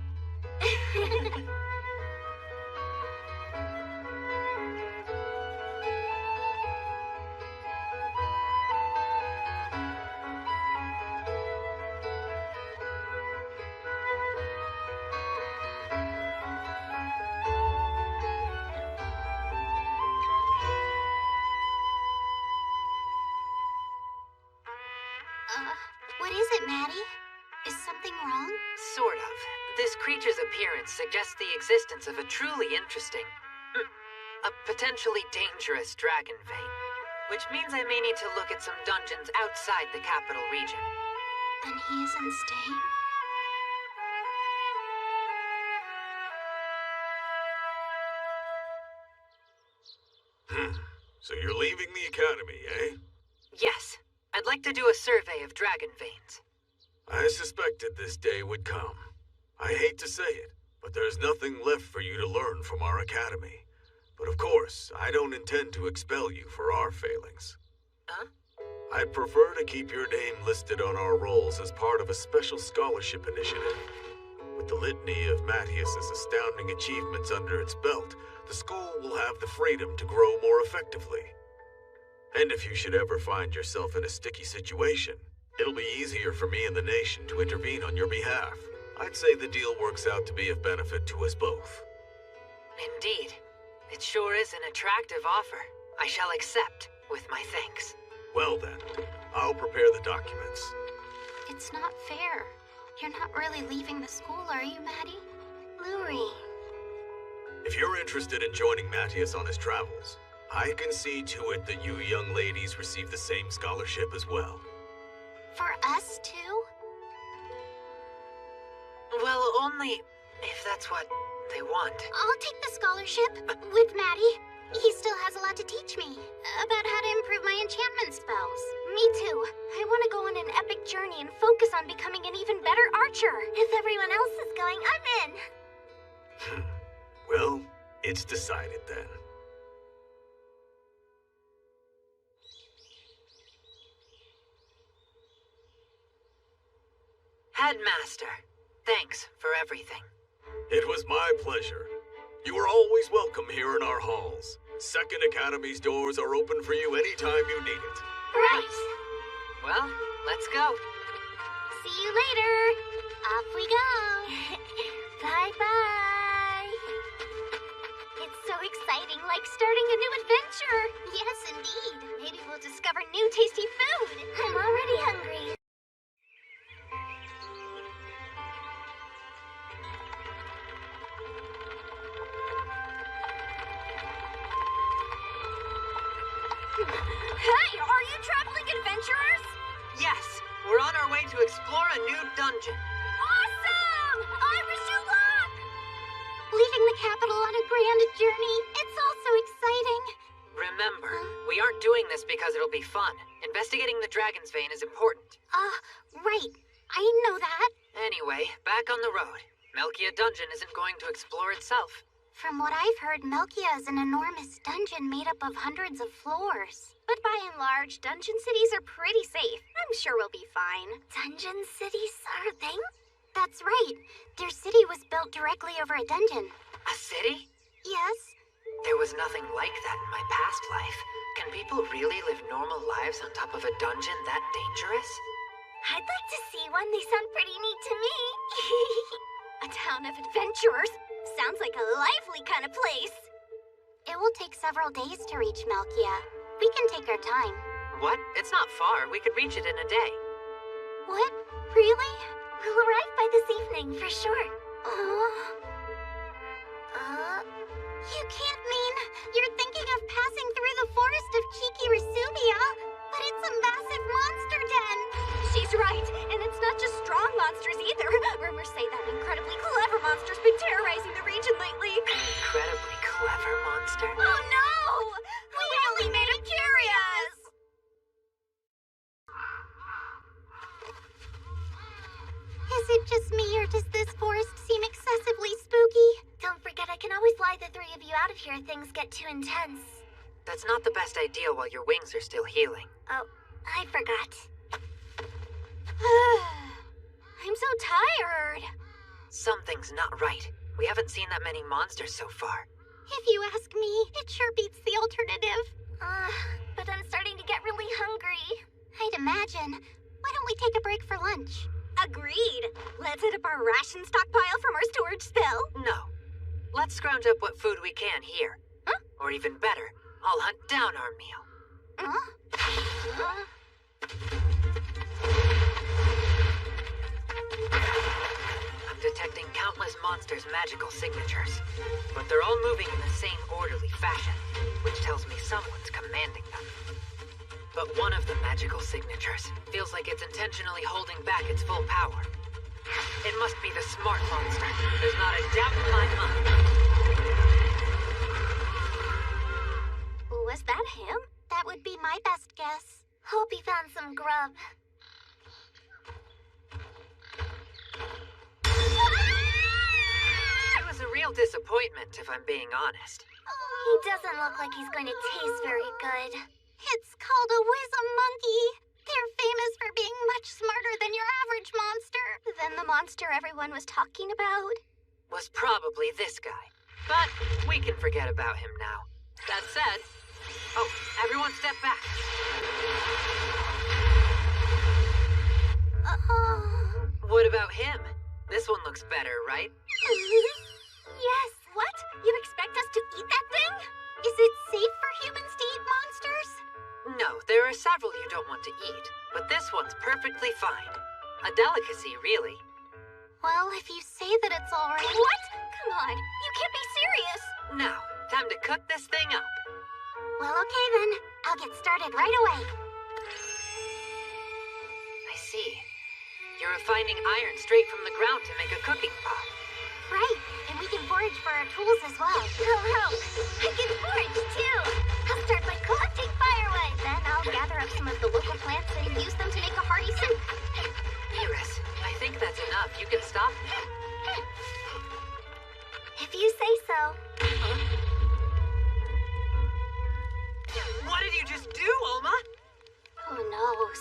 it, Maddie? Is something wrong? Sort of. This creature's appearance suggests the existence of a truly interesting, a potentially dangerous dragon vein. Which means I may need to look at some dungeons outside the capital region. Then he isn't staying? So you're leaving the academy, eh? Yes. I'd like to do a survey of dragon veins. I suspected this day would come. I hate to say it, but there's nothing left for you to learn from our academy. But of course, I don't intend to expel you for our failings. Huh? I'd prefer to keep your name listed on our rolls as part of a special scholarship initiative. With the litany of Matthias's astounding achievements under its belt, the school will have the freedom to grow more effectively. And if you should ever find yourself in a sticky situation, it'll be easier for me and the nation to intervene on your behalf. I'd say the deal works out to be of benefit to us both. Indeed. It sure is an attractive offer. I shall accept, with my thanks. Well then, I'll prepare the documents. It's not fair. You're not really leaving the school, are you, Maddie? Louie. If you're interested in joining Matthias on his travels, I can see to it that you young ladies receive the same scholarship as well. For us, too? Well, only if that's what they want. I'll take the scholarship with Maddie. He still has a lot to teach me about how to improve my enchantment spells. Me too. I want to go on an epic journey and focus on becoming an even better archer. If everyone else is going, I'm in. Well, it's decided then. Headmaster, thanks for everything. It was my pleasure. You are always welcome here in our halls. Second Academy's doors are open for you anytime you need it. Right. Well, let's go. See you later. Off we go. Bye-bye. It's so exciting, like starting a new adventure. Yes, indeed. Maybe we'll discover new tasty food. I'm already hungry. Hey, are you traveling adventurers? Yes, we're on our way to explore a new dungeon. Awesome! I wish you luck! Leaving the capital on a grand journey. It's all so exciting. Remember, we aren't doing this because it'll be fun. Investigating the dragon's vein is important. Right. I know that. Anyway, back on the road. Melkia Dungeon isn't going to explore itself. From what I've heard, Melkia is an enormous dungeon made up of hundreds of floors. But by and large, dungeon cities are pretty safe. I'm sure we'll be fine. Dungeon cities are a thing? That's right. Their city was built directly over a dungeon. A city? Yes. There was nothing like that in my past life. Can people really live normal lives on top of a dungeon that dangerous? I'd like to see one. They sound pretty neat to me. A town of adventurers. Sounds like a lively kind of place. It will take several days to reach Melkia. We can take our time. What? It's not far. We could reach it in a day. What? Really? We'll arrive by this evening, for sure. You can't mean you're thinking of passing through the forest of Kiki Rasubia, but it's a massive monster den. She's right, and it's not just strong monsters either. Rumors say that incredibly clever monster's been terrorizing the region lately. Incredibly clever monster? Oh no! We only made him curious! Is it just me, or does this forest seem excessively spooky? Don't forget, I can always fly the three of you out of here if things get too intense. That's not the best idea while your wings are still healing. Oh, I forgot. I'm so tired. Something's not right. We haven't seen that many monsters so far. If you ask me, it sure beats the alternative. But I'm starting to get really hungry. I'd imagine. Why don't we take a break for lunch? Agreed. Let's hit up our ration stockpile from our storage spill. No. Let's scrounge up what food we can here. Huh? Or even better, I'll hunt down our meal. detecting countless monsters' magical signatures. But they're all moving in the same orderly fashion, which tells me someone's commanding them. But one of the magical signatures feels like it's intentionally holding back its full power. It must be the smart monster. There's not a doubt in my mind. Was that him? That would be my best guess. Hope he found some grub. It was a real disappointment, if I'm being honest. He doesn't look like he's going to taste very good. It's called a wisdom monkey. They're famous for being much smarter than your average monster. Than the monster everyone was talking about. Was probably this guy. But we can forget about him now. That said... Oh, everyone step back. What about him? This one looks better, right? Yes. What? You expect us to eat that thing? Is it safe for humans to eat monsters? No, there are several you don't want to eat, but this one's perfectly fine. A delicacy, really. Well, if you say that it's all right... What? Come on, you can't be serious. Now, time to cook this thing up. Well, okay then. I'll get started right away. I see. You're refining iron straight from the ground to make a cooking pot. Right, and we can forage for our tools as well. Oh, I can forage too. I'll start by collecting firewood. Then I'll gather up some of the local plants and use them to make a hearty soup. Iris, I think that's enough. You can stop. If you say so. What did you just do, Alma? Who knows?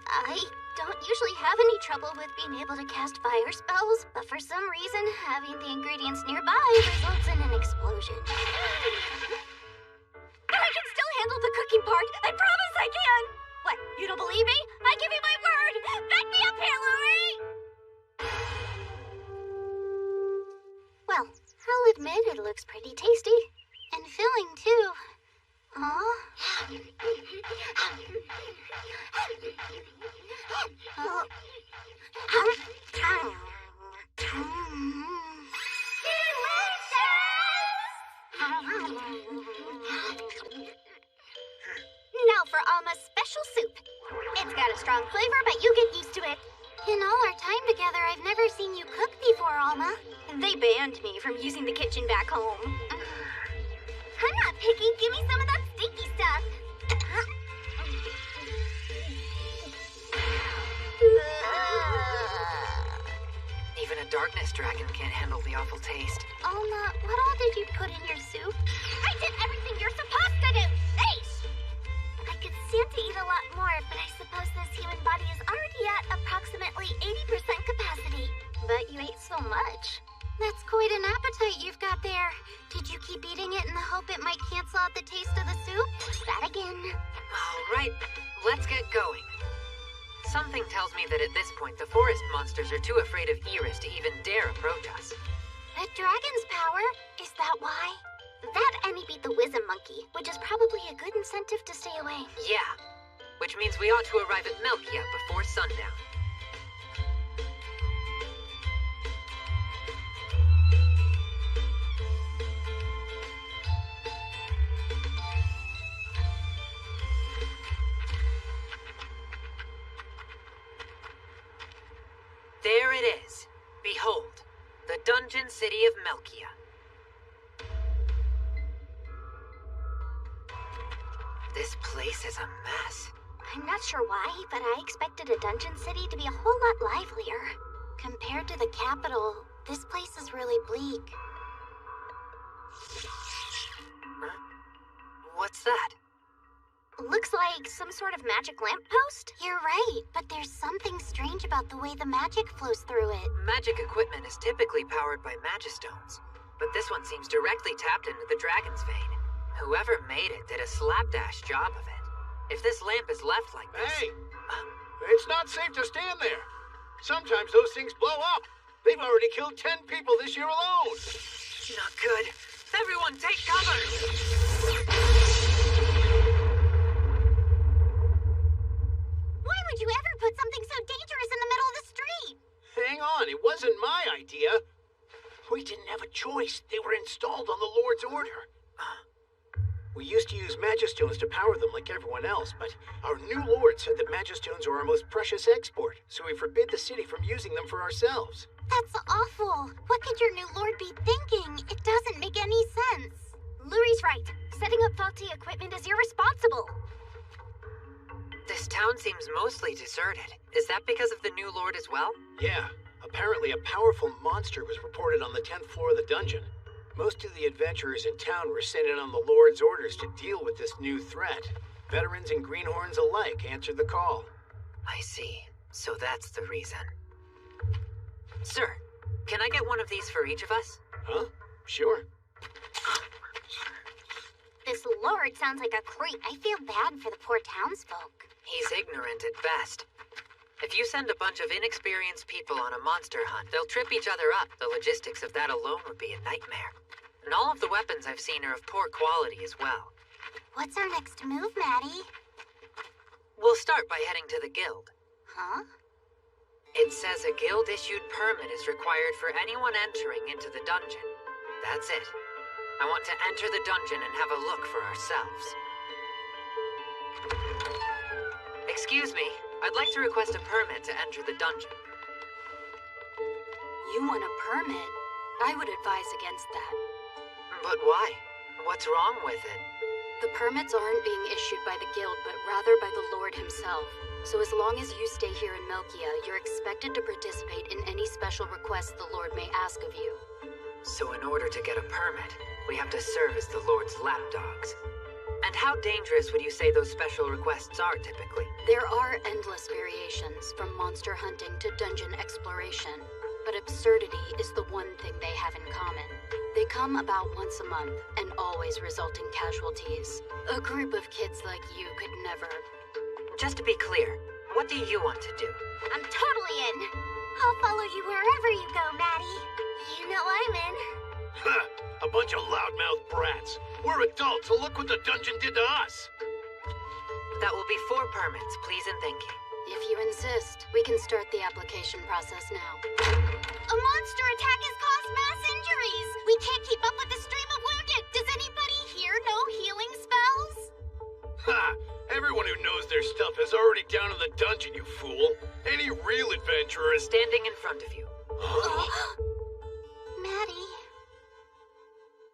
I don't usually have any trouble with being able to cast fire spells, but for some reason, having the ingredients nearby results in an explosion. But I can still handle the cooking part. I promise I can. What, you don't believe me? I give you my word. Back me up here, Louie! Well, I'll admit it looks pretty tasty. And filling, too. Now for Alma's special soup. It's got a strong flavor, but you get used to it. In all our time together, I've never seen you cook before, Alma. They banned me from using the kitchen back home. I'm not picky. Give me some of that stinky stuff. Even a darkness dragon can't handle the awful taste. Alma, what all did you put in your soup? I did everything you're supposed to do! Hey! I could stand to eat a lot more, but I suppose this human body is already at approximately 80% capacity. But you ate so much. That's quite an appetite you've got there. Did you keep eating it in the hope it might cancel out the taste of the soup? That again. All right, let's get going. Something tells me that at this point, the forest monsters are too afraid of Iris to even dare approach us. The dragon's power? Is that why? That and he beat the wisdom monkey, which is probably a good incentive to stay away. Yeah, which means we ought to arrive at Melkia before sundown. There it is. Behold, the dungeon city of Melkia. This place is a mess. I'm not sure why, but I expected a dungeon city to be a whole lot livelier. Compared to the capital, this place is really bleak. Huh? What's that? Looks like some sort of magic lamppost? You're right, but there's something strange about the way the magic flows through it. Magic equipment is typically powered by magistones, but this one seems directly tapped into the dragon's vein. Whoever made it did a slapdash job of it. If this lamp is left like this... Hey! It's not safe to stand there. Sometimes those things blow up. They've already killed 10 people this year alone. Not good. Everyone take cover! Why would you ever put something so dangerous in the middle of the street? Hang on, it wasn't my idea. twice. They were installed on the Lord's order. We used to use Magistones to power them like everyone else, but our new Lord said that Magistones are our most precious export, so we forbid the city from using them for ourselves. That's awful. What could your new lord be thinking? It doesn't make any sense. Luri's right. Setting up faulty equipment is irresponsible. This town seems mostly deserted. Is that because of the new lord as well? Yeah, apparently a powerful monster was reported on the 10th floor of the dungeon. Most of the adventurers in town were sent in on the Lord's orders to deal with this new threat. Veterans and greenhorns alike answered the call. I see. So that's the reason. Sir, can I get one of these for each of us? Huh? Sure. This lord sounds like a creep. I feel bad for the poor townsfolk. He's ignorant at best. If you send a bunch of inexperienced people on a monster hunt, they'll trip each other up. The logistics of that alone would be a nightmare. And all of the weapons I've seen are of poor quality as well. What's our next move, Maddie? We'll start by heading to the guild. Huh? It says a guild-issued permit is required for anyone entering into the dungeon. That's it. I want to enter the dungeon and have a look for ourselves. Excuse me, I'd like to request a permit to enter the dungeon. You want a permit? I would advise against that. But why? What's wrong with it? The permits aren't being issued by the guild, but rather by the Lord himself. So as long as you stay here in Melkia, you're expected to participate in any special requests the Lord may ask of you. So in order to get a permit, we have to serve as the Lord's lapdogs. And how dangerous would you say those special requests are typically? There are endless variations, from monster hunting to dungeon exploration. But absurdity is the one thing they have in common. They come about once a month, and always result in casualties. A group of kids like you could never... Just to be clear, what do you want to do? I'm totally in. I'll follow you wherever you go, Maddie. You know I'm in. Ha! A bunch of loudmouth brats. We're adults, so look what the dungeon did to us. That will be 4 permits, please and thank you. If you insist, we can start the application process now. A monster attack has caused mass injuries. We can't keep up with the stream of wounded. Does anybody here know healing spells? Ha! Everyone who knows their stuff is already down in the dungeon, you fool. Any real adventurer is standing in front of you. Maddie.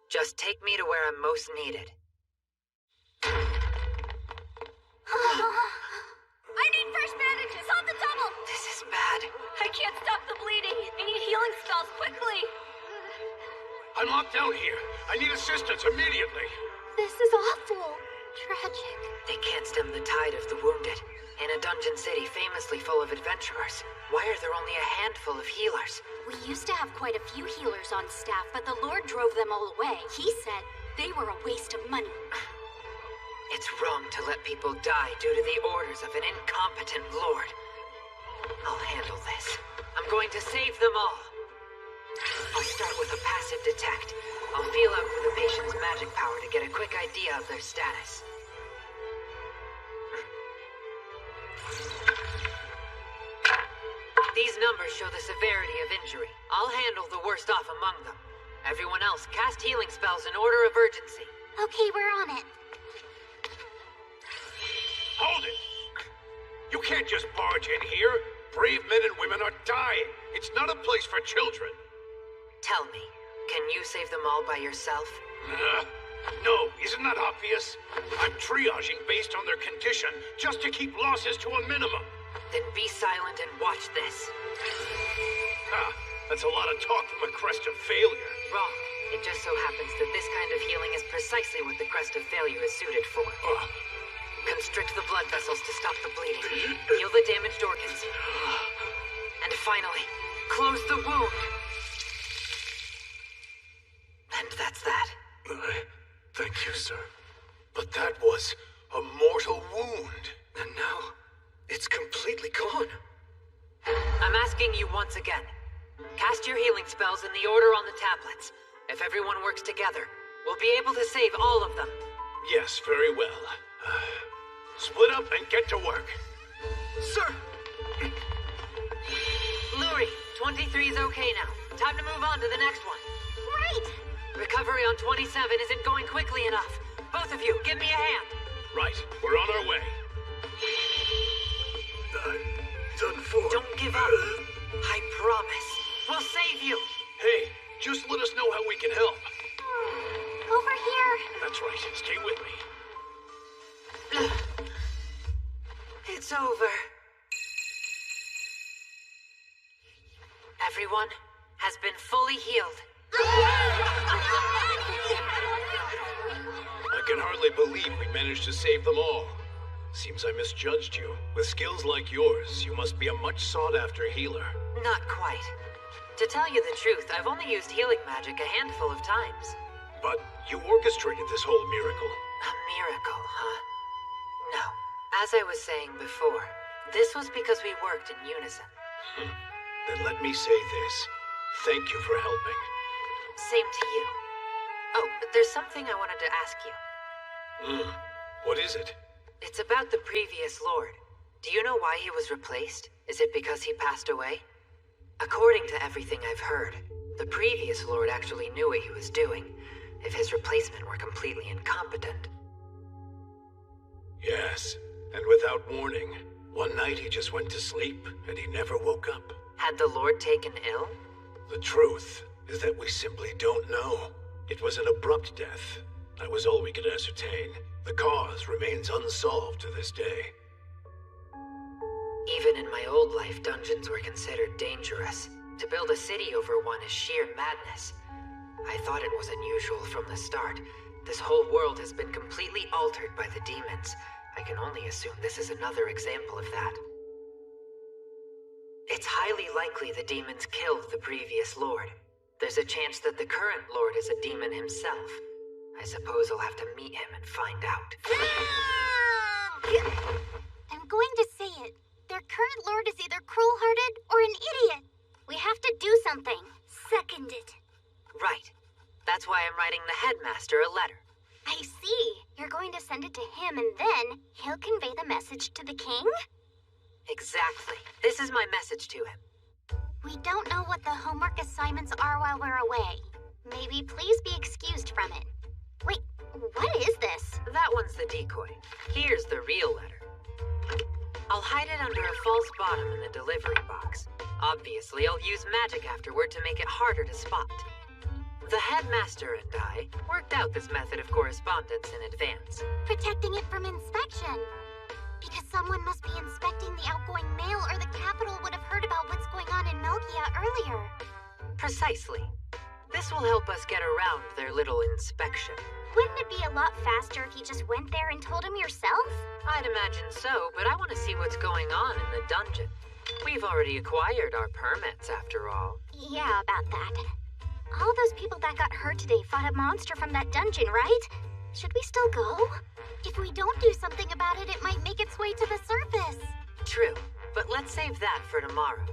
Just take me to where I'm most needed. I need fresh bandages on the double! This is bad. I can't stop the bleeding. I need healing spells quickly. I'm locked down here. I need assistance immediately. This is awful. Tragic. They can't stem the tide of the wounded. In a dungeon city famously full of adventurers, why are there only a handful of healers? We used to have quite a few healers on staff, but the Lord drove them all away. He said they were a waste of money. It's wrong to let people die due to the orders of an incompetent lord. I'll handle this. I'm going to save them all. I'll start with a passive detect. I'll feel out for the patient's magic power to get a quick idea of their status. These numbers show the severity of injury. I'll handle the worst off among them. Everyone else, cast healing spells in order of urgency. Okay, we're on it. Hold it! You can't just barge in here. Brave men and women are dying. It's not a place for children. Tell me, can you save them all by yourself? No, isn't that obvious? I'm triaging based on their condition, just to keep losses to a minimum. Then be silent and watch this. That's a lot of talk from a crest of failure. Wrong. It just so happens that this kind of healing is precisely what the crest of failure is suited for. Constrict the blood vessels to stop the bleeding. Heal the damaged organs. And finally, close the wound. And that's that. Thank you, sir. But that was a mortal wound. And now, it's completely gone. I'm asking you once again. Cast your healing spells in the order on the tablets. If everyone works together, we'll be able to save all of them. Yes, very well. Split up and get to work. Sir! Luri, 23 is okay now. Time to move on to the next one. Right! Recovery on 27 isn't going quickly enough. Both of you, give me a hand. Right, we're on our way. Done for. Don't give up. I promise. We'll save you. Hey, just let us know how we can help. Over here. That's right. Stay with me. It's over. Everyone has been fully healed. I can hardly believe we managed to save them all. Seems I misjudged you. With skills like yours, you must be a much sought-after healer. Not quite. To tell you the truth, I've only used healing magic a handful of times. But you orchestrated this whole miracle. A miracle, huh? No. As I was saying before, this was because we worked in unison. Then let me say this. Thank you for helping. Same to you. Oh, but there's something I wanted to ask you. What is it? It's about the previous Lord. Do you know why he was replaced? Is it because he passed away? According to everything I've heard, the previous Lord actually knew what he was doing, if his replacement were completely incompetent. Yes, and without warning. One night he just went to sleep, and he never woke up. Had the Lord taken ill? The truth is that we simply don't know. It was an abrupt death. That was all we could ascertain. The cause remains unsolved to this day. Even in my old life, dungeons were considered dangerous. To build a city over one is sheer madness. I thought it was unusual from the start. This whole world has been completely altered by the demons. I can only assume this is another example of that. It's highly likely the demons killed the previous Lord. There's a chance that the current Lord is a demon himself. I suppose I'll have to meet him and find out. I'm going to say it. Their current lord is either cruel-hearted or an idiot. We have to do something. Second it. Right. That's why I'm writing the headmaster a letter. I see. You're going to send it to him and then he'll convey the message to the king? Exactly. This is my message to him. We don't know what the homework assignments are while we're away. Maybe please be excused from it. Wait, what is this? That one's the decoy. Here's the real letter. I'll hide it under a false bottom in the delivery box. Obviously, I'll use magic afterward to make it harder to spot. The headmaster and I worked out this method of correspondence in advance. Protecting it from inspection. Because someone must be inspecting the outgoing mail or the capital would have heard about what's going on in Melkia earlier. Precisely. This will help us get around their little inspection. Wouldn't it be a lot faster if you just went there and told him yourself? I'd imagine so, but I want to see what's going on in the dungeon. We've already acquired our permits, after all. Yeah, about that. All those people that got hurt today fought a monster from that dungeon, right? Should we still go? If we don't do something about it, it might make its way to the surface. True, but let's save that for tomorrow.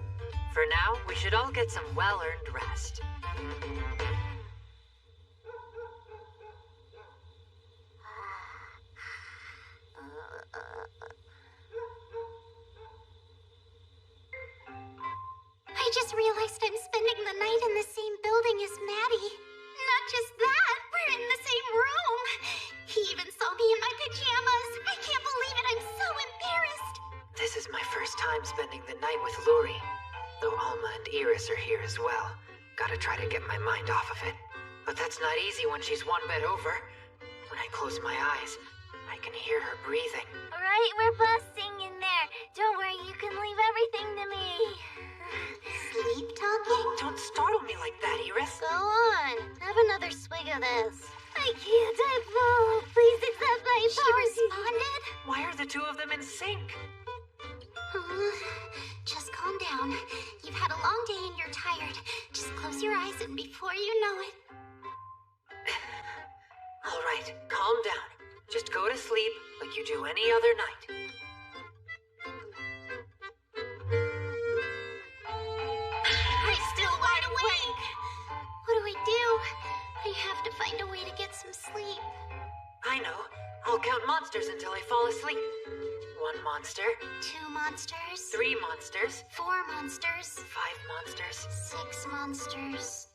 For now, we should all get some well-earned rest. I just realized I'm spending the night in the same building as Maddie. Not just that, we're in the same room. He even saw me in my pajamas. I can't believe it, I'm so embarrassed. This is my first time spending the night with Luri. Though Alma and Iris are here as well. Gotta try to get my mind off of it. But that's not easy when she's one bed over. When I close my eyes, I can hear her breathing. Right, we're busting in there. Don't worry, you can leave everything to me. Sleep talking? Don't startle me like that, Iris. Go on. Have another swig of this. I can't, I fall. Please accept my apology. She responded? Why are the two of them in sync? Just calm down. You've had a long day and you're tired. Just close your eyes and before you know it... All right, calm down. Just go to sleep like you do any other night. I'm still wide awake. What do I do? I have to find a way to get some sleep. I know. I'll count monsters until I fall asleep. 1 monster. 2 monsters. 3 monsters. 4 monsters. 5 monsters. 6 monsters.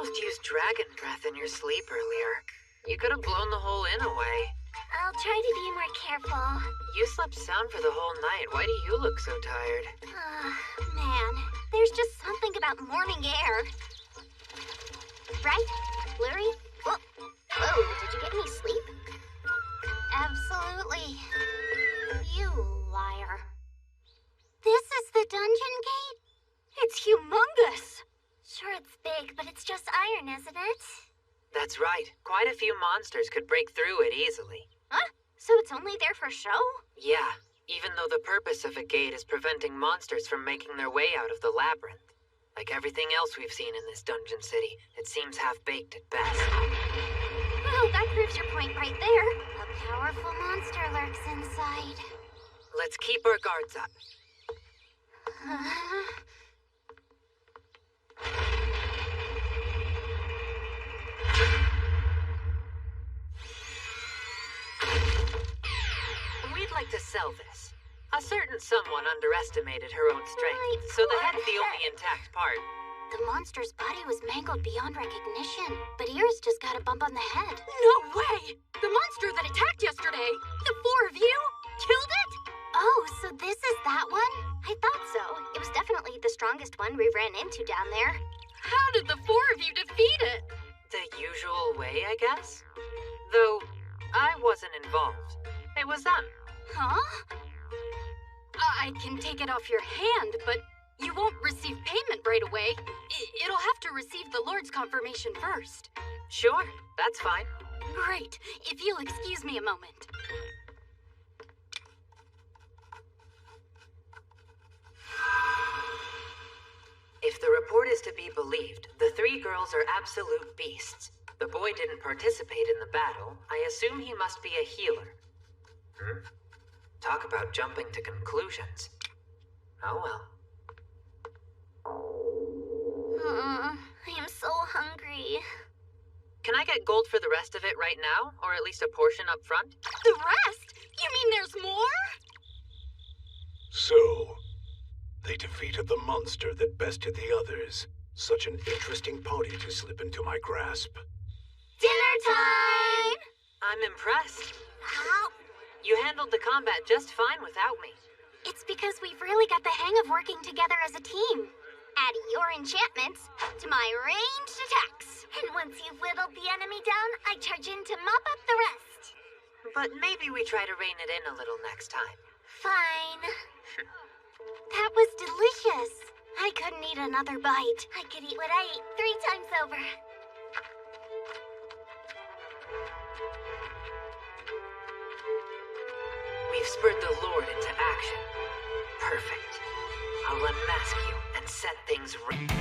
almost used dragon breath in your sleep earlier. You could have blown the hole in away. I'll try to be more careful. You slept sound for the whole night. Why do you look so tired? Man, there's just something about morning air. Right? Blurry? Whoa, did you get any sleep? Absolutely. You liar. This is the dungeon gate? It's humongous! Sure, it's big, but it's just iron, isn't it? That's right. Quite a few monsters could break through it easily. Huh? So it's only there for show? Yeah, even though the purpose of a gate is preventing monsters from making their way out of the labyrinth. Like everything else we've seen in this dungeon city, it seems half-baked at best. Well, that proves your point right there. A powerful monster lurks inside. Let's keep our guards up. We'd like to sell this. A certain someone underestimated her own strength, so they had the only intact part. The monster's body was mangled beyond recognition, but Iris just got a bump on the head. No way! The monster that attacked yesterday! The four of you? Killed it? Oh, so this is that one? I thought so. It was definitely the strongest one we ran into down there. How did the four of you defeat it? The usual way, I guess? Though, I wasn't involved. It was them. Huh? I can take it off your hand, but you won't receive payment right away. It'll have to receive the Lord's confirmation first. Sure, that's fine. Great. If you'll excuse me a moment. If the report is to be believed, the three girls are absolute beasts. The boy didn't participate in the battle. I assume he must be a healer. Talk about jumping to conclusions. Oh well. I am so hungry. Can I get gold for the rest of it right now? Or at least a portion up front? The rest? You mean there's more? So, they defeated the monster that bested the others. Such an interesting party to slip into my grasp. Dinner time! I'm impressed. How? You handled the combat just fine without me. It's because we've really got the hang of working together as a team. Add your enchantments to my ranged attacks. And once you've whittled the enemy down, I charge in to mop up the rest. But maybe we try to rein it in a little next time. Fine. That was delicious. I couldn't eat another bite. I could eat what I ate 3 times over. We've spurred the Lord into action. Perfect. I'll unmask you and set things right.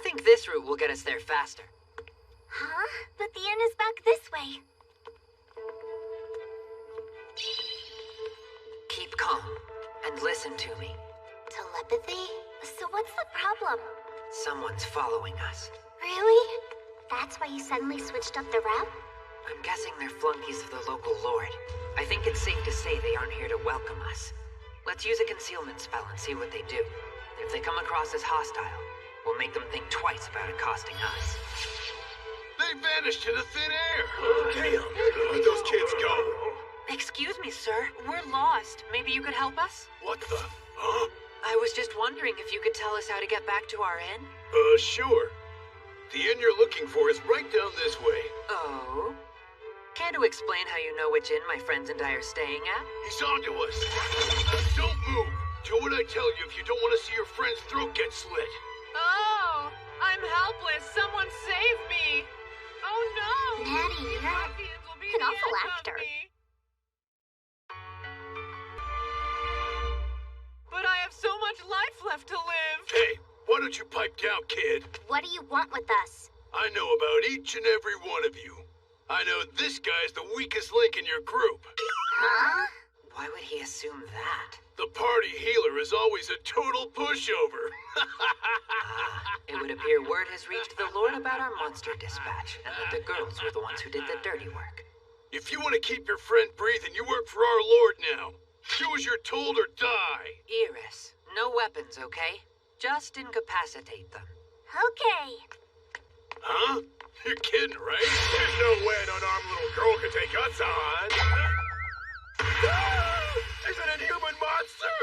think this route will get us there faster. Huh? But the inn is back this way. Keep calm and listen to me. Telepathy? So what's the problem? Someone's following us. Really? That's why you suddenly switched up the route? I'm guessing they're flunkies of the local lord. I think it's safe to say they aren't here to welcome us. Let's use a concealment spell and see what they do. If they come across as hostile, we'll make them think twice about accosting us. They vanished into thin air! Damn! Where'd those kids go? Excuse me, sir. We're lost. Maybe you could help us? What the? Huh? I was just wondering if you could tell us how to get back to our inn. Sure. The inn you're looking for is right down this way. Oh? Care to explain how you know which inn my friends and I are staying at? He's onto us. Don't move. Do what I tell you if you don't want to see your friend's throat get slit. Oh, I'm helpless. Someone save me. Oh no. Maddie, These you're ruffians will be an the awful end of actor. me. But I have so much life left to live. Hey, why don't you pipe down, kid? What do you want with us? I know about each and every one of you. I know this guy's the weakest link in your group. Huh? Why would he assume that? The party healer is always a total pushover. It would appear word has reached the Lord about our monster dispatch, and that the girls were the ones who did the dirty work. If you want to keep your friend breathing, you work for our Lord now. Do as you're told or die. Iris, no weapons, okay? Just incapacitate them. Okay. Huh? You're kidding, right? There's no way an unarmed little girl could take us on. Is it a human monster?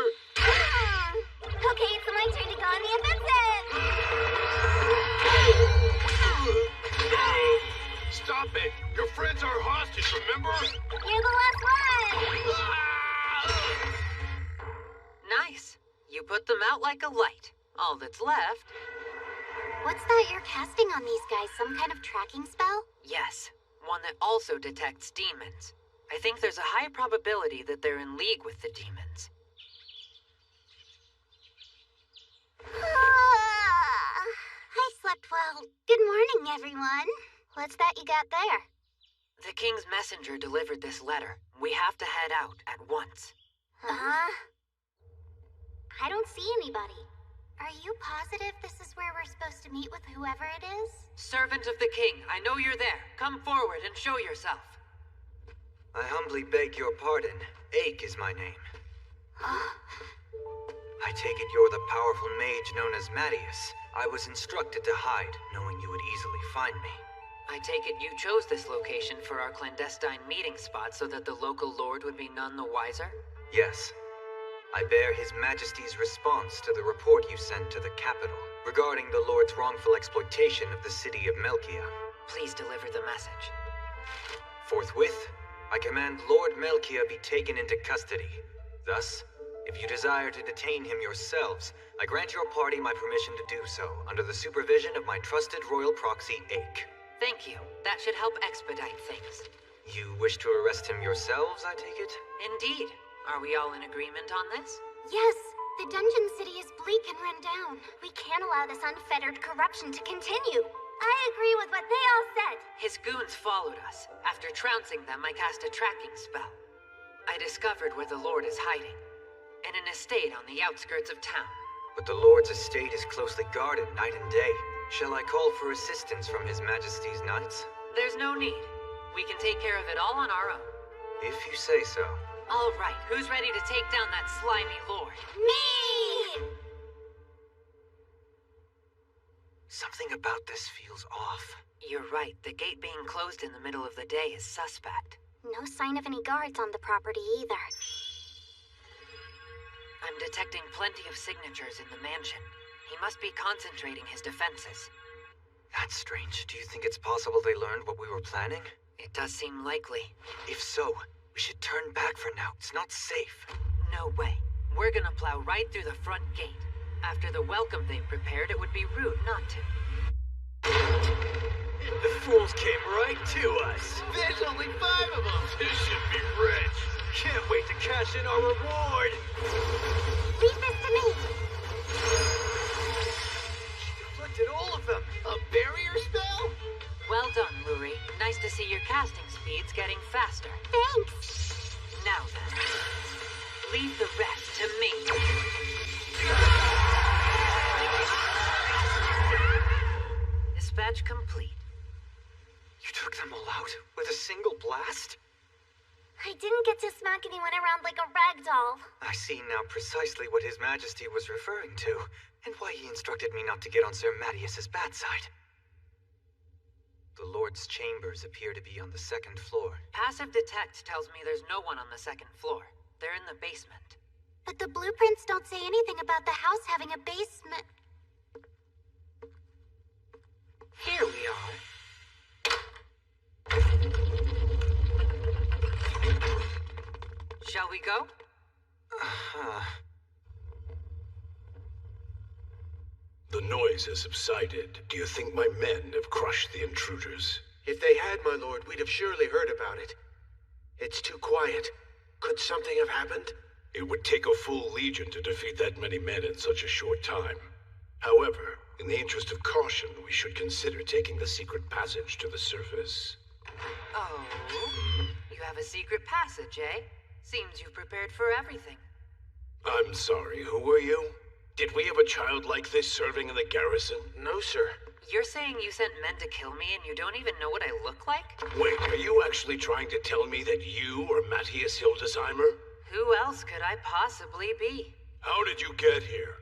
Okay, it's my turn to go on the offensive. Stop it! Your friends are hostage, remember? You're the last one. Nice. You put them out like a light. All that's left... What's that you're casting on these guys? Some kind of tracking spell? Yes, one that also detects demons. I think there's a high probability that they're in league with the demons. I slept well. Good morning, everyone. What's that you got there? The king's messenger delivered this letter. We have to head out at once. Huh? I don't see anybody. Are you positive this is where we're supposed to meet with whoever it is? Servant of the king, I know you're there. Come forward and show yourself. I humbly beg your pardon. Ache is my name. I take it you're the powerful mage known as Mattias. I was instructed to hide, knowing you would easily find me. I take it you chose this location for our clandestine meeting spot so that the local lord would be none the wiser? Yes. I bear His Majesty's response to the report you sent to the capital regarding the Lord's wrongful exploitation of the city of Melkia. Please deliver the message. Forthwith, I command Lord Melkia be taken into custody. Thus, if you desire to detain him yourselves, I grant your party my permission to do so, under the supervision of my trusted royal proxy, Ache. Thank you. That should help expedite things. You wish to arrest him yourselves, I take it? Indeed. Are we all in agreement on this? Yes. The dungeon city is bleak and run down. We can't allow this unfettered corruption to continue. I agree with what they all said. His goons followed us. After trouncing them, I cast a tracking spell. I discovered where the Lord is hiding. In an estate on the outskirts of town. But the Lord's estate is closely guarded night and day. Shall I call for assistance from His Majesty's knights? There's no need. We can take care of it all on our own. If you say so. All right, who's ready to take down that slimy lord? Me! Something about this feels off. You're right. The gate being closed in the middle of the day is suspect. No sign of any guards on the property either. I'm detecting plenty of signatures in the mansion. He must be concentrating his defenses. That's strange. Do you think it's possible they learned what we were planning? It does seem likely. If so, we should turn back for now. It's not safe. No way. We're gonna plow right through the front gate. After the welcome they've prepared, it would be rude not to. The fools came right to us. There's only 5 of them. This should be rich. Can't wait to cash in our reward. Leave this to me. She deflected all of them. A barrier spell? Well done, Luri. Nice to see your casting speeds getting faster. Thanks. Now then, leave the rest to me. Dispatch complete. You took them all out with a single blast? I didn't get to smack anyone around like a rag doll. I see now precisely what His Majesty was referring to, and why he instructed me not to get on Sir Mattias's bad side. The Lord's chambers appear to be on the second floor. Passive detect tells me there's no one on the second floor. They're in the basement. But the blueprints don't say anything about the house having a basement. Here we are. Shall we go? The noise has subsided. Do you think my men have crushed the intruders? If they had, my lord, we'd have surely heard about it. It's too quiet. Could something have happened? It would take a full legion to defeat that many men in such a short time. However, in the interest of caution, we should consider taking the secret passage to the surface. Oh, you have a secret passage, eh? Seems you've prepared for everything. I'm sorry, who were you? Did we have a child like this serving in the garrison? No, sir. You're saying you sent men to kill me and you don't even know what I look like? Wait, are you actually trying to tell me that you are Matthias Hildesheimer? Who else could I possibly be? How did you get here?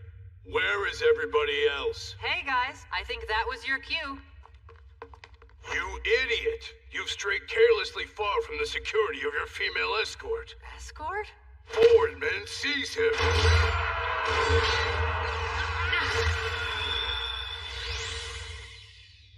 Where is everybody else? Hey guys, I think that was your cue. You idiot! You've strayed carelessly far from the security of your female escort. Escort? Forward, men, seize him!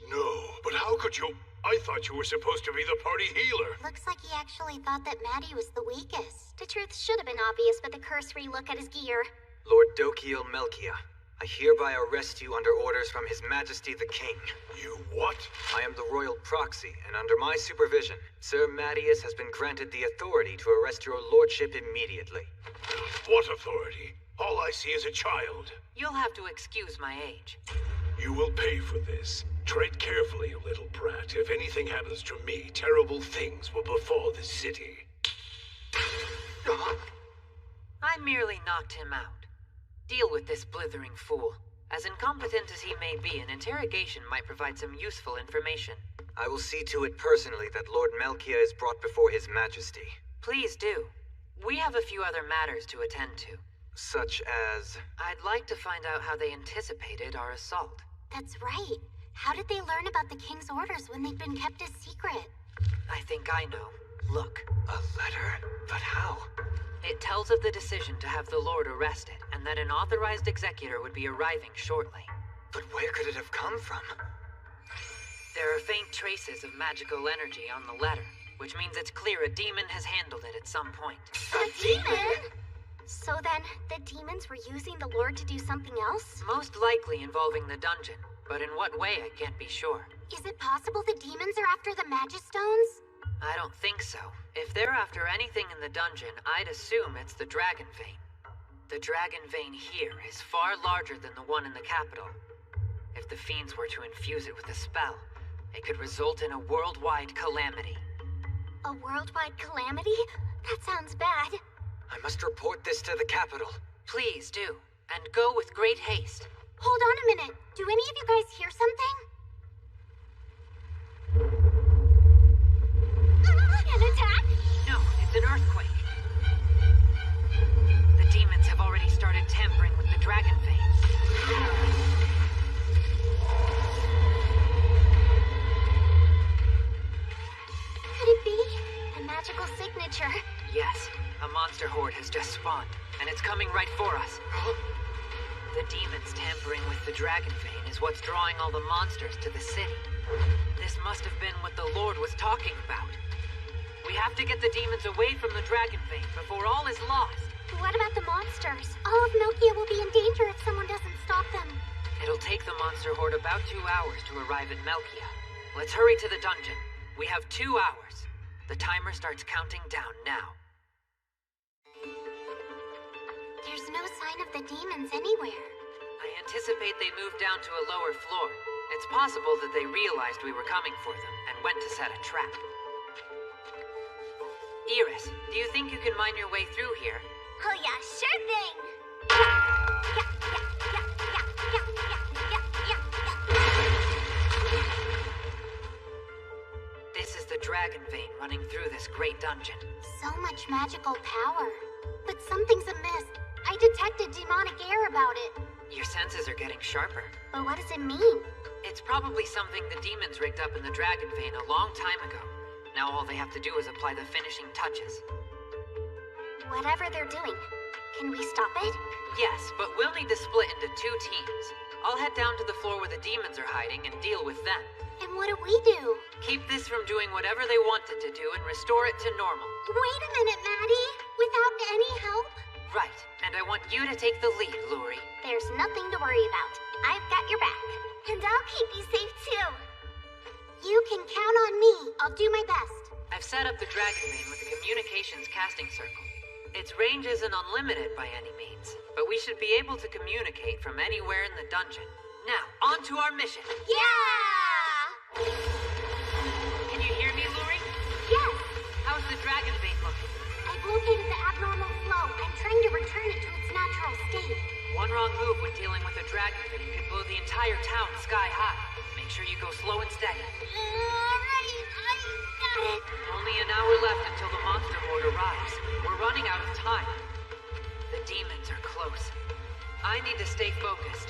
No, but how could you? I thought you were supposed to be the party healer. Looks like he actually thought that Maddie was the weakest. The truth should have been obvious with a cursory look at his gear. Lord Dokiel Melkia, I hereby arrest you under orders from His Majesty the King. You what? I am the royal proxy, and under my supervision, Sir Mattias has been granted the authority to arrest your lordship immediately. What authority? All I see is a child. You'll have to excuse my age. You will pay for this. Tread carefully, you little brat. If anything happens to me, terrible things will befall this city. I merely knocked him out. Deal with this blithering fool. As incompetent as he may be, an interrogation might provide some useful information. I will see to it personally that Lord Melkia is brought before His Majesty. Please do. We have a few other matters to attend to. Such as? I'd like to find out how they anticipated our assault. That's right. How did they learn about the King's orders when they'd been kept a secret? I think I know. Look. A letter? But how? It tells of the decision to have the Lord arrested, and that an authorized executor would be arriving shortly. But where could it have come from? There are faint traces of magical energy on the letter, which means it's clear a demon has handled it at some point. A demon? So then, the demons were using the Lord to do something else? Most likely involving the dungeon, but in what way I can't be sure. Is it possible the demons are after the Magistones? I don't think so. If they're after anything in the dungeon, I'd assume it's the Dragon Vein. The Dragon Vein here is far larger than the one in the capital. If the fiends were to infuse it with a spell, it could result in a worldwide calamity. A worldwide calamity? That sounds bad. I must report this to the capital. Please do, and go with great haste. Hold on a minute. Do any of you guys hear something? An attack? No, it's an earthquake. The demons have already started tampering with the Dragon Vein. Could it be? A magical signature? Yes, a monster horde has just spawned, and it's coming right for us. The demons tampering with the Dragon Vein is what's drawing all the monsters to the city. This must have been what the Lord was talking about. We have to get the demons away from the Dragon Vein before all is lost. What about the monsters? All of Melkia will be in danger if someone doesn't stop them. It'll take the monster horde about 2 hours to arrive at Melkia. Let's hurry to the dungeon. We have 2 hours. The timer starts counting down now. There's no sign of the demons anywhere. I anticipate they moved down to a lower floor. It's possible that they realized we were coming for them and went to set a trap. Iris, do you think you can mine your way through here? Oh yeah, sure thing! This is the dragon vein running through this great dungeon. So much magical power. But something's amiss. I detected demonic air about it. Your senses are getting sharper. But what does it mean? It's probably something the demons rigged up in the dragon vein a long time ago. Now all they have to do is apply the finishing touches. Whatever they're doing, can we stop it? Yes, but we'll need to split into 2 teams. I'll head down to the floor where the demons are hiding and deal with them. And what do we do? Keep this from doing whatever they want it to do and restore it to normal. Wait a minute, Maddie. Without any help? Right, and I want you to take the lead, Luri. There's nothing to worry about. I've got your back. And I'll keep you safe too. You can count on me. I'll do my best. I've set up the dragon vein with a communications casting circle. Its range isn't unlimited by any means, but we should be able to communicate from anywhere in the dungeon. Now, on to our mission. Yeah! Can you hear me, Luri? Yes. How's the dragon vein looking? I've located the abnormal flow. I'm trying to return it to its natural state. One wrong move when dealing with a dragon vein could blow the entire town sky high. Make sure you go slow and steady. Alright, I got it. Only an hour left until the monster horde arrives. We're running out of time. The demons are close. I need to stay focused.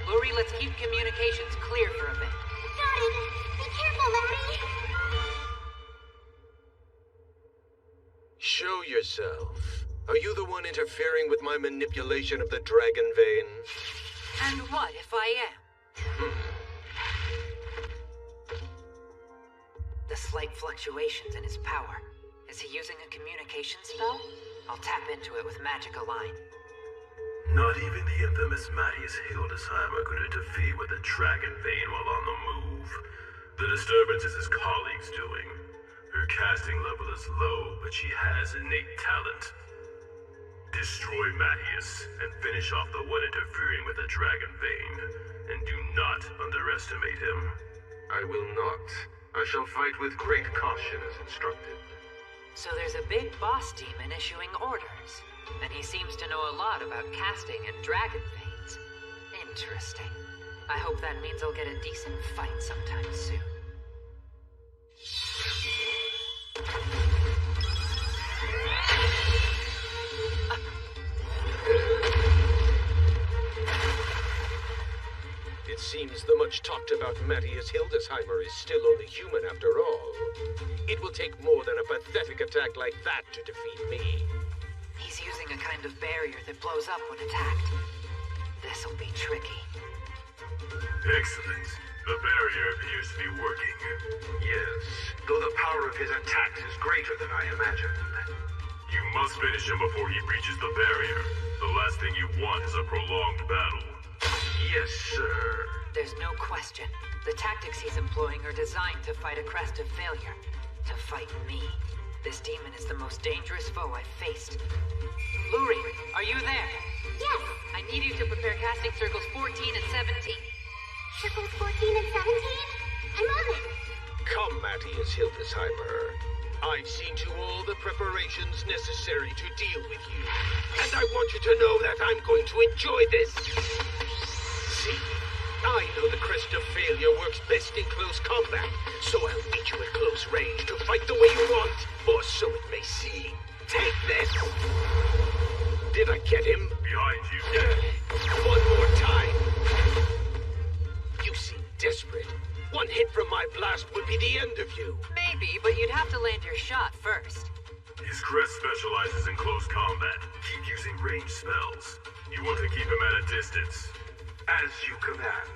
Luri, let's keep communications clear for a bit. Got it. Be careful, Maddie. Show yourself. Are you the one interfering with my manipulation of the dragon vein? And what if I am? The slight fluctuations in his power. Is he using a communication spell? I'll tap into it with magic align. Not even the infamous Matthias Hildesheim are going to interfere with the dragon vein while on the move. The disturbance is his colleague's doing. Her casting level is low, but she has innate talent. Destroy Matthias and finish off the one interfering with the dragon vein. And do not underestimate him. I will not. I shall fight with great caution as instructed. So there's a big boss demon issuing orders. And he seems to know a lot about casting and dragon veins. Interesting. I hope that means I'll get a decent fight sometime soon. It seems the much talked about Matthias Hildesheimer is still only human after all. It will take more than a pathetic attack like that to defeat me. He's using a kind of barrier that blows up when attacked. This'll be tricky. Excellent. The barrier appears to be working. Yes, though the power of his attacks is greater than I imagined. You must finish him before he breaches the barrier. The last thing you want is a prolonged battle. Yes, sir. There's no question. The tactics he's employing are designed to fight a crest of failure. To fight me. This demon is the most dangerous foe I've faced. Luri, are you there? Yes. I need you to prepare casting circles 14 and 17. Circles 14 and 17? I'm on it. Come, Matthias Hildesheimer. I've seen to all the preparations necessary to deal with you. And I want you to know that I'm going to enjoy this. See, I know the crest of failure works best in close combat, so I'll meet you at close range to fight the way you want, or so it may seem. Take this! Did I get him? Behind you. One more time. You seem desperate. One hit from my blast would be the end of you. Maybe, but you'd have to land your shot first. His crest specializes in close combat. Keep using ranged spells. You want to keep him at a distance. As you command.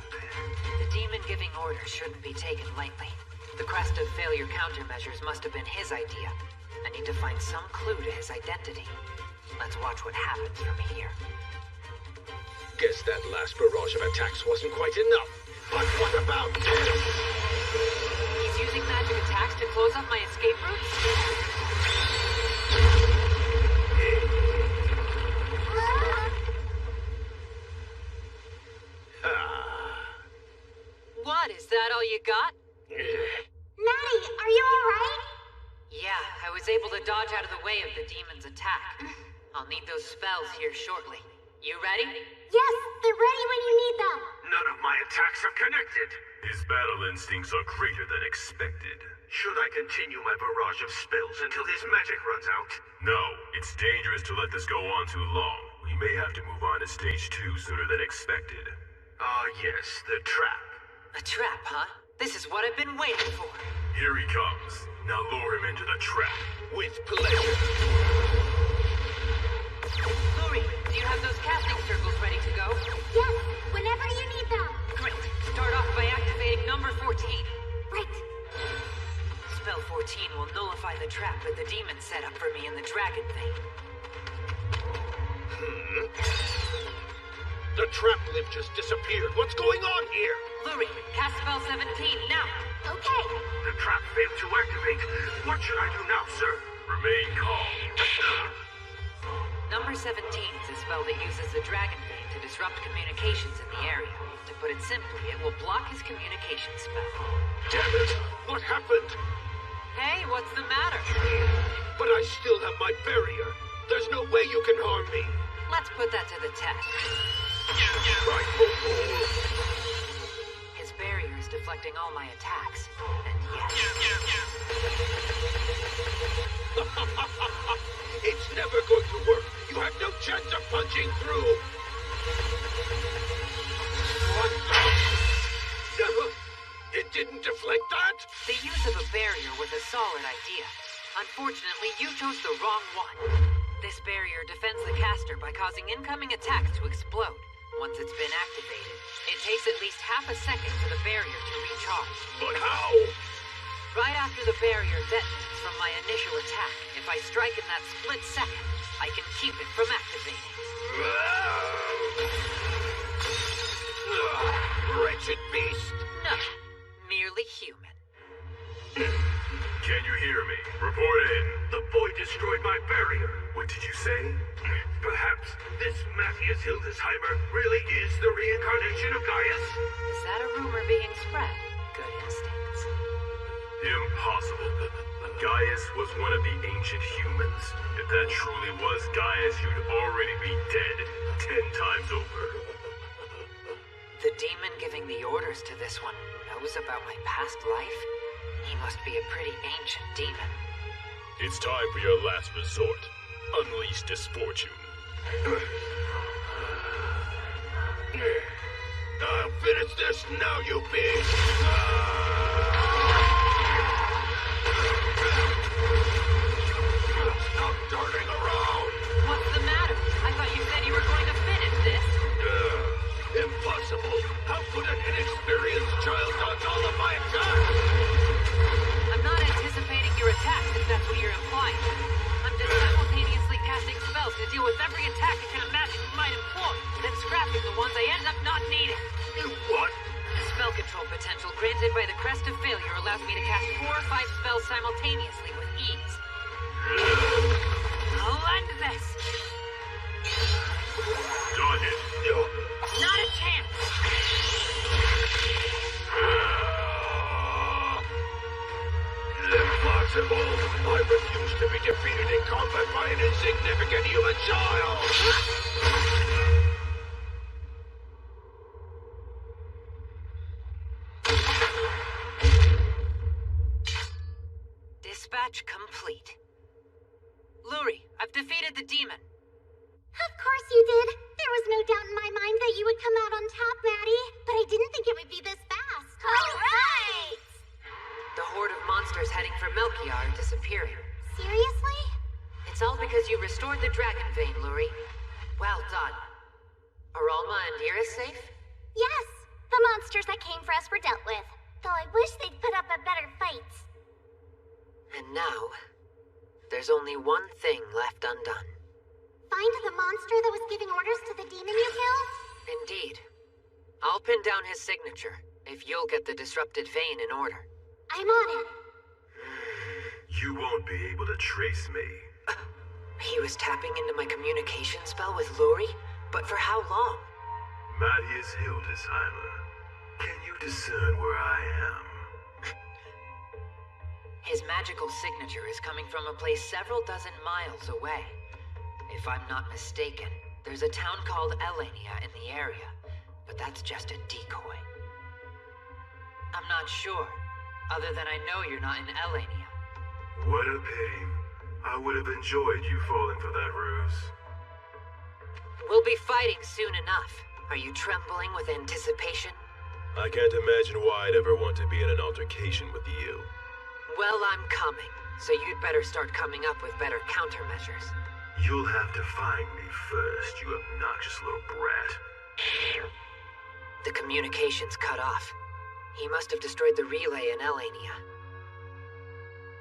The demon giving orders shouldn't be taken lightly. The crest of failure countermeasures must have been his idea. I need to find some clue to his identity. Let's watch what happens from here. Guess that last barrage of attacks wasn't quite enough. But what about this? He's using magic attacks to close off my escape routes? What you got? Maddie, are you alright? Yeah, I was able to dodge out of the way of the demon's attack. I'll need those spells here shortly. You ready? Yes, they're ready when you need them. None of my attacks are connected. His battle instincts are greater than expected. Should I continue my barrage of spells until his magic runs out? No, it's dangerous to let this go on too long. We may have to move on to stage 2 sooner than expected. Yes, the trap. A trap, huh? This is what I've been waiting for. Here he comes. Now lure him into the trap. With pleasure. Luri, do you have those casting circles ready to go? Yes, whenever you need them. Great. Start off by activating number 14. Right. Spell 14 will nullify the trap that the demon set up for me in the dragon vein. The trap lip just disappeared. What's going on here? Luri, cast spell 17 now. Okay. The trap failed to activate. What should I do now, sir? Remain calm. Number 17 is a spell that uses the dragon vein to disrupt communications in the area. To put it simply, it will block his communication spell. Damn it! What happened? Hey, what's the matter? But I still have my barrier. There's no way you can harm me. Let's put that to the test. Right, His barrier is deflecting all my attacks. And yet... It's never going to work. You have no chance of punching through. What the? It didn't deflect that? The use of a barrier was a solid idea. Unfortunately, you chose the wrong one. This barrier defends the caster by causing incoming attacks to explode. Once it's been activated, it takes at least half a second for the barrier to recharge. But how? Right after the barrier detonates from my initial attack, if I strike in that split second, I can keep it from activating. Wretched beast! No, merely human. Can you hear me? Report in. The boy destroyed my barrier. What did you say? Perhaps this Matthias Hildesheimer really is the reincarnation of Gaius? Is that a rumor being spread? Good instincts. Impossible. Gaius was one of the ancient humans. If that truly was Gaius, you'd already be dead 10 times over. The demon giving the orders to this one knows about my past life? He must be a pretty ancient demon. It's time for your last resort. Unleash misfortune. I'll finish this now, you beast! Stop darting around! What's the matter? I thought you said you were going to finish this. Impossible! How could an inexperienced child dodge all of my attacks? I'm not anticipating your attacks, if that's what you're implying. I'm just simultaneously casting spells to deal with every attack I can imagine you might employ, then scrapping the ones I end up not needing. You what? The spell control potential granted by the Crest of Failure allows me to cast 4 or 5 spells simultaneously with ease. I'll end this! Dodge it. Not a chance! Impossible! I refuse to be defeated in combat by an insignificant human child! Dispatch complete. Luri, I've defeated the demon. Of course you did. There was no doubt in my mind that you would come out on top, Maddie. But I didn't think it would be this fast. All right! The horde of monsters heading for Melchior are disappearing. Seriously? It's all because you restored the dragon vein, Luri. Well done. Are Alma and Ira safe? Yes. The monsters that came for us were dealt with. Though I wish they'd put up a better fight. And now, there's only one thing left undone. Find the monster that was giving orders to the demon you killed? Indeed. I'll pin down his signature, if you'll get the disrupted vein in order. I'm on it. You won't be able to trace me. He was tapping into my communication spell with Luri? But for how long? Matthias Hildesheimer. Can you discern where I am? His magical signature is coming from a place several dozen miles away. If I'm not mistaken, there's a town called Elenia in the area, but that's just a decoy. I'm not sure, other than I know you're not in Elenia. What a pity. I would have enjoyed you falling for that ruse. We'll be fighting soon enough. Are you trembling with anticipation? I can't imagine why I'd ever want to be in an altercation with you. Well, I'm coming, so you'd better start coming up with better countermeasures. You'll have to find me first, you obnoxious little brat. The communication's cut off. He must have destroyed the relay in Elenia.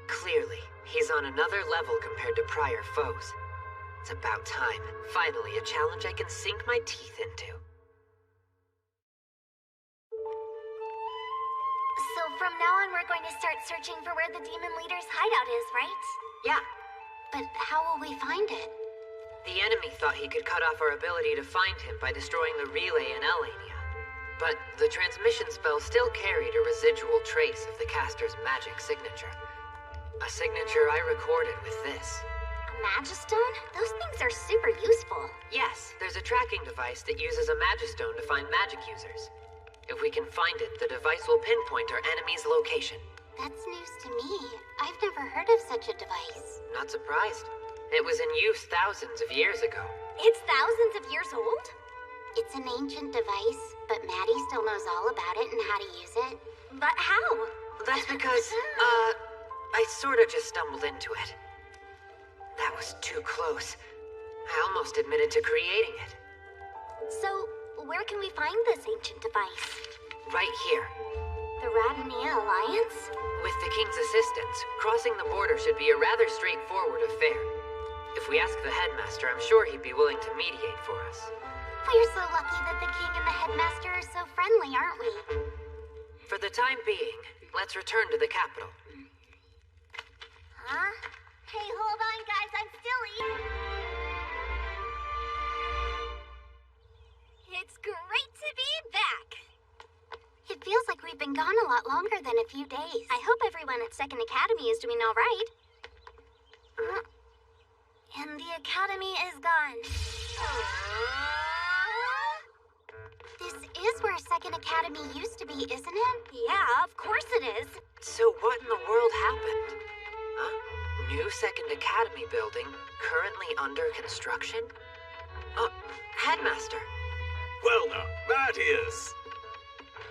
Clearly, he's on another level compared to prior foes. It's about time. Finally, a challenge I can sink my teeth into. So from now on, we're going to start searching for where the demon leader's hideout is, right? Yeah. But how will we find it? The enemy thought he could cut off our ability to find him by destroying the relay in Elenia. But the transmission spell still carried a residual trace of the caster's magic signature. A signature I recorded with this. A Magistone? Those things are super useful. Yes, there's a tracking device that uses a Magistone to find magic users. If we can find it, the device will pinpoint our enemy's location. That's news to me. I've never heard of such a device. Not surprised. It was in use thousands of years ago. It's thousands of years old? It's an ancient device, but Maddie still knows all about it and how to use it. But how? That's because, I sorta just stumbled into it. That was too close. I almost admitted to creating it. So, where can we find this ancient device? Right here. The Radania Alliance? With the King's assistance, crossing the border should be a rather straightforward affair. If we ask the headmaster, I'm sure he'd be willing to mediate for us. We're so lucky that the King and the headmaster are so friendly, aren't we? For the time being, let's return to the capital. Huh? Hey, hold on, guys, I'm still eating. It's great to be back. It feels like we've been gone a lot longer than a few days. I hope everyone at Second Academy is doing all right. And the Academy is gone. This is where Second Academy used to be, isn't it? Yeah, of course it is. So what in the world happened? Huh? New Second Academy building, currently under construction? Headmaster. Well now, that is.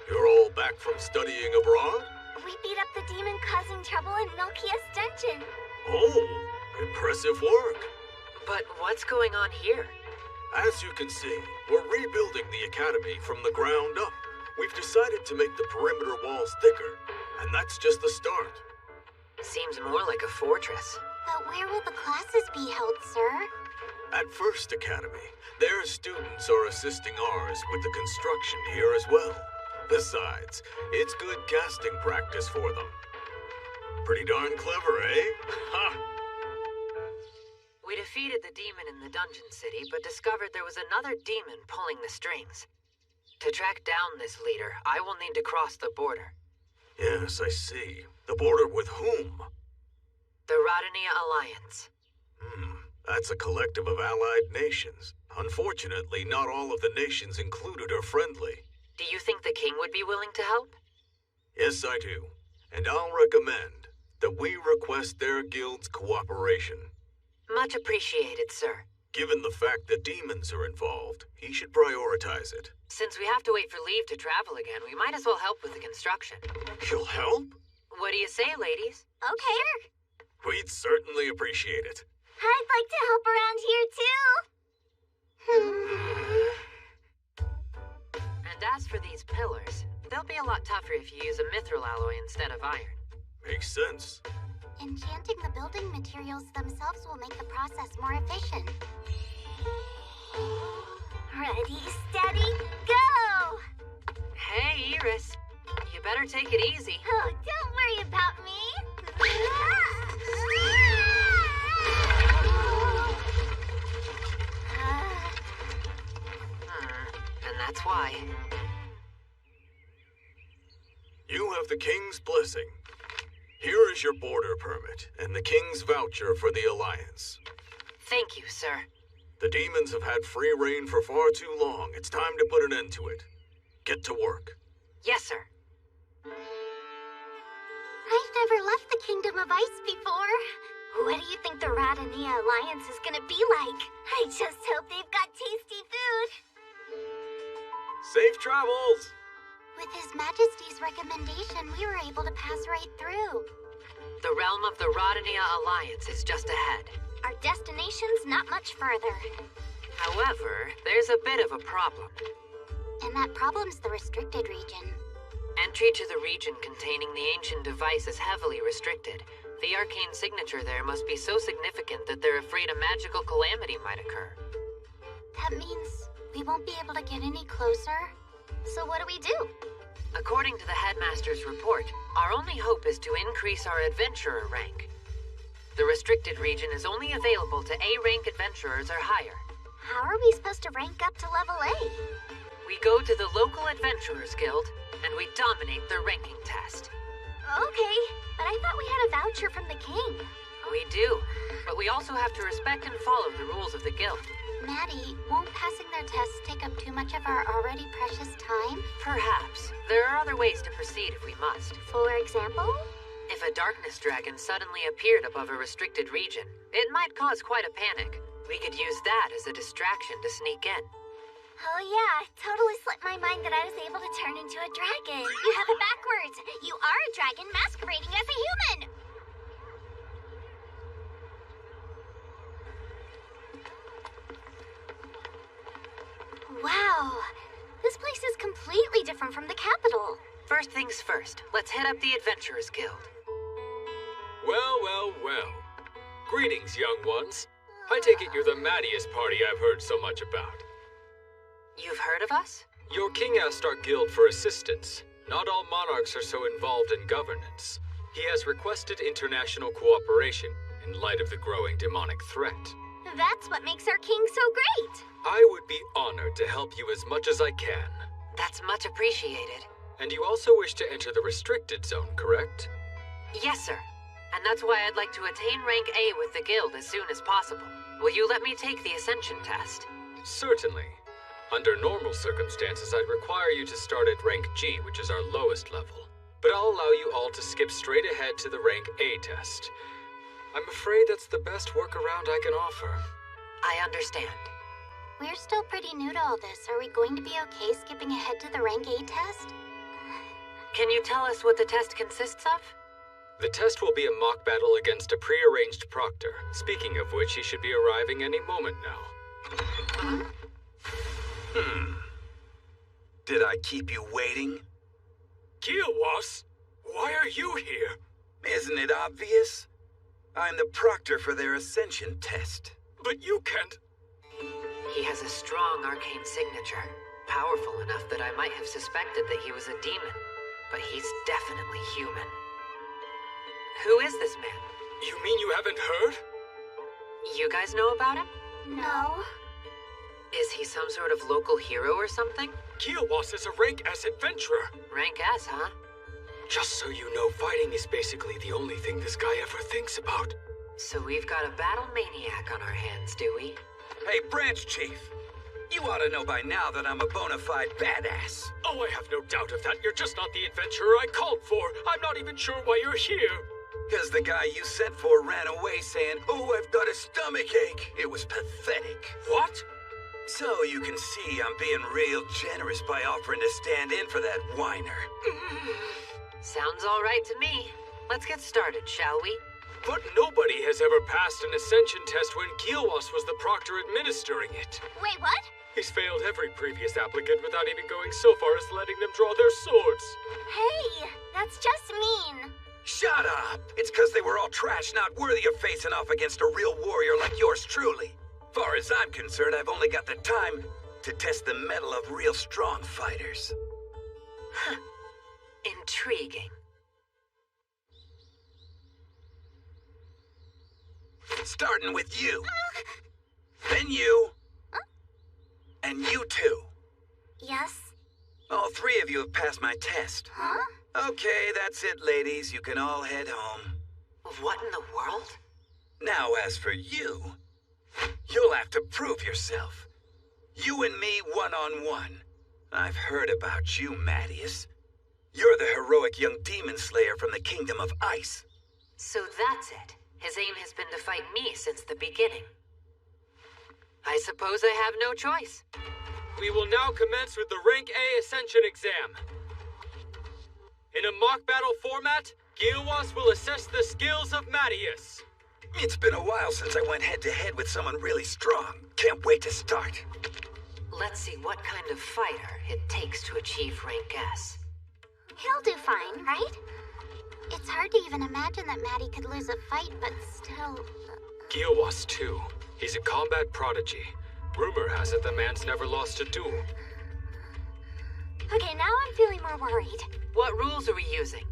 You're all back from studying abroad? We beat up the demon causing trouble in Milkia's dungeon. Oh, impressive work. But what's going on here? As you can see, we're rebuilding the academy from the ground up. We've decided to make the perimeter walls thicker, and that's just the start. Seems more like a fortress. But where will the classes be held, sir? At First Academy, their students are assisting ours with the construction here as well. Besides, it's good casting practice for them. Pretty darn clever, eh? Ha! We defeated the demon in the dungeon city, but discovered there was another demon pulling the strings. To track down this leader, I will need to cross the border. Yes, I see. The border with whom? The Radania Alliance. That's a collective of allied nations. Unfortunately, not all of the nations included are friendly. Do you think the king would be willing to help? Yes, I do. And I'll recommend that we request their guild's cooperation. Much appreciated, sir. Given the fact that demons are involved, he should prioritize it. Since we have to wait for leave to travel again, we might as well help with the construction. You'll help? What do you say, ladies? Okay. We'd certainly appreciate it. I'd like to help around here, too. And as for these pillars, they'll be a lot tougher if you use a mithril alloy instead of iron. Makes sense. Enchanting the building materials themselves will make the process more efficient. Ready, steady, go! Hey, Iris. You better take it easy. Oh, don't worry about me. And that's why. the King's blessing. Here is your border permit and the King's voucher for the Alliance. Thank you, sir. The demons have had free reign for far too long. It's time to put an end to it. Get to work. Yes, sir. I've never left the Kingdom of Ice before. What do you think the Radania Alliance is gonna be like? I just hope they've got tasty food. Safe travels! With His Majesty's recommendation, we were able to pass right through. The realm of the Radania Alliance is just ahead. Our destination's not much further. However, there's a bit of a problem. And that problem's the restricted region. Entry to the region containing the ancient device is heavily restricted. The arcane signature there must be so significant that they're afraid a magical calamity might occur. That means we won't be able to get any closer? So what do we do? According to the headmaster's report, our only hope is to increase our adventurer rank. The restricted region is only available to A-rank adventurers or higher. How are we supposed to rank up to level A? We go to the local adventurers guild, and we dominate their ranking test. Okay, but I thought we had a voucher from the king. We do, but we also have to respect and follow the rules of the guild. Maddie, won't passing their tests take up too much of our already precious time? Perhaps. There are other ways to proceed if we must. For example? If a darkness dragon suddenly appeared above a restricted region, it might cause quite a panic. We could use that as a distraction to sneak in. Oh yeah, totally slipped my mind that I was able to turn into a dragon. You have it backwards. You are a dragon masquerading as a human. Wow, this place is completely different from the capital. First things first, let's head up the Adventurers Guild. Well, well, well. Greetings, young ones. I take it you're the Mattiest party I've heard so much about. You've heard of us? Your king asked our guild for assistance. Not all monarchs are so involved in governance. He has requested international cooperation in light of the growing demonic threat. That's what makes our king so great. I would be honored to help you as much as I can. That's much appreciated. And you also wish to enter the restricted zone, correct? Yes, sir. And that's why I'd like to attain rank A with the guild as soon as possible. Will you let me take the Ascension test? Certainly. Under normal circumstances, I'd require you to start at rank G, which is our lowest level. But I'll allow you all to skip straight ahead to the rank A test. I'm afraid that's the best workaround I can offer. I understand. We're still pretty new to all this. Are we going to be okay skipping ahead to the rank A test? Can you tell us what the test consists of? The test will be a mock battle against a pre-arranged proctor. Speaking of which, he should be arriving any moment now. Did I keep you waiting? Kiowas, why are you here? Isn't it obvious? I'm the proctor for their Ascension test. But you can't... He has a strong arcane signature. Powerful enough that I might have suspected that he was a demon. But he's definitely human. Who is this man? You mean you haven't heard? You guys know about him? No. Is he some sort of local hero or something? Kiowas is a rank S adventurer. Rank S, huh? Just so you know, fighting is basically the only thing this guy ever thinks about. So we've got a battle maniac on our hands, do we? Hey, Branch Chief. You ought to know by now that I'm a bona fide badass. Oh, I have no doubt of that. You're just not the adventurer I called for. I'm not even sure why you're here. Because the guy you sent for ran away saying, "Oh, I've got a stomachache." It was pathetic. What? So you can see I'm being real generous by offering to stand in for that whiner. Sounds all right to me. Let's get started, shall we? But nobody has ever passed an Ascension test when Kiowas was the proctor administering it. Wait, what? He's failed every previous applicant without even going so far as letting them draw their swords. Hey, that's just mean. Shut up! It's because they were all trash, not worthy of facing off against a real warrior like yours truly. Far as I'm concerned, I've only got the time to test the mettle of real strong fighters. Huh. Intriguing. Starting with you. Then you. And you too. Yes? All three of you have passed my test. Huh? Okay, that's it, ladies. You can all head home. What in the world? Now, as for you, you'll have to prove yourself. You and me one-on-one. I've heard about you, Mattias. You're the heroic young demon slayer from the Kingdom of Ice. So that's it. His aim has been to fight me since the beginning. I suppose I have no choice. We will now commence with the Rank A Ascension exam. In a mock battle format, Gilwas will assess the skills of Mattias. It's been a while since I went head-to-head with someone really strong. Can't wait to start. Let's see what kind of fighter it takes to achieve Rank S. He'll do fine, right? It's hard to even imagine that Maddie could lose a fight, but still... Gilwas, too. He's a combat prodigy. Rumor has it the man's never lost a duel. Okay, now I'm feeling more worried. What rules are we using?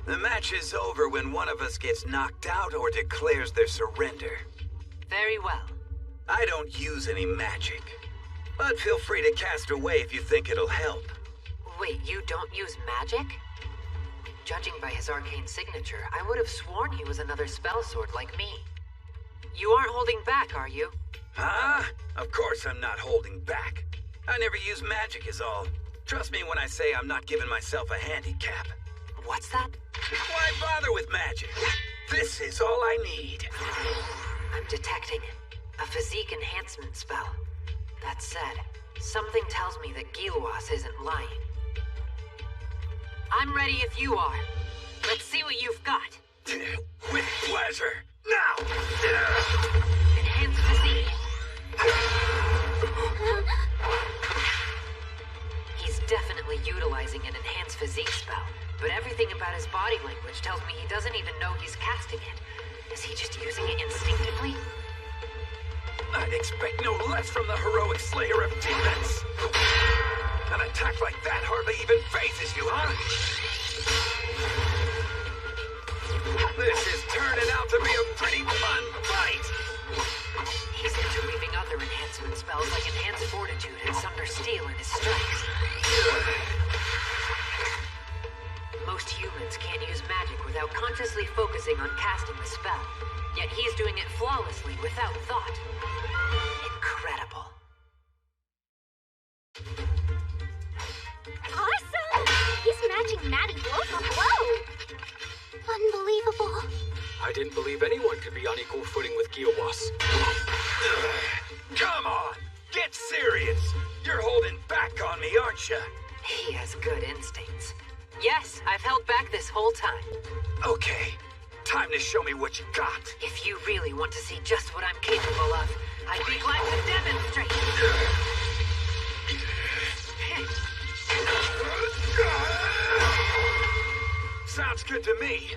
The match is over when one of us gets knocked out or declares their surrender. Very well. I don't use any magic, but feel free to cast away if you think it'll help. Wait, you don't use magic? Judging by his arcane signature, I would have sworn he was another spell sword like me. You aren't holding back, are you? Huh? Of course I'm not holding back. I never use magic is all. Trust me when I say I'm not giving myself a handicap. What's that? Why bother with magic? This is all I need. I'm detecting a physique enhancement spell. That said, something tells me that Gilwas isn't lying. I'm ready if you are. Let's see what you've got. With pleasure. Now! Enhanced physique. He's definitely utilizing an enhanced physique spell, but everything about his body language tells me he doesn't even know he's casting it. Is he just using it instinctively? I'd expect no less from the heroic slayer of demons. An attack like that hardly even phases you, huh? This is turning out to be a pretty fun fight! He's interweaving other enhancement spells like Enhanced Fortitude and Sunder Steel in his strikes. Most humans can't use magic without consciously focusing on casting the spell. Yet he's doing it flawlessly without thought. Incredible. Awesome! He's matching Maddie blow for blow! Unbelievable. I didn't believe anyone could be on equal footing with Gilwas. Come on! Get serious! You're holding back on me, aren't you? He has good instincts. Yes, I've held back this whole time. Okay. Time to show me what you got. If you really want to see just what I'm capable of, I'd be glad to demonstrate. Sounds good to me.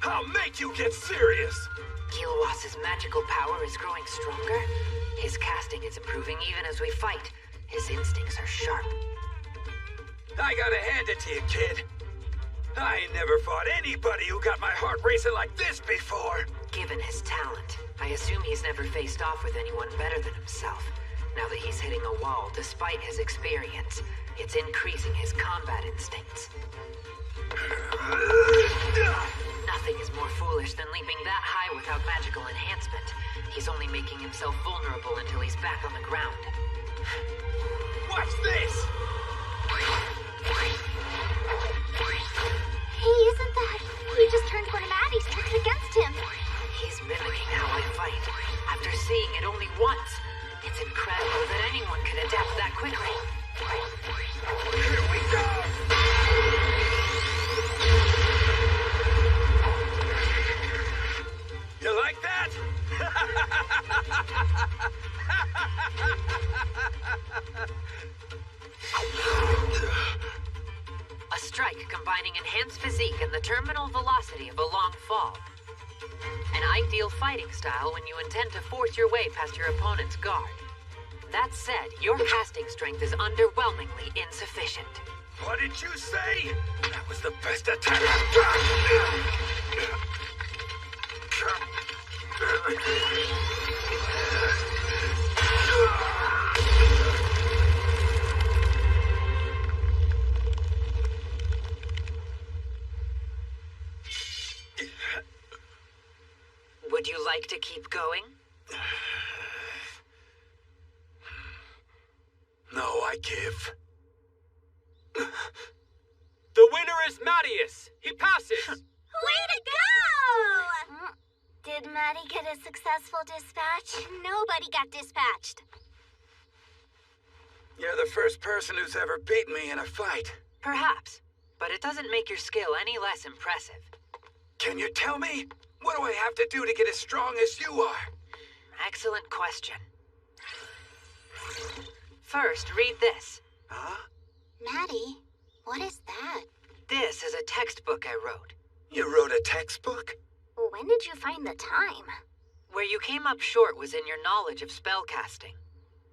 I'll make you get serious. Gilwas's magical power is growing stronger. His casting is improving even as we fight. His instincts are sharp. I gotta hand it to you, kid. I ain't never fought anybody who got my heart racing like this before. Given his talent, I assume he's never faced off with anyone better than himself. Now that he's hitting a wall despite his experience, it's increasing his combat instincts. Nothing is more foolish than leaping that high without magical enhancement. He's only making himself vulnerable until he's back on the ground. Watch this! Hey, isn't that... He just turned one of Maddie's tricks against him. He's mimicking how I fight. After seeing it only once, it's incredible that anyone could adapt that quickly. Here we go! You like that? A strike combining enhanced physique and the terminal velocity of a long fall. An ideal fighting style when you intend to force your way past your opponent's guard. That said, your casting strength is underwhelmingly insufficient. What did you say? That was the best attack I've got! I give. The winner is Mattias! He passes! Way to go! Did Maddie get a successful dispatch? Nobody got dispatched. You're the first person who's ever beat me in a fight. Perhaps, but it doesn't make your skill any less impressive. Can you tell me? What do I have to do to get as strong as you are? Excellent question. First, read this. Huh? Maddie, what is that? This is a textbook I wrote. You wrote a textbook? When did you find the time? Where you came up short was in your knowledge of spellcasting.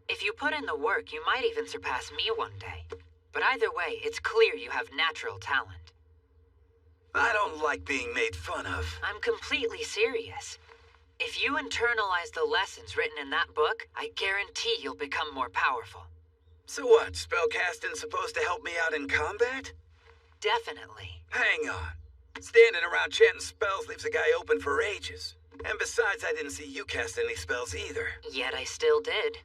If you put in the work, you might even surpass me one day. But either way, it's clear you have natural talent. I don't like being made fun of. I'm completely serious. If you internalize the lessons written in that book, I guarantee you'll become more powerful. So what, spellcasting's supposed to help me out in combat? Definitely. Hang on. Standing around chanting spells leaves a guy open for ages. And besides, I didn't see you cast any spells either. Yet I still did.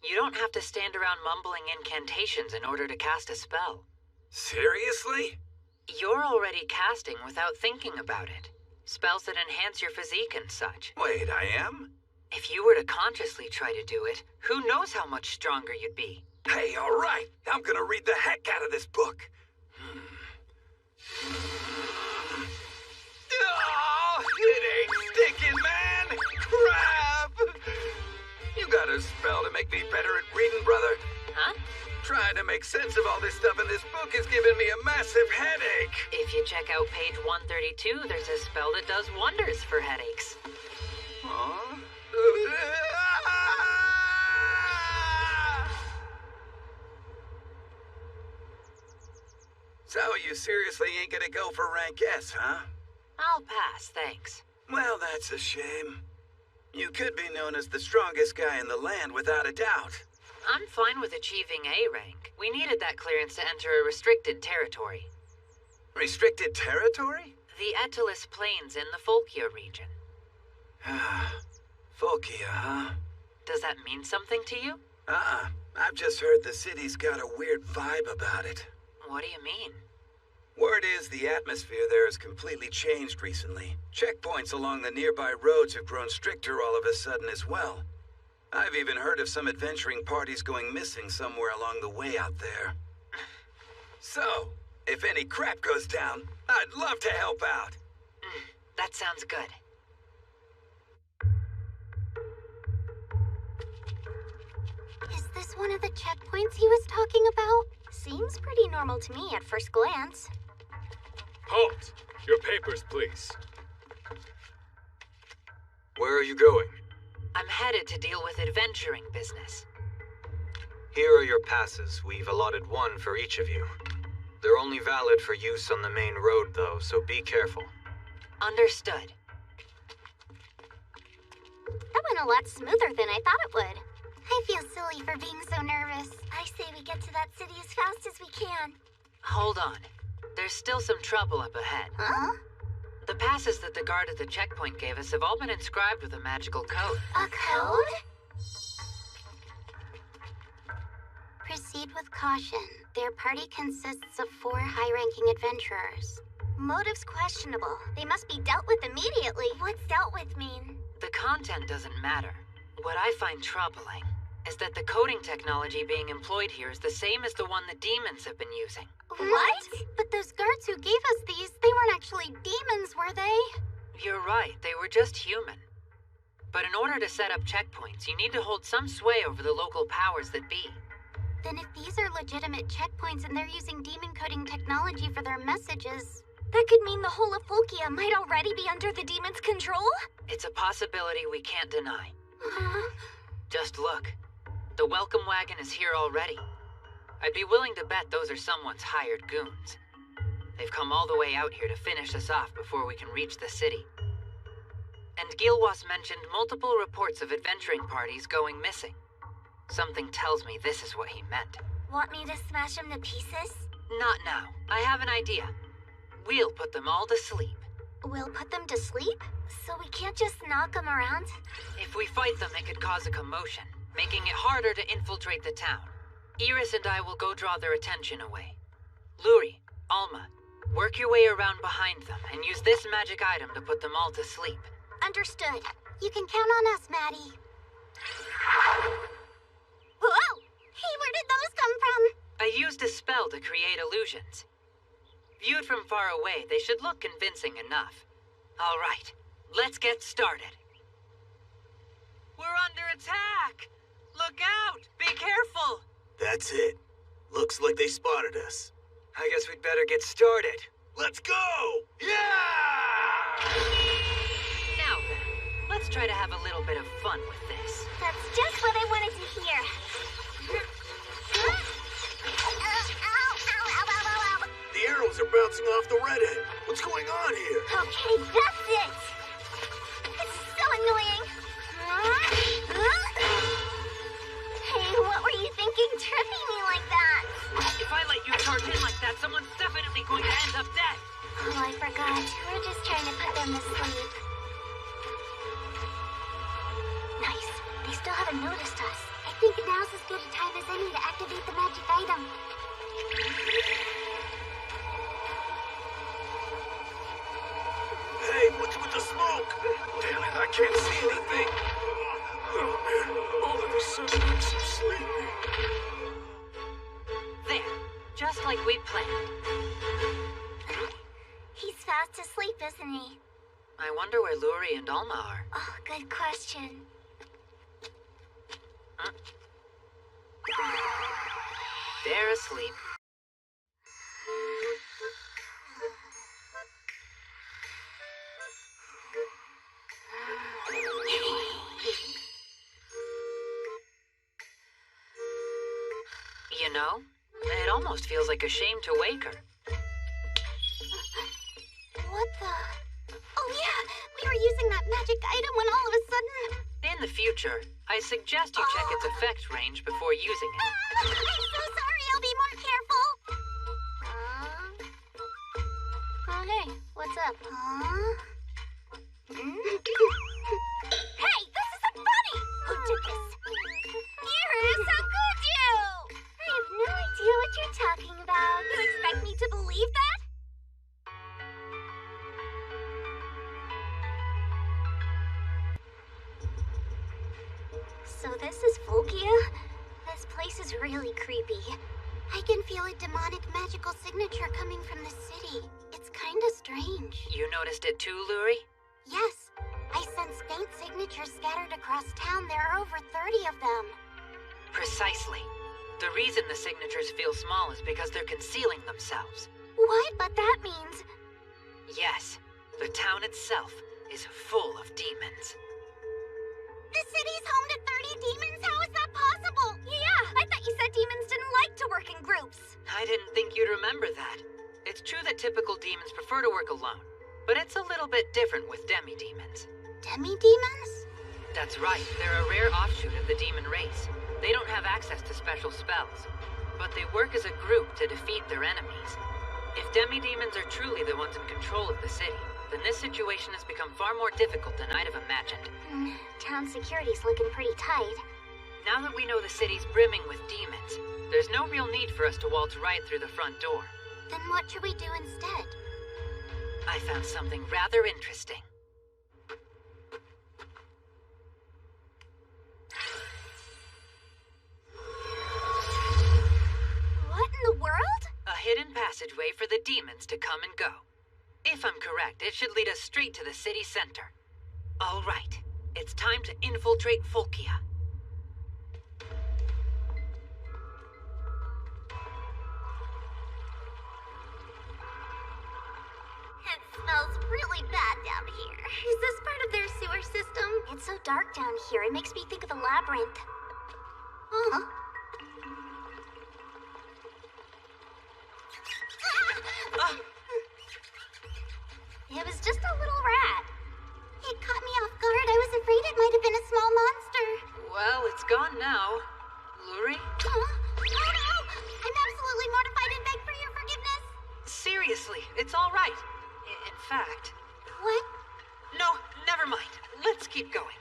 You don't have to stand around mumbling incantations in order to cast a spell. Seriously? You're already casting without thinking about it. Spells that enhance your physique and such. Wait, I am? If you were to consciously try to do it, who knows how much stronger you'd be? Hey, all right. I'm gonna read the heck out of this book. Oh, it ain't sticking, man! Crap! You got a spell to make me better at reading, brother? Huh? Trying to make sense of all this stuff in this book is giving me a massive headache. If you check out page 132, there's a spell that does wonders for headaches. Huh? So you seriously ain't gonna go for rank S, huh? I'll pass, thanks. Well, that's a shame. You could be known as the strongest guy in the land without a doubt. I'm fine with achieving A rank. We needed that clearance to enter a restricted territory. Restricted territory? The Etelis Plains in the Folkia region. Folkia, huh? Does that mean something to you? I've just heard the city's got a weird vibe about it. What do you mean? Word is the atmosphere there has completely changed recently. Checkpoints along the nearby roads have grown stricter all of a sudden as well. I've even heard of some adventuring parties going missing somewhere along the way out there. So, if any crap goes down, I'd love to help out. That sounds good. Is this one of the checkpoints he was talking about? Seems pretty normal to me at first glance. Halt! Your papers, please. Where are you going? I'm headed to deal with adventuring business. Here are your passes. We've allotted one for each of you. They're only valid for use on the main road, though, so be careful. Understood. That went a lot smoother than I thought it would. I feel silly for being so nervous. I say we get to that city as fast as we can. Hold on. There's still some trouble up ahead. Huh? The passes that the guard at the checkpoint gave us have all been inscribed with a magical code. A code? Proceed with caution. Their party consists of 4 high-ranking adventurers. Motives questionable. They must be dealt with immediately. What's dealt with mean? The content doesn't matter. What I find troubling is that the coding technology being employed here is the same as the one the demons have been using. What? But those guards who gave us these, they weren't actually demons, were they? You're right, they were just human. But in order to set up checkpoints, you need to hold some sway over the local powers that be. Then if these are legitimate checkpoints and they're using demon coding technology for their messages, that could mean the whole of Folkia might already be under the demon's control? It's a possibility we can't deny. Just look. The welcome wagon is here already. I'd be willing to bet those are someone's hired goons. They've come all the way out here to finish us off before we can reach the city. And Gilwas mentioned multiple reports of adventuring parties going missing. Something tells me this is what he meant. Want me to smash them to pieces? Not now. I have an idea. We'll put them all to sleep. We'll put them to sleep? So we can't just knock them around? If we fight them, it could cause a commotion, making it harder to infiltrate the town. Iris and I will go draw their attention away. Luri, Alma, work your way around behind them and use this magic item to put them all to sleep. Understood. You can count on us, Maddie. Whoa! Hey, where did those come from? I used a spell to create illusions. Viewed from far away, they should look convincing enough. All right, let's get started. We're under attack! Look out! Be careful! That's it. Looks like they spotted us. I guess we'd better get started. Let's go! Yeah! Now then, let's try to have a little bit of fun with this. That's just what I wanted to hear. The arrows are bouncing off the redhead. What's going on here? Okay, that's it! This is so annoying. Hey, what were you thinking tripping me like that? If I let you charge in like that, someone's definitely going to end up dead. Oh, I forgot. We're just trying to put them to sleep. Nice. They still haven't noticed us. I think now's as good a time as any to activate the magic item. Hey, what's with the smoke? Damn it, I can't see anything. Oh, man, all of a sudden I'm so sleepy. There, just like we planned. He's fast asleep, isn't he? I wonder where Luri and Alma are. Oh, good question. Huh? They're asleep. You know, it almost feels like a shame to wake her. What the? Oh yeah, we were using that magic item when all of a sudden... In the future, I suggest you check its effect range before using it. I'm so sorry, I'll be more careful. Oh hey, what's up? Hey, this isn't funny! Who did this? Iris, how could you? I have no idea what you're talking about. You expect me to believe that? So this is Volkia? This place is really creepy. I can feel a demonic magical signature coming from the city. It's kinda strange. You noticed it too, Luri? Yes. I sense faint signatures scattered across town. There are over 30 of them. Precisely. The reason the signatures feel small is because they're concealing themselves. What? But that means... Yes, the town itself is full of demons. The city's home to 30 demons? How is that possible? Yeah, I thought you said demons didn't like to work in groups. I didn't think you'd remember that. It's true that typical demons prefer to work alone, but it's a little bit different with demi-demons. Demi-demons? That's right, they're a rare offshoot of the demon race. They don't have access to special spells, but they work as a group to defeat their enemies. If demi-demons are truly the ones in control of the city, then this situation has become far more difficult than I'd have imagined. Town security's looking pretty tight. Now that we know the city's brimming with demons, there's no real need for us to waltz right through the front door. Then what should we do instead? I found something rather interesting. What in the world? A hidden passageway for the demons to come and go. If I'm correct, it should lead us straight to the city center. All right, it's time to infiltrate Volkia. It smells really bad down here. Is this part of their sewer system? It's so dark down here, it makes me think of a labyrinth. Huh? It was just a little rat. It caught me off guard. I was afraid it might have been a small monster. Well, it's gone now. Luri? Huh? Oh no! I'm absolutely mortified and beg for your forgiveness. Seriously, it's all right. In fact... What? No, never mind. Let's keep going.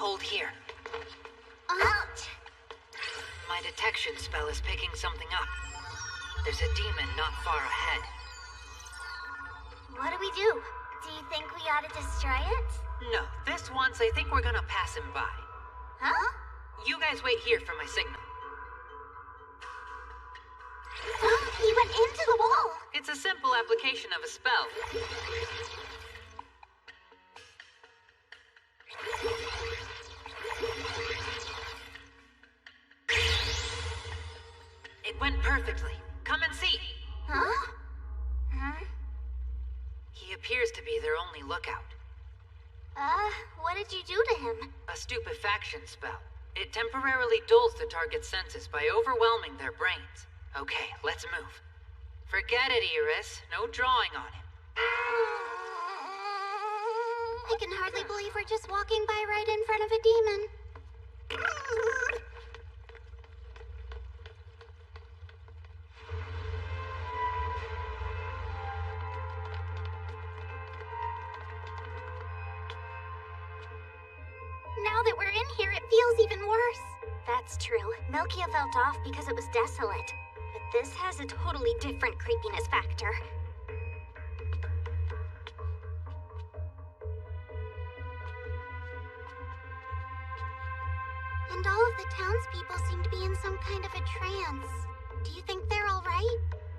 Hold here. Ouch! My detection spell is picking something up. There's a demon not far ahead. What do we do? Do you think we ought to destroy it? No, this once I think we're gonna pass him by. Huh? You guys wait here for my signal. He went into the wall! It's a simple application of a spell. It went perfectly. Come and see. Huh? Huh? He appears to be their only lookout. What did you do to him? A stupefaction spell. It temporarily dulls the target's senses by overwhelming their brains. Okay, let's move. Forget it, Iris. No drawing on him. I can hardly believe we're just walking by right in front of a demon. Now that we're in here, it feels even worse. That's true. Melkia felt off because it was desolate. But this has a totally different creepiness factor. And all of the townspeople seem to be in some kind of a trance. Do you think they're all right?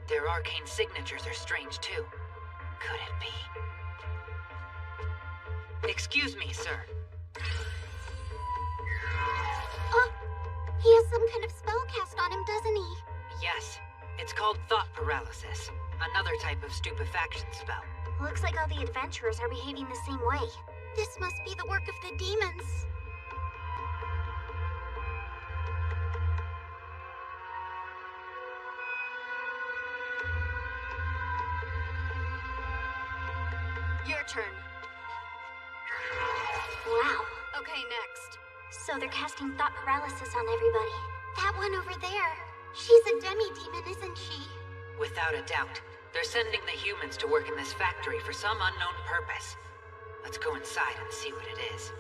Their arcane signatures are strange, too. Could it be? Excuse me, sir. Oh, he has some kind of spell cast on him, doesn't he? Yes. It's called thought paralysis. Another type of stupefaction spell. Looks like all the adventurers are behaving the same way. This must be the work of the demons. Your turn. Wow. Okay, next. So they're casting thought paralysis on everybody. That one over there. She's a demi-demon, isn't she? Without a doubt. They're sending the humans to work in this factory for some unknown purpose. Let's go inside and see what it is.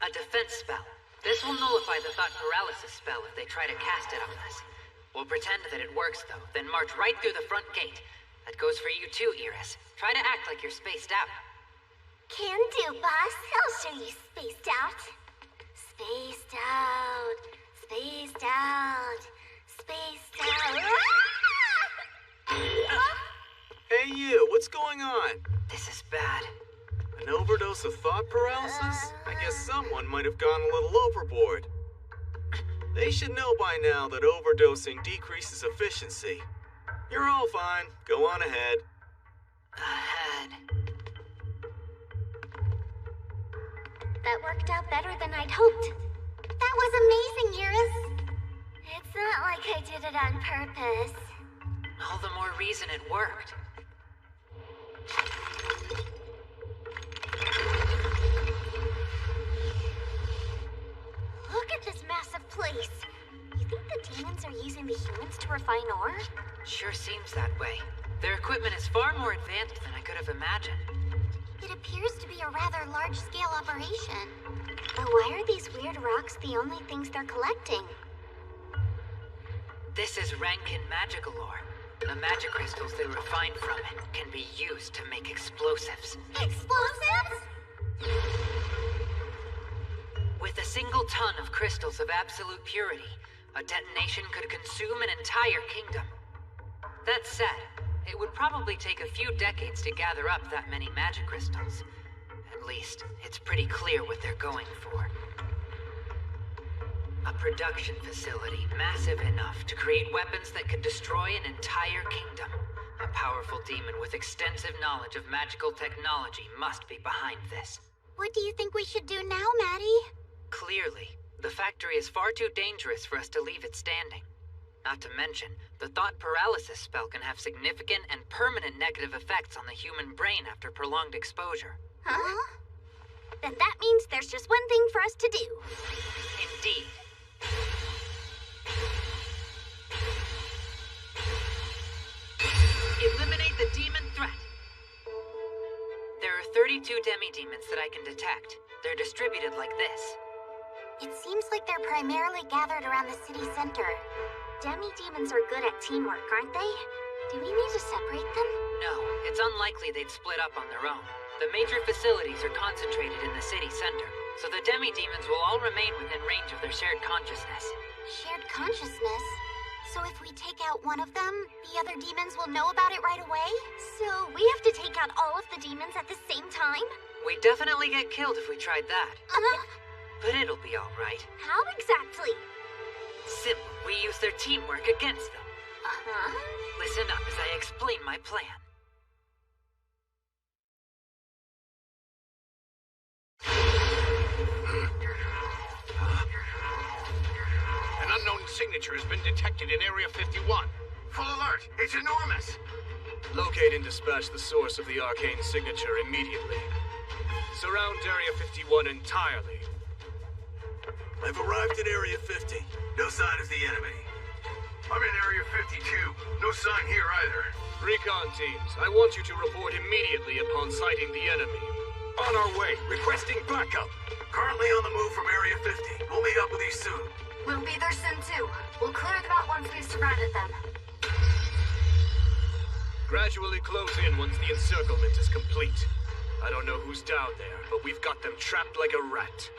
A defense spell. This will nullify the thought paralysis spell if they try to cast it on us. We'll pretend that it works, though, then march right through the front gate. That goes for you too, Iris. Try to act like you're spaced out. Can do, boss. I'll show you spaced out. Spaced out. Spaced out. Spaced out. Hey you, what's going on? This is bad. An overdose of thought paralysis? I guess someone might have gone a little overboard. They should know by now that overdosing decreases efficiency. You're all fine. Go on ahead. Ahead. That worked out better than I'd hoped. That was amazing, Iris. It's not like I did it on purpose. All the more reason it worked. Look at this massive place. You think the demons are using the humans to refine ore? Sure seems that way. Their equipment is far more advanced than I could have imagined. It appears to be a rather large-scale operation. But why are these weird rocks the only things they're collecting? This is Rankin magical ore. The magic crystals they refine from it can be used to make explosives. Explosives? With a single ton of crystals of absolute purity, a detonation could consume an entire kingdom. That said, it would probably take a few decades to gather up that many magic crystals. At least, it's pretty clear what they're going for. A production facility massive enough to create weapons that could destroy an entire kingdom. A powerful demon with extensive knowledge of magical technology must be behind this. What do you think we should do now, Maddie? Clearly, the factory is far too dangerous for us to leave it standing. Not to mention, the thought paralysis spell can have significant and permanent negative effects on the human brain after prolonged exposure. Huh? Then that means there's just one thing for us to do. Indeed. Eliminate the demon threat. There are 2 demi-demons that I can detect. They're distributed like this. It seems like they're primarily gathered around the city center. Demi-demons are good at teamwork, aren't they? Do we need to separate them? No, it's unlikely they'd split up on their own. The major facilities are concentrated in the city center, so the demi-demons will all remain within range of their shared consciousness. Shared consciousness? So if we take out one of them, the other demons will know about it right away? So we have to take out all of the demons at the same time? We'd definitely get killed if we tried that. But it'll be alright. How exactly? Simple. We use their teamwork against them. Listen up as I explain my plan. An unknown signature has been detected in Area 51. Full alert! It's enormous! Locate and dispatch the source of the arcane signature immediately. Surround Area 51 entirely. I've arrived in Area 50. No sign of the enemy. I'm in Area 52. No sign here either. Recon teams, I want you to report immediately upon sighting the enemy. On our way. Requesting backup. Currently on the move from Area 50. We'll meet up with you soon. We'll be there soon too. We'll clear them out once we've surrounded them. Gradually close in once the encirclement is complete. I don't know who's down there, but we've got them trapped like a rat.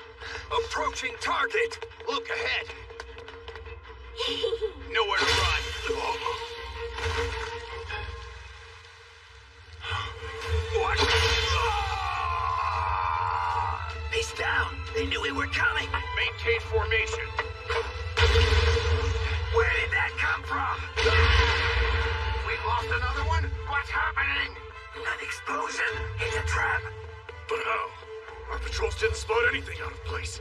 Approaching target. Look ahead. Nowhere to run. What? He's down. They knew we were coming. Maintain formation. Where did that come from? We lost another one? What's happening? An explosion. It's a trap. But how? Our patrols didn't spot anything out of place.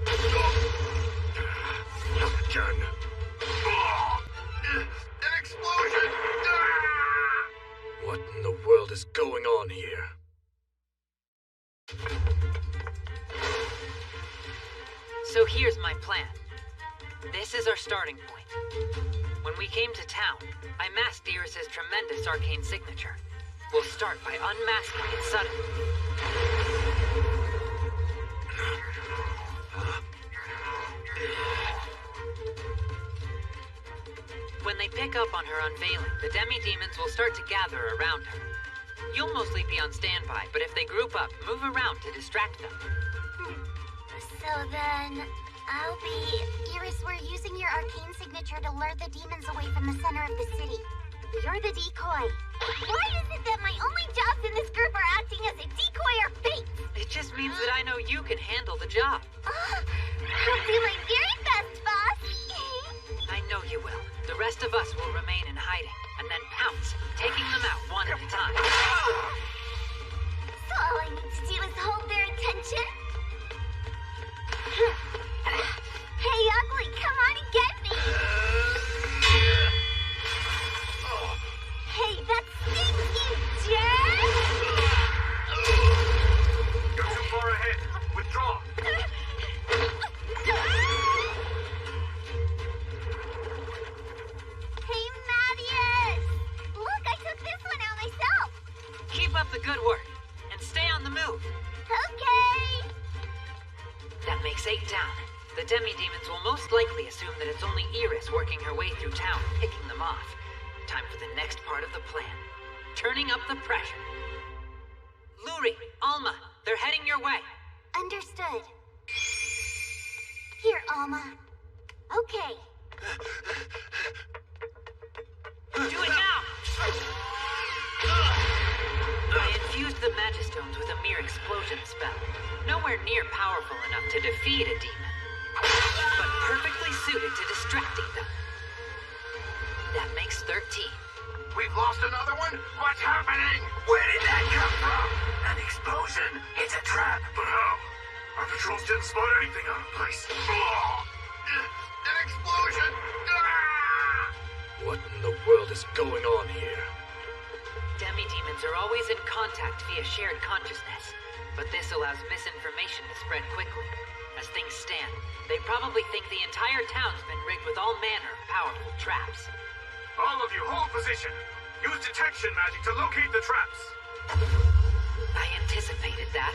Again. An explosion! What in the world is going on here? So here's my plan. This is our starting point. When we came to town, I masked Iris's tremendous arcane signature. We'll start by unmasking it suddenly. When they pick up on her unveiling, the demi-demons will start to gather around her. You'll mostly be on standby, but if they group up, move around to distract them. So then, I'll be... Iris, we're using your arcane signature to lure the demons away from the center of the city. You're the decoy. Why is it that my only jobs in this group are acting as a decoy or bait? It just means that I know you can handle the job. I'll do my very best, boss. I know you will. The rest of us will remain in hiding, and then pounce, taking them out one at a time. So all I need to do is hold their attention? Hey, Ugly, come on and get me! Hey, that stings, you jerk! You're too far ahead. Withdraw. Hey, Mattias! Look, I took this one out myself! Keep up the good work, and stay on the move. Okay! That makes 8 down. The demi-demons will most likely assume that it's only Iris working her way through town, picking them off. Time for the next part of the plan. Turning up the pressure. Luri, Alma, they're heading your way. Understood. Here, Alma. Okay. Do it now! I infused the Magistones with a mere explosion spell. Nowhere near powerful enough to defeat a demon, but perfectly suited to distracting them. That makes 13. We've lost another one? What's happening? Where did that come from? An explosion? It's a trap. But how? Our patrols didn't spot anything out of place. An explosion! What in the world is going on here? Demi-demons are always in contact via shared consciousness, but this allows misinformation to spread quickly. As things stand, they probably think the entire town's been rigged with all manner of powerful traps. All of you, hold position. Use detection magic to locate the traps. I anticipated that.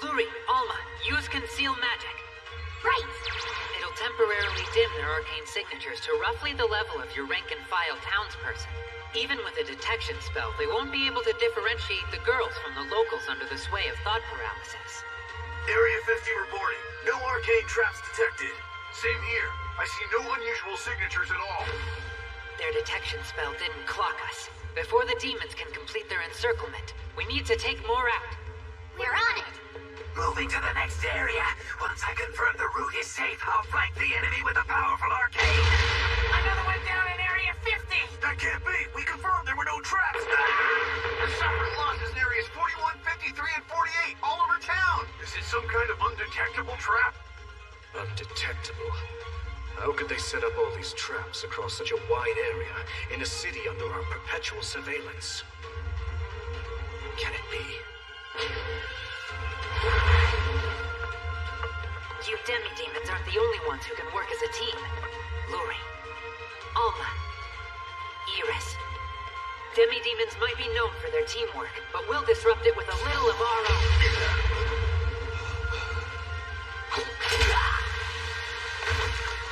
Luri, Alma, use conceal magic. Right. It'll temporarily dim their arcane signatures to roughly the level of your rank-and-file townsperson. Even with a detection spell, they won't be able to differentiate the girls from the locals under the sway of thought paralysis. Area 50 reporting. No arcane traps detected. Same here. I see no unusual signatures at all. Their detection spell didn't clock us. Before the demons can complete their encirclement, we need to take more out. We're on it. Moving to the next area. Once I confirm the route is safe, I'll flank the enemy with a powerful arcane. Another one down in Area 50! That can't be! We confirmed there were no traps! We're suffering losses in areas 41, 53, and 48, all over town! Is it some kind of undetectable trap? Undetectable? How could they set up all these traps across such a wide area in a city under our perpetual surveillance? Can it be? You demi-demons aren't the only ones who can work as a team. Luri, Alma, Iris. Demi-demons might be known for their teamwork, but we'll disrupt it with a little of our own.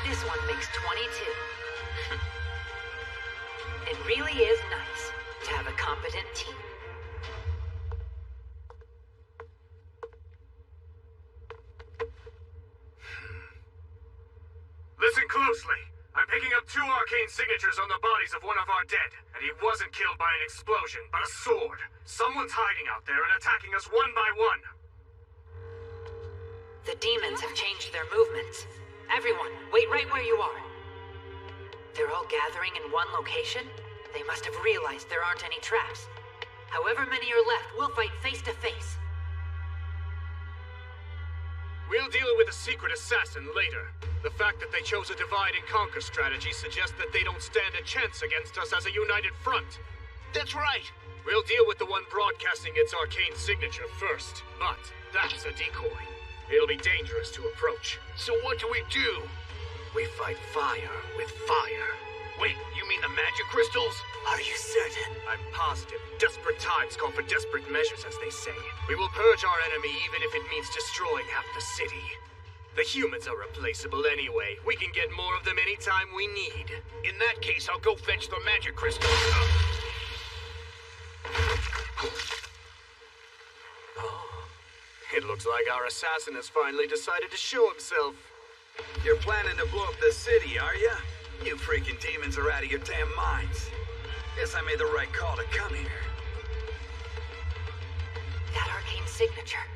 This one makes 22. It really is nice to have a competent team. Listen closely. I'm picking up 2 arcane signatures on the bodies of one of our dead, and he wasn't killed by an explosion, but a sword. Someone's hiding out there and attacking us one by one. The demons have changed their movements. Everyone, wait right where you are. They're all gathering in one location? They must have realized there aren't any traps. However many are left, we'll fight face to face. We'll deal with a secret assassin later. The fact that they chose a divide and conquer strategy suggests that they don't stand a chance against us as a united front. That's right. We'll deal with the one broadcasting its arcane signature first, but that's a decoy. It'll be dangerous to approach. So what do we do? We fight fire with fire. Wait, you mean the magic crystals? Are you certain? I'm positive. Desperate times call for desperate measures, as they say. We will purge our enemy even if it means destroying half the city. The humans are replaceable anyway. We can get more of them anytime we need. In that case, I'll go fetch the magic crystals. Oh. It looks like our assassin has finally decided to show himself. You're planning to blow up the city, are you? You freaking demons are out of your damn minds. Guess I made the right call to come here. That arcane signature.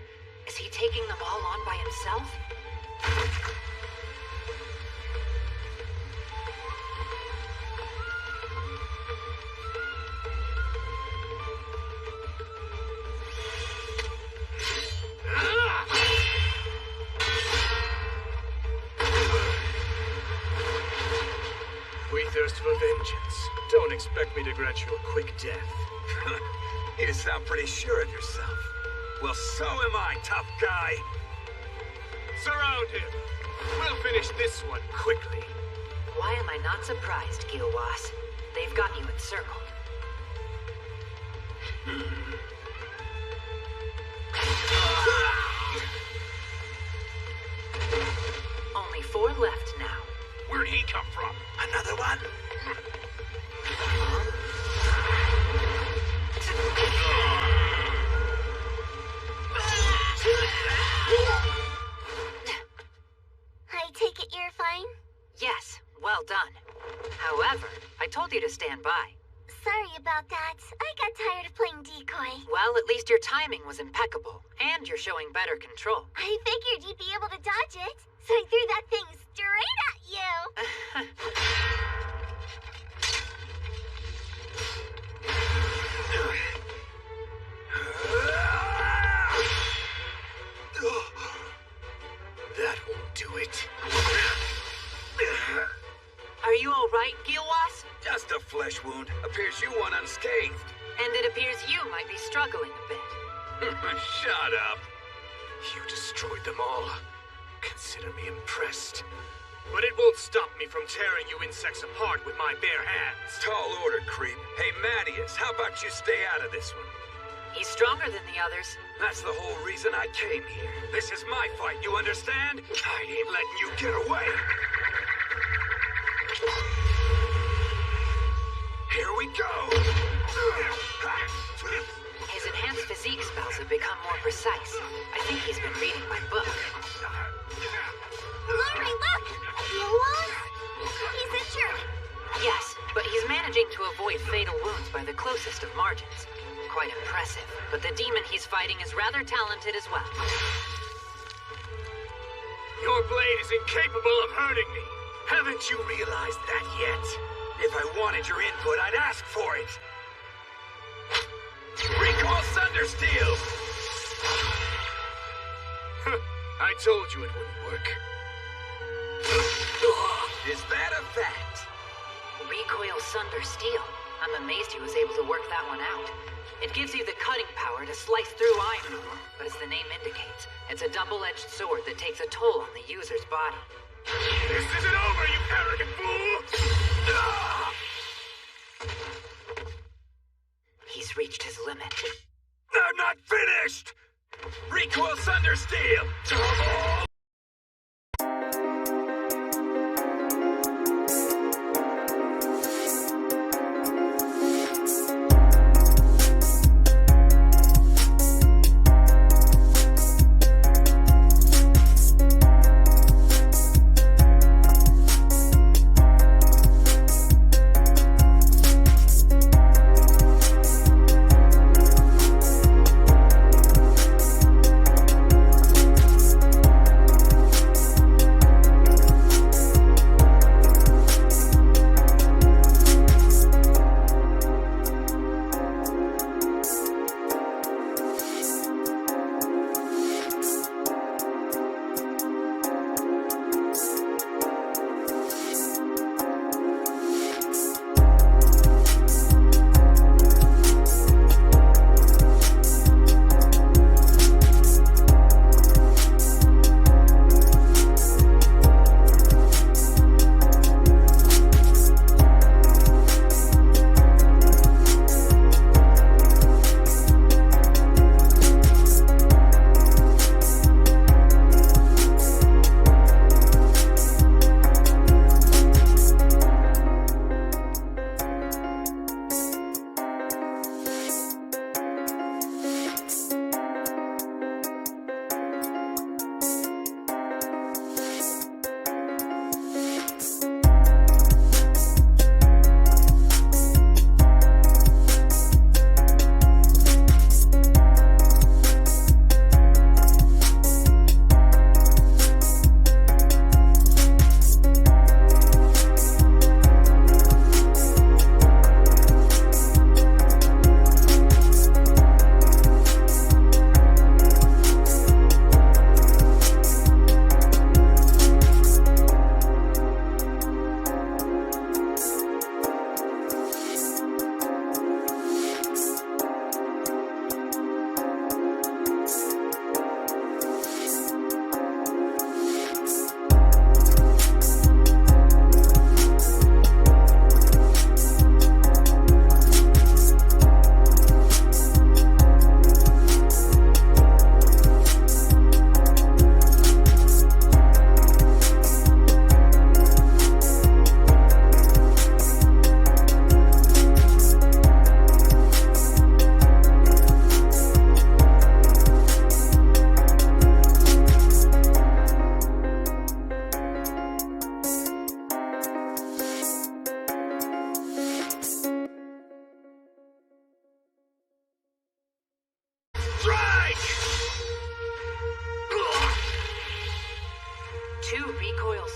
Is he taking them all on by himself? We thirst for vengeance. Don't expect me to grant you a quick death. You sound pretty sure of yourself. Well, so am I, tough guy. Surround him. We'll finish this one quickly. Why am I not surprised, Gilwas? They've got you encircled. Only 4 left now. Where'd he come from? Another one? I take it you're fine? Yes, well done. However, I told you to stand by. Sorry about that. I got tired of playing decoy. Well, at least your timing was impeccable, and you're showing better control. I figured you'd be able to dodge it, so I threw that thing straight at you. That won't do it. Are you all right, Gilwas? Just a flesh wound. Appears you won unscathed. And it appears you might be struggling a bit. Shut up. You destroyed them all. Consider me impressed. But it won't stop me from tearing you insects apart with my bare hands. Tall order, creep. Hey, Mattias, how about you stay out of this one? He's stronger than the others. That's the whole reason I came here. This is my fight, you understand? I ain't letting you get away. Here we go! His enhanced physique spells have become more precise. I think he's been reading my book. Lori, look! What? He's injured. Yes, but he's managing to avoid fatal wounds by the closest of margins. Quite impressive, but the demon he's fighting is rather talented as well. Your blade is incapable of hurting me. Haven't you realized that yet? If I wanted your input, I'd ask for it. Recall Thundersteel! I told you it wouldn't work. Is that a fact? Recoil Sunder Steel. I'm amazed he was able to work that one out. It gives you the cutting power to slice through iron, but as the name indicates, it's a double-edged sword that takes a toll on the user's body. This isn't over, you arrogant fool! He's reached his limit. I'm not finished! Recoil Thundersteel! Double!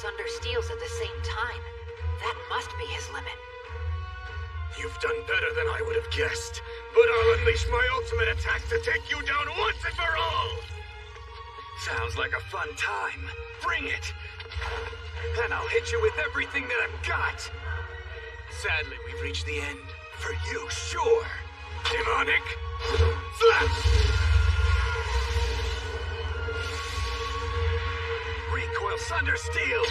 Sunder steals at the same time. That must be his limit. You've done better than I would have guessed, but I'll unleash my ultimate attack to take you down once and for all! Sounds like a fun time. Bring it! And I'll hit you with everything that I've got! Sadly, we've reached the end. For you, sure! Demonic! Slash! Recoil Sunder Steel!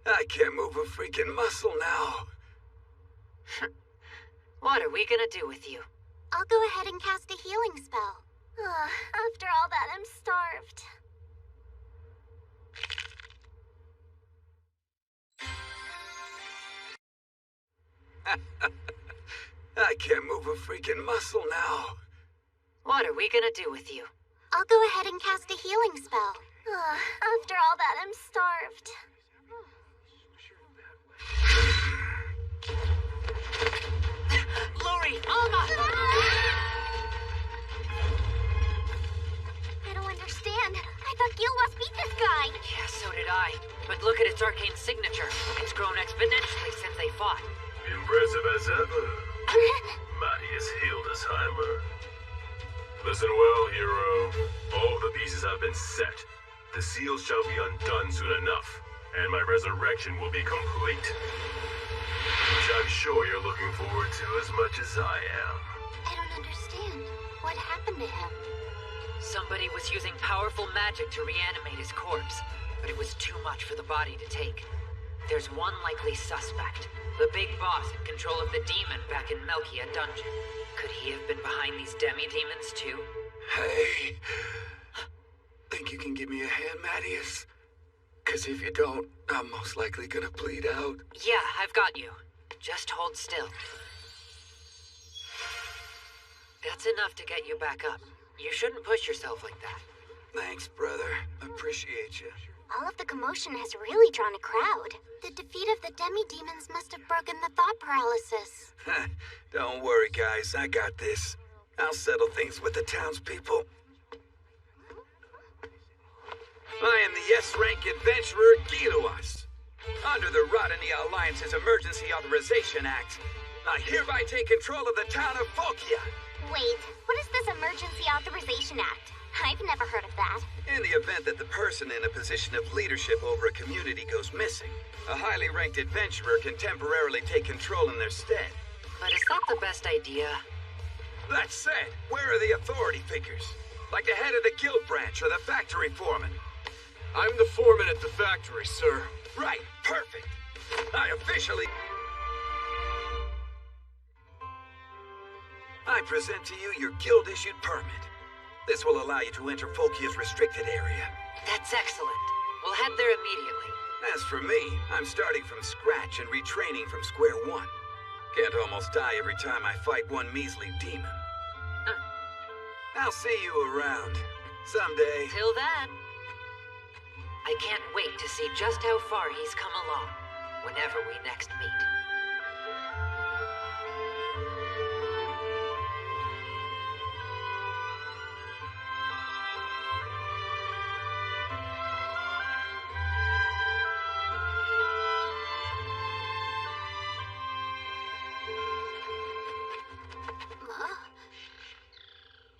I can't move a freaking muscle now. What are we gonna do with you? I'll go ahead and cast a healing spell. After all that, I'm starved. I can't move a freaking muscle now. What are we gonna do with you? I'll go ahead and cast a healing spell. After all that, I'm starved. Lori! Alma! I don't understand. I thought Gilwas beat this guy. Yeah, so did I. But look at its arcane signature. It's grown exponentially since they fought. Impressive as ever, Matthias Hildesheimer. Listen well, hero. All the pieces have been set. The seals shall be undone soon enough, and my resurrection will be complete. Which I'm sure you're looking forward to as much as I am. I don't understand. What happened to him? Somebody was using powerful magic to reanimate his corpse, but it was too much for the body to take. There's one likely suspect, the big boss in control of the demon back in Melkia Dungeon. Could he have been behind these demi-demons too? Hey, think you can give me a hand, Matthias? Cause if you don't, I'm most likely gonna bleed out. Yeah, I've got you. Just hold still. That's enough to get you back up. You shouldn't push yourself like that. Thanks, brother. Appreciate you. All of the commotion has really drawn a crowd. The defeat of the demi-demons must have broken the thought paralysis. Don't worry, guys. I got this. I'll settle things with the townspeople. I am the S-rank adventurer Gilwas. Under the Rodney Alliance's Emergency Authorization Act, I hereby take control of the town of Volkia. Wait, what is this Emergency Authorization Act? I've never heard of that. In the event that the person in a position of leadership over a community goes missing, a highly ranked adventurer can temporarily take control in their stead. But is that the best idea? That said, where are the authority figures? Like the head of the guild branch or the factory foreman? I'm the foreman at the factory, sir. Right, perfect. I present to you your guild-issued permit. This will allow you to enter Volkia's restricted area. That's excellent. We'll head there immediately. As for me, I'm starting from scratch and retraining from square one. Can't almost die every time I fight one measly demon. I'll see you around. Someday. Till then. I can't wait to see just how far he's come along, whenever we next meet.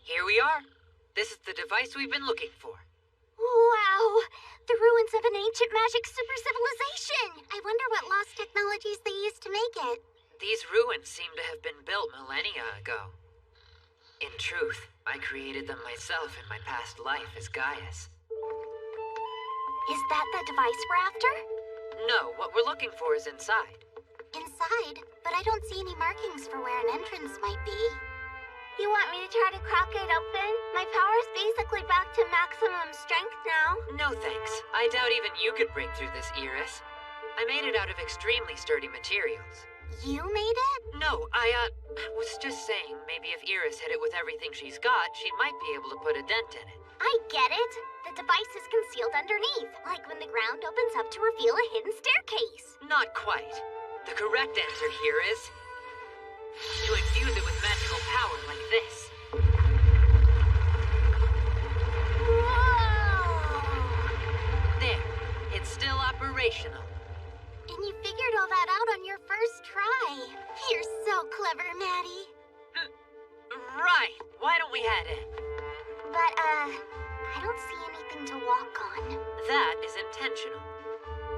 Here we are. This is the device we've been looking for. Wow! The ruins of an ancient magic super civilization! I wonder what lost technologies they used to make it. These ruins seem to have been built millennia ago. In truth, I created them myself in my past life as Gaius. Is that the device we're after? No, what we're looking for is inside. Inside? But I don't see any markings for where an entrance might be. You want me to try to crack it open? My power's basically back to maximum strength now. No thanks. I doubt even you could break through this, Iris. I made it out of extremely sturdy materials. You made it? No, I was just saying, maybe if Iris hit it with everything she's got, she might be able to put a dent in it. I get it. The device is concealed underneath, like when the ground opens up to reveal a hidden staircase. Not quite. The correct answer here is to infuse it with magical power like this. Whoa! There. It's still operational. And you figured all that out on your first try. You're so clever, Maddie. Right. Why don't we head in? But, I don't see anything to walk on. That is intentional.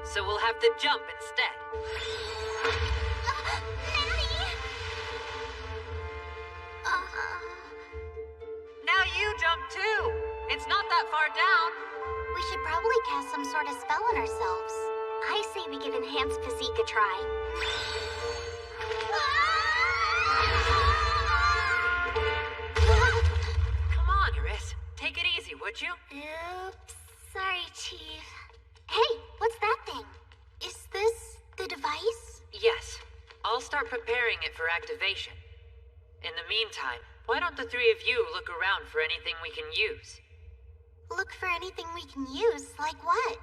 So we'll have to jump instead. Maddie! Now you jump too! It's not that far down. We We should probably cast some sort of spell on ourselves. I say we give Enhanced Physique a try. Come on, Iris. Take it easy, would you? Oops. Sorry, Chief. Hey, what's that thing? Is this the device? Yes. I'll start preparing it for activation. In the meantime, why don't the three of you look around for anything we can use? Look for anything we can use? Like what?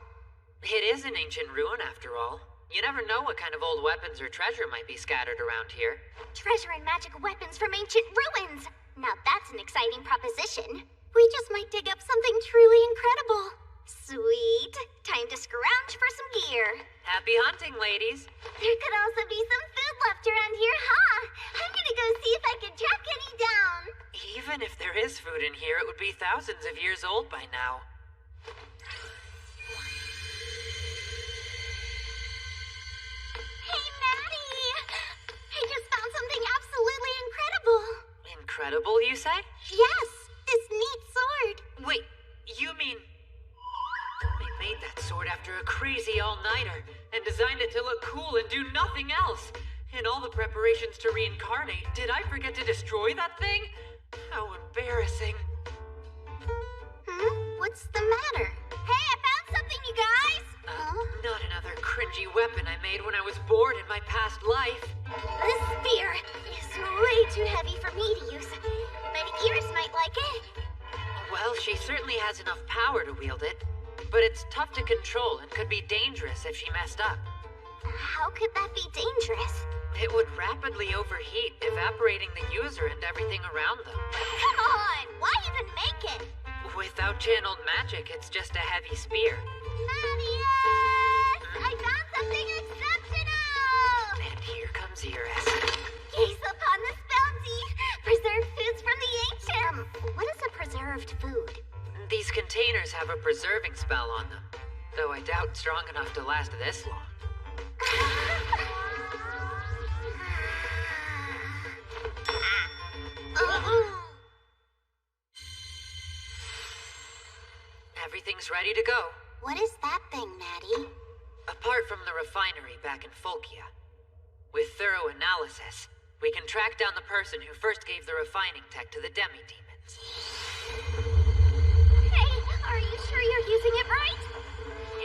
It is an ancient ruin, after all. You never know what kind of old weapons or treasure might be scattered around here. Treasure and magic weapons from ancient ruins! Now that's an exciting proposition. We just might dig up something truly incredible. Sweet. Time to scrounge for some gear. Happy hunting, ladies. There could also be some food left around here, huh? I'm gonna go see if I can track any down. Even if there is food in here, it would be thousands of years old by now. Hey, Maddie! I just found something absolutely incredible. Incredible, you say? Yes, this neat sword. Wait, you mean... They made that sword after a crazy all-nighter and designed it to look cool and do nothing else. In all the preparations to reincarnate, did I forget to destroy that thing? How embarrassing. What's the matter? Hey, I found something, you guys! Not another cringy weapon I made when I was bored in my past life. This spear is way too heavy for me to use, but Iris might like it. Well, she certainly has enough power to wield it, but it's tough to control and could be dangerous if she messed up. How could that be dangerous? It would rapidly overheat, evaporating the user and everything around them. Come on! Why even make it? Without channeled magic, it's just a heavy spear. Thaddeus! I found something exceptional! And here comes Iris. Gaze upon this bounty! Preserved foods from the ancients! What is a preserved food? These containers have a preserving spell on them, though I doubt strong enough to last this long. Everything's ready to go. What is that thing, Maddie? Apart from the refinery back in Folkia, with thorough analysis, we can track down the person who first gave the refining tech to the demi-demons. Hey, are you sure you're using it right?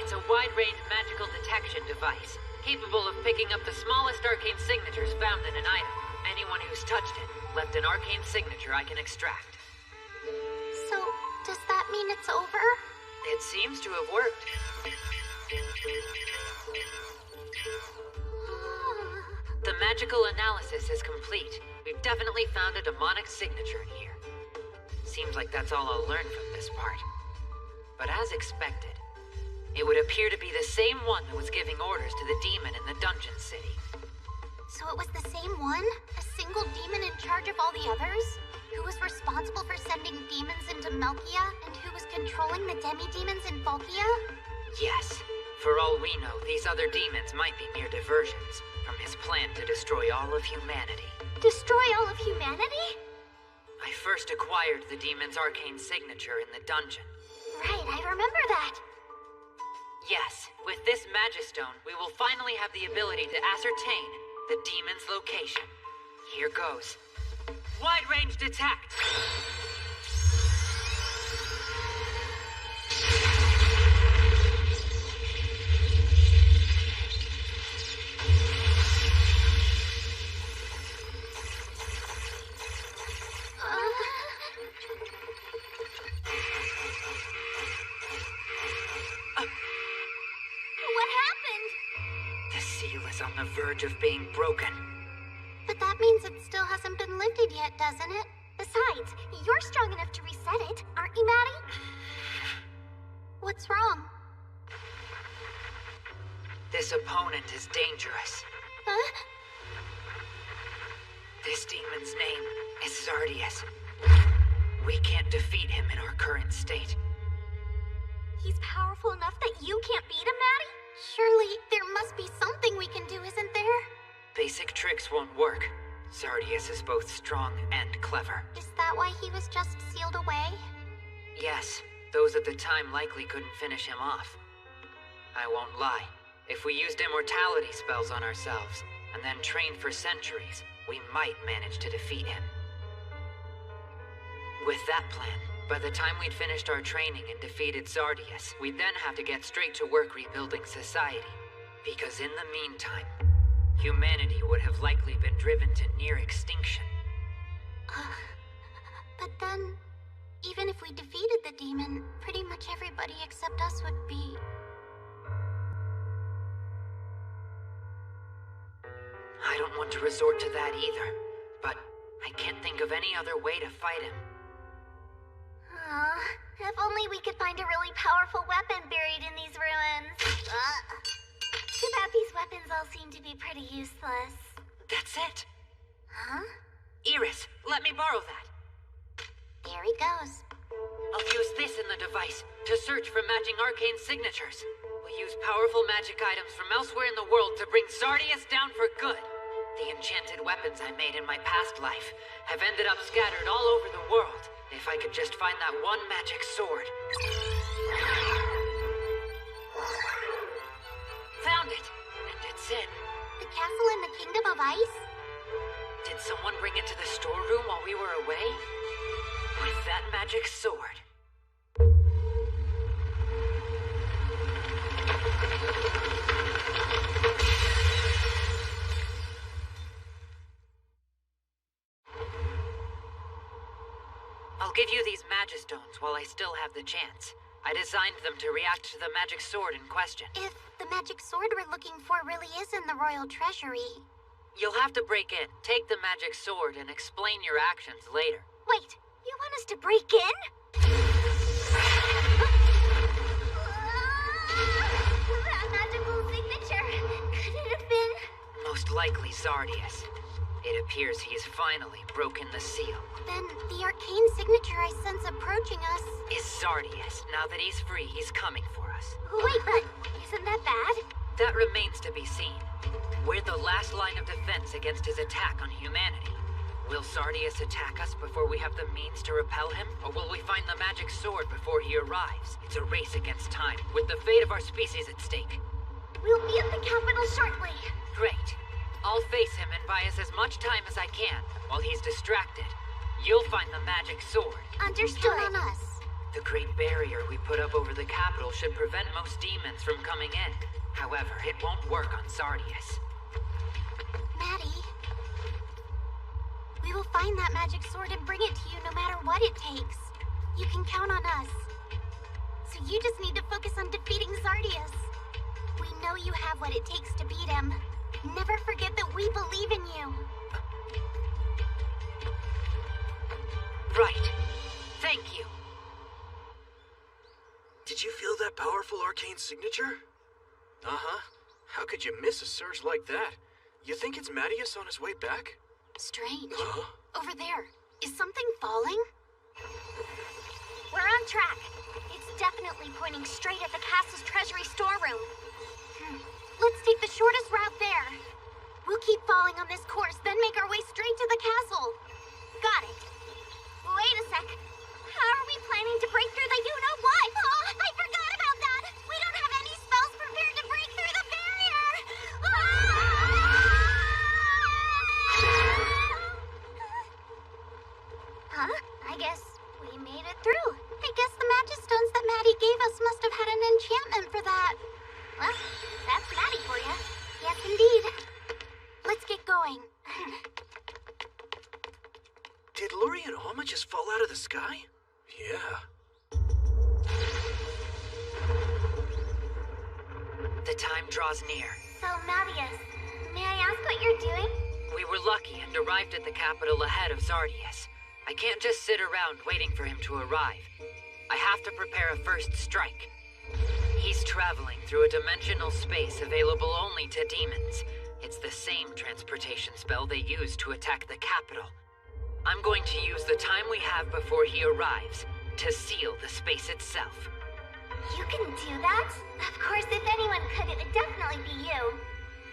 It's a wide-range magical detection device, capable of picking up the smallest arcane signatures found in an item. Anyone who's touched it left an arcane signature I can extract. So, does that mean it's over? It seems to have worked. The magical analysis is complete. We've definitely found a demonic signature in here. Seems like that's all I'll learn from this part. But as expected, it would appear to be the same one that was giving orders to the demon in the dungeon city. So it was the same one? A single demon in charge of all the others? Who was responsible for sending demons into Melkia, and who was controlling the demi-demons in Folkia? Yes. For all we know, these other demons might be mere diversions from his plan to destroy all of humanity. Destroy all of humanity? I first acquired the demon's arcane signature in the dungeon. Right, I remember that. Yes, with this Magistone, we will finally have the ability to ascertain the demon's location. Here goes. Wide range detect! What happened? The seal is on the verge of being broken. But that means it still hasn't been lifted yet, doesn't it? Besides, you're strong enough to reset it, aren't you, Maddie? What's wrong? This opponent is dangerous. Huh? This demon's name is Zardius. We can't defeat him in our current state. He's powerful enough that you can't beat him, Maddie? Surely there must be something we can do, isn't there? Basic tricks won't work. Zardius is both strong and clever. Is that why he was just sealed away? Yes. those at the time likely couldn't finish him off. I won't lie. If we used immortality spells on ourselves, and then trained for centuries, we might manage to defeat him. With that plan, by the time we'd finished our training and defeated Zardius, we'd then have to get straight to work rebuilding society. Because in the meantime, humanity would have likely been driven to near extinction. But then, even if we defeated the demon, pretty much everybody except us would be... I don't want to resort to that either, but I can't think of any other way to fight him. If only we could find a really powerful weapon buried in these ruins. Too bad these weapons all seem to be pretty useless. That's it. Huh? Iris, let me borrow that. Here he goes. I'll use this in the device to search for matching arcane signatures. We'll use powerful magic items from elsewhere in the world to bring Zardius down for good. The enchanted weapons I made in my past life have ended up scattered all over the world. If I could just find that one magic sword. Found it, and it's in. The castle in the Kingdom of Ice? Did someone bring it to the storeroom while we were away? With that magic sword. I'll give you these Magistones while I still have the chance. I designed them to react to the magic sword in question. If the magic sword we're looking for really is in the royal treasury... You'll have to break in, take the magic sword, and explain your actions later. Wait, you want us to break in? That magical signature, could it have been? Most likely Zardius. It appears he's finally broken the seal. Then the arcane signature I sense approaching us... is Zardius. Now that he's free, he's coming for us. Wait, but isn't that bad? That remains to be seen. We're the last line of defense against his attack on humanity. Will Zardius attack us before we have the means to repel him? Or will we find the magic sword before he arrives? It's a race against time, with the fate of our species at stake. We'll be at the capital shortly. Great. I'll face him and buy us as much time as I can, while he's distracted. You'll find the magic sword. Understood. Count on us. The great barrier we put up over the capital should prevent most demons from coming in. However, it won't work on Zardius. Maddie, we will find that magic sword and bring it to you no matter what it takes. You can count on us. So you just need to focus on defeating Zardius. We know you have what it takes to beat him. Never forget that we believe in you. Right. Thank you. Did you feel that powerful arcane signature? Uh-huh. How could you miss a surge like that? You think it's Mattias on his way back? Strange. Over there. Is something falling? We're on track. It's definitely pointing straight at the castle's treasury storeroom. Let's take the shortest route there. We'll keep following on this course, then make our way straight to the castle. Got it. Wait a sec. How are we planning to break through the you-know-what? Oh, I forgot about that. We don't have any spells prepared to break through the barrier. Huh? I guess we made it through. I guess the Magistones that Maddie gave us must have had an enchantment for that. Well, that's Maddie for you. Yes, indeed. Let's get going. Did Luri and Alma just fall out of the sky? Yeah. The time draws near. So, Mattias, may I ask what you're doing? We were lucky and arrived at the capital ahead of Zardius. I can't just sit around waiting for him to arrive. I have to prepare a first strike. He's traveling through a dimensional space available only to demons. It's the same transportation spell they use to attack the capital. I'm going to use the time we have before he arrives to seal the space itself. You can do that? Of course, if anyone could, it would definitely be you.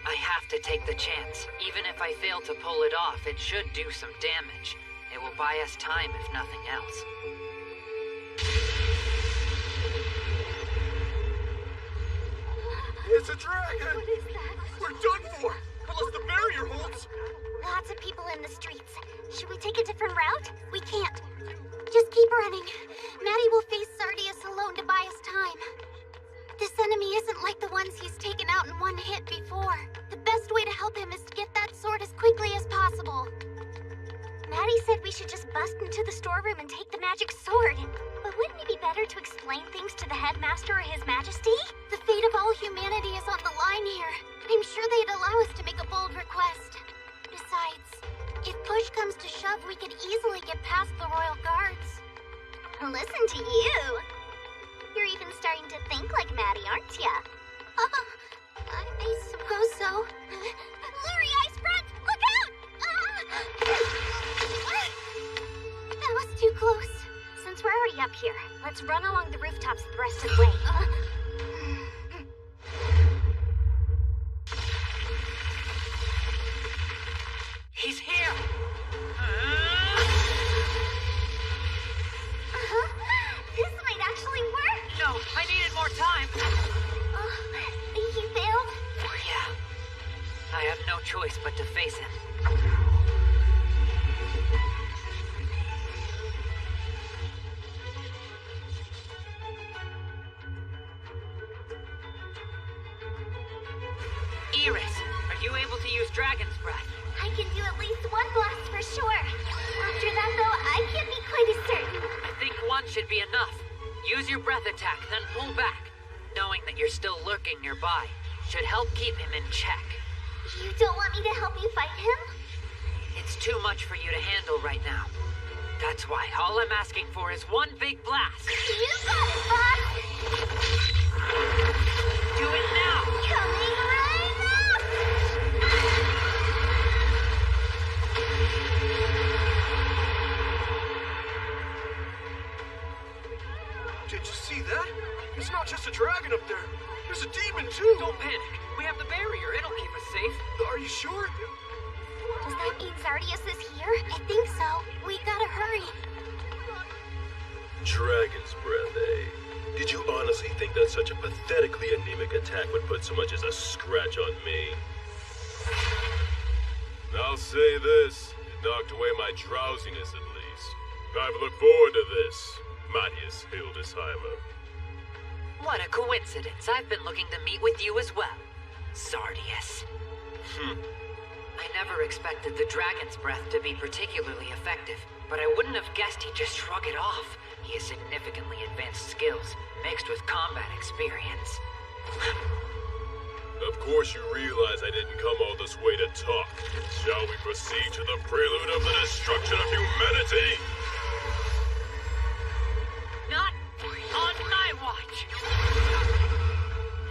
I have to take the chance. Even if I fail to pull it off, it should do some damage. It will buy us time, if nothing else. It's a dragon! What is that? We're done for! Unless the barrier holds! Lots of people in the streets. Should we take a different route? We can't. Just keep running. Maddie will face Sardius alone to buy us time. This enemy isn't like the ones he's taken out in one hit before. The best way to help him is to get that sword as quickly as possible. Maddie said we should just bust into the storeroom and take the magic sword. But wouldn't it be better to explain things to the headmaster or his majesty? The fate of all humanity is on the line here. I'm sure they'd allow us to make a bold request. Besides, if push comes to shove, we could easily get past the royal guards. Listen to you. You're even starting to think like Maddie, aren't ya? I suppose so. Lurie, Ice Front! Look out! That was too close. Since we're already up here, let's run along the rooftops the rest of the way. He's here! This might actually work! No, I needed more time! He failed? Yeah. I have no choice but to face him. Iris, are you able to use Dragon's Breath? I can do at least one blast for sure. After that, though, I can't be quite as certain. I think one should be enough. Use your breath attack, then pull back. Knowing that you're still lurking nearby should help keep him in check. You don't want me to help you fight him? It's too much for you to handle right now. That's why all I'm asking for is one big blast. You got it, boss! Do it now! Coming right up! Did you see that? It's not just a dragon up there. There's a demon, too. Don't panic. We have the barrier. It'll keep us safe. Are you sure? Does that mean Sardius is here? I think so. We gotta hurry. Dragon's Breath, eh? Did you honestly think that such a pathetically anemic attack would put so much as a scratch on me? I'll say this, it knocked away my drowsiness at least. I've looked forward to this, Matthias Hildesheimer. What a coincidence. I've been looking to meet with you as well, Sardius. I never expected the Dragon's Breath to be particularly effective, but I wouldn't have guessed he'd just shrug it off. He has significantly advanced skills, mixed with combat experience. Of course you realize I didn't come all this way to talk. Shall we proceed to the prelude of the destruction of humanity? Not on my watch!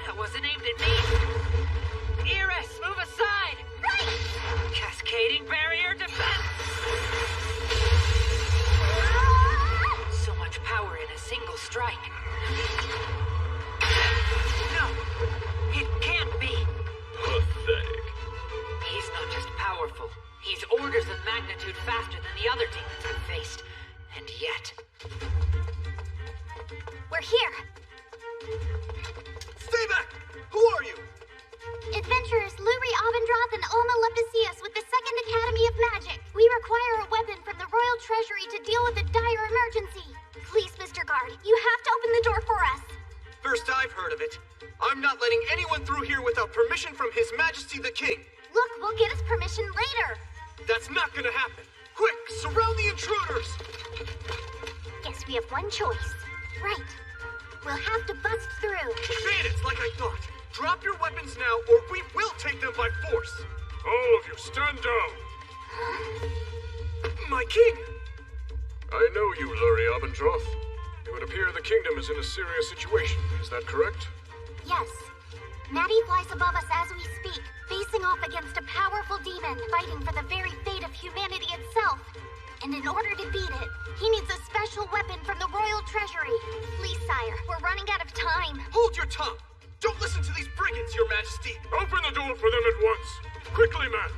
That wasn't aimed at me. Iris, move aside! Right! Cascading barrier defense! So much power in a single strike. No, it can't be. Pathetic. He's not just powerful. He's orders of magnitude faster than the other demons I've faced. And yet... We're here. Stay back! Who are you? Adventurers Lurie Abendroth and Alma Lepisius with the Second Academy of Magic. We require a weapon from the Royal Treasury to deal with a dire emergency. Please, Mr. Guard, you have to open the door for us. First I've heard of it. I'm not letting anyone through here without permission from His Majesty the King. Look, we'll get his permission later. That's not gonna happen. Quick, surround the intruders! Guess we have one choice. Right. We'll have to bust through. Bandits, like I thought. Drop your weapons now, or we will take them by force. All of you, stand down! My king! I know you, Lurie Abendroth. It would appear the kingdom is in a serious situation. Is that correct? Yes. Maddie flies above us as we speak, facing off against a powerful demon, fighting for the very fate of humanity itself. And in order to beat it, he needs a special weapon from the Royal Treasury. Please, sire, we're running out of time. Hold your tongue! Don't listen to these brigands, Your Majesty! Open the door for them at once! Quickly, man!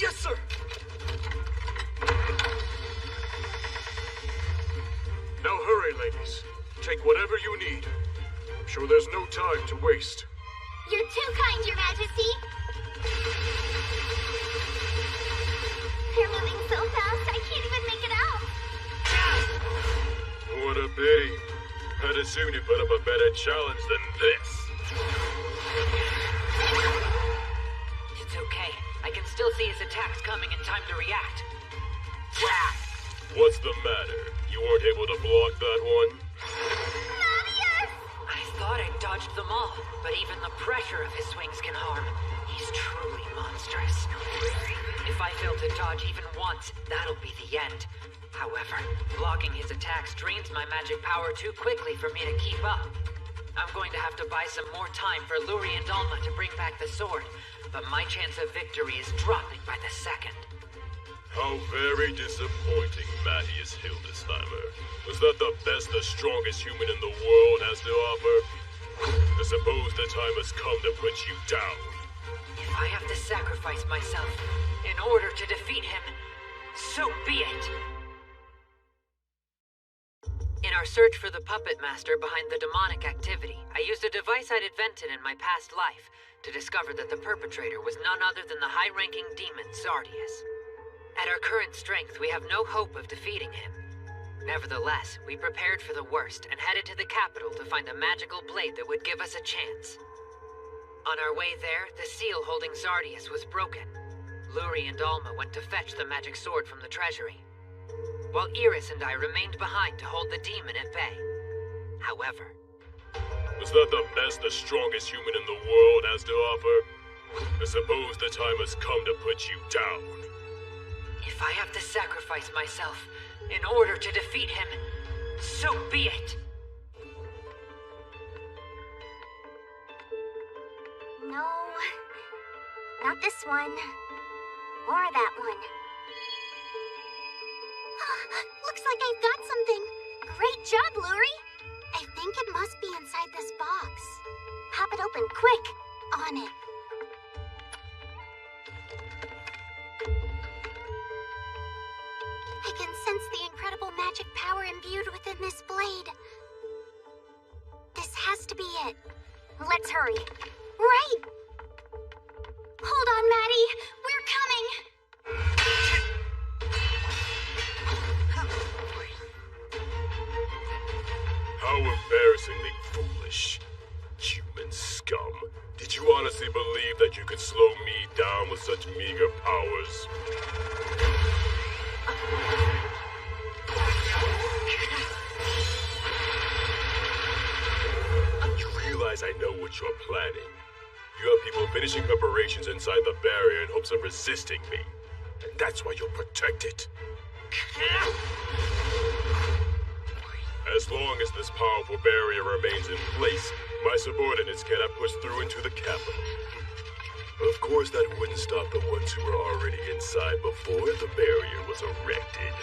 Yes, sir! Now hurry, ladies. Take whatever you need. I'm sure there's no time to waste. You're too kind, Your Majesty. They're moving so fast, I can't even make it out. What a pity. I'd assume you put up a better challenge than this. It's okay. I can still see his attacks coming in time to react. What's the matter? You weren't able to block that one? I thought I dodged them all, but even the pressure of his swings can harm. He's truly monstrous. If I fail to dodge even once, that'll be the end. However, blocking his attacks drains my magic power too quickly for me to keep up. I'm going to have to buy some more time for Luri and Alma to bring back the sword, but my chance of victory is dropping by the second. How very disappointing, Matthias Hildesheimer. Was that the best the strongest human in the world has to offer? I suppose the time has come to put you down. If I have to sacrifice myself in order to defeat him, so be it! In our search for the puppet master behind the demonic activity, I used a device I'd invented in my past life to discover that the perpetrator was none other than the high-ranking demon Sardius. At our current strength, we have no hope of defeating him. Nevertheless, we prepared for the worst and headed to the capital to find a magical blade that would give us a chance. On our way there, the seal holding Sardius was broken. Luri and Alma went to fetch the magic sword from the treasury, while Iris and I remained behind to hold the demon at bay. However... Was that the best the strongest human in the world has to offer? I suppose the time has come to put you down. If I have to sacrifice myself in order to defeat him, so be it! No, not this one. Or that one. Looks like I've got something. Great job, Luri. I think it must be inside this box. Pop it open, quick. On it. I can sense the incredible magic power imbued within this blade. This has to be it. Let's hurry. Right! Hold on, Maddie. We're coming. How embarrassingly foolish. Human scum. Did you honestly believe that you could slow me down with such meager powers? You realize I know what you're planning. You have people finishing preparations inside the barrier in hopes of resisting me. And that's why you'll protect it. As long as this powerful barrier remains in place, my subordinates cannot push through into the capital. Of course, that wouldn't stop the ones who were already inside before the barrier was erected.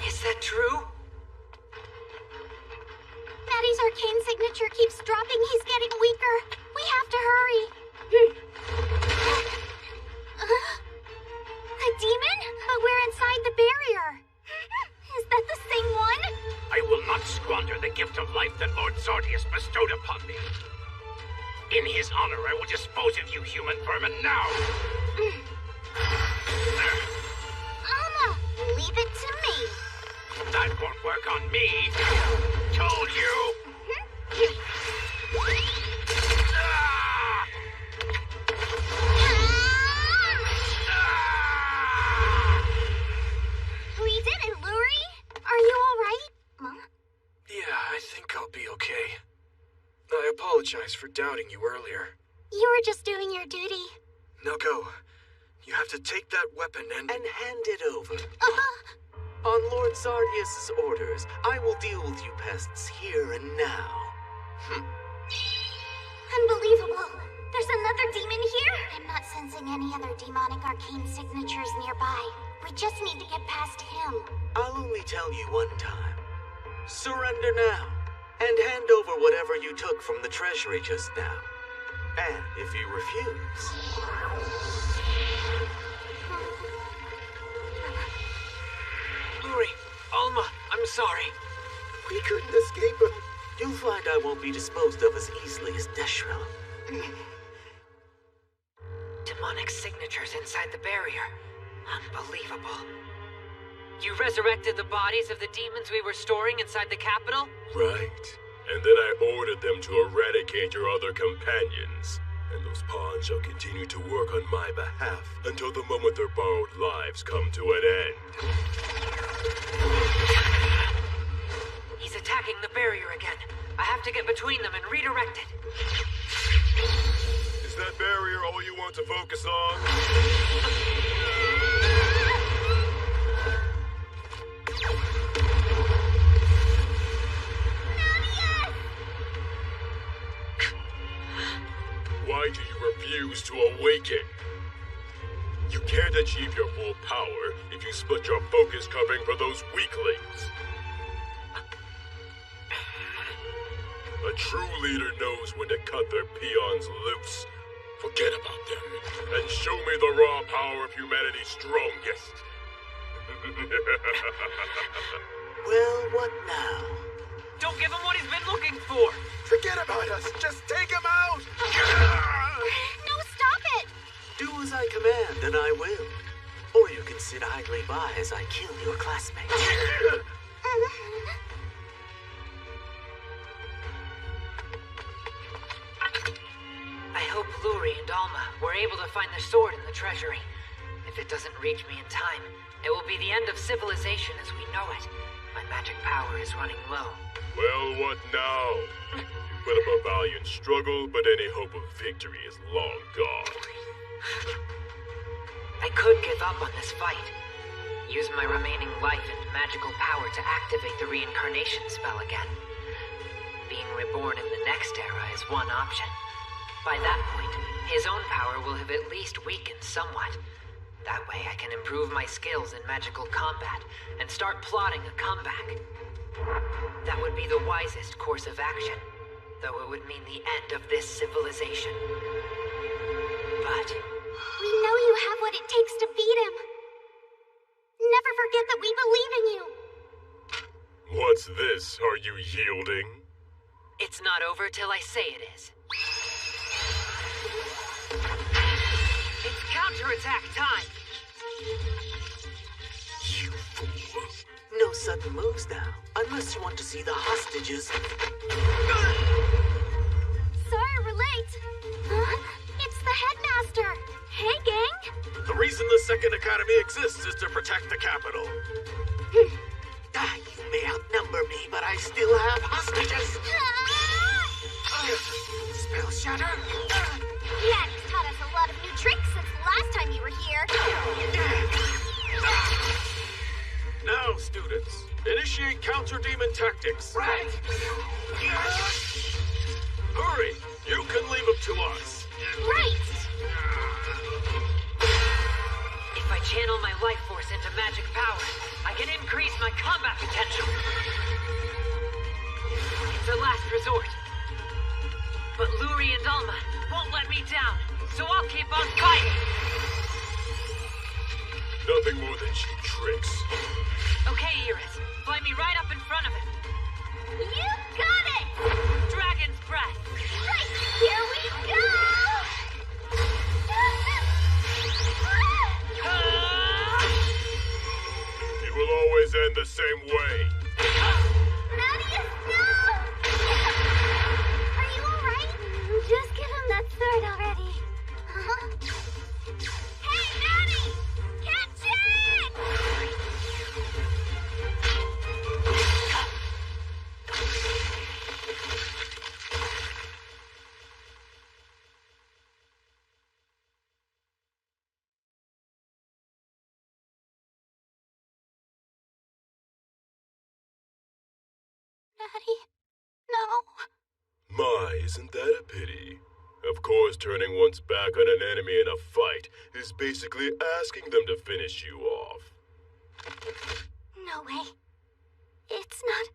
Is that true? Maddie's arcane signature keeps dropping. He's getting weaker. We have to hurry. A demon? But we're inside the barrier. Is that the same one? I will not squander the gift of life that Lord Sardius bestowed upon me. In his honor, I will dispose of you human vermin now. Alma, leave it to me. That won't work on me. Told you. We did it, Luri. Are you all right, Mom? Yeah, I think I'll be okay. I apologize for doubting you earlier. You were just doing your duty. Now go. You have to take that weapon and hand it over. On Lord Sardius' orders, I will deal with you pests here and now. Unbelievable. There's another demon here? I'm not sensing any other demonic arcane signatures nearby. We just need to get past him. I'll only tell you one time. Surrender now, and hand over whatever you took from the treasury just now. And if you refuse... Luri, Alma, I'm sorry. We couldn't escape her. You'll find I won't be disposed of as easily as Deshrill. Demonic signatures inside the barrier. Unbelievable. You resurrected the bodies of the demons we were storing inside the capital? Right. And then I ordered them to eradicate your other companions. And those pawns shall continue to work on my behalf until the moment their borrowed lives come to an end. He's attacking the barrier again. I have to get between them and redirect it. Is that barrier all you want to focus on? Why do you refuse to awaken? You can't achieve your full power if you split your focus covering for those weaklings. A true leader knows when to cut their peons loose. Forget about them, and show me the raw power of humanity's strongest. Well, what now? Don't give him what he's been looking for! Forget about us! Just take him out! No, stop it! Do as I command, and I will. Or you can sit idly by as I kill your classmates. I hope Luri and Alma were able to find the sword in the treasury. If it doesn't reach me in time, it will be the end of civilization as we know it. My magic power is running low. Well, what now? You put up a valiant struggle, but any hope of victory is long gone. I could give up on this fight. Use my remaining life and magical power to activate the reincarnation spell again. Being reborn in the next era is one option. By that point, his own power will have at least weakened somewhat. That way I can improve my skills in magical combat and start plotting a comeback. That would be the wisest course of action, though it would mean the end of this civilization. But we know you have what it takes to beat him. Never forget that we believe in you. What's this? Are you yielding? it's not over till I say it is. It's counterattack time! You fool. No sudden moves now, unless you want to see the hostages. Sorry we're late. It's the headmaster. Hey, gang. The reason the Second Academy exists is to protect the capital. You may outnumber me, but I still have hostages. Spell shatter. Maddie's taught us a lot of new tricks since the last time you were here. Now, students, initiate counter-demon tactics. Right. Hurry! You can leave them to us. Right. If I channel my life force into magic power, I can increase my combat potential. It's a last resort. But Luri and Alma won't let me down, so I'll keep on fighting. Nothing more than cheap tricks. Okay, Iris. Fly me right up in front of it. You got it! Dragon's breath. Right, here we go! It will always end the same way. Nadia, no! Are you alright? Just give him that sword already. Hey, Maddie! Catch it! Maddie, no. My, isn't that a pity? Of course, turning one's back on an enemy in a fight is basically asking them to finish you off. No way. It's not.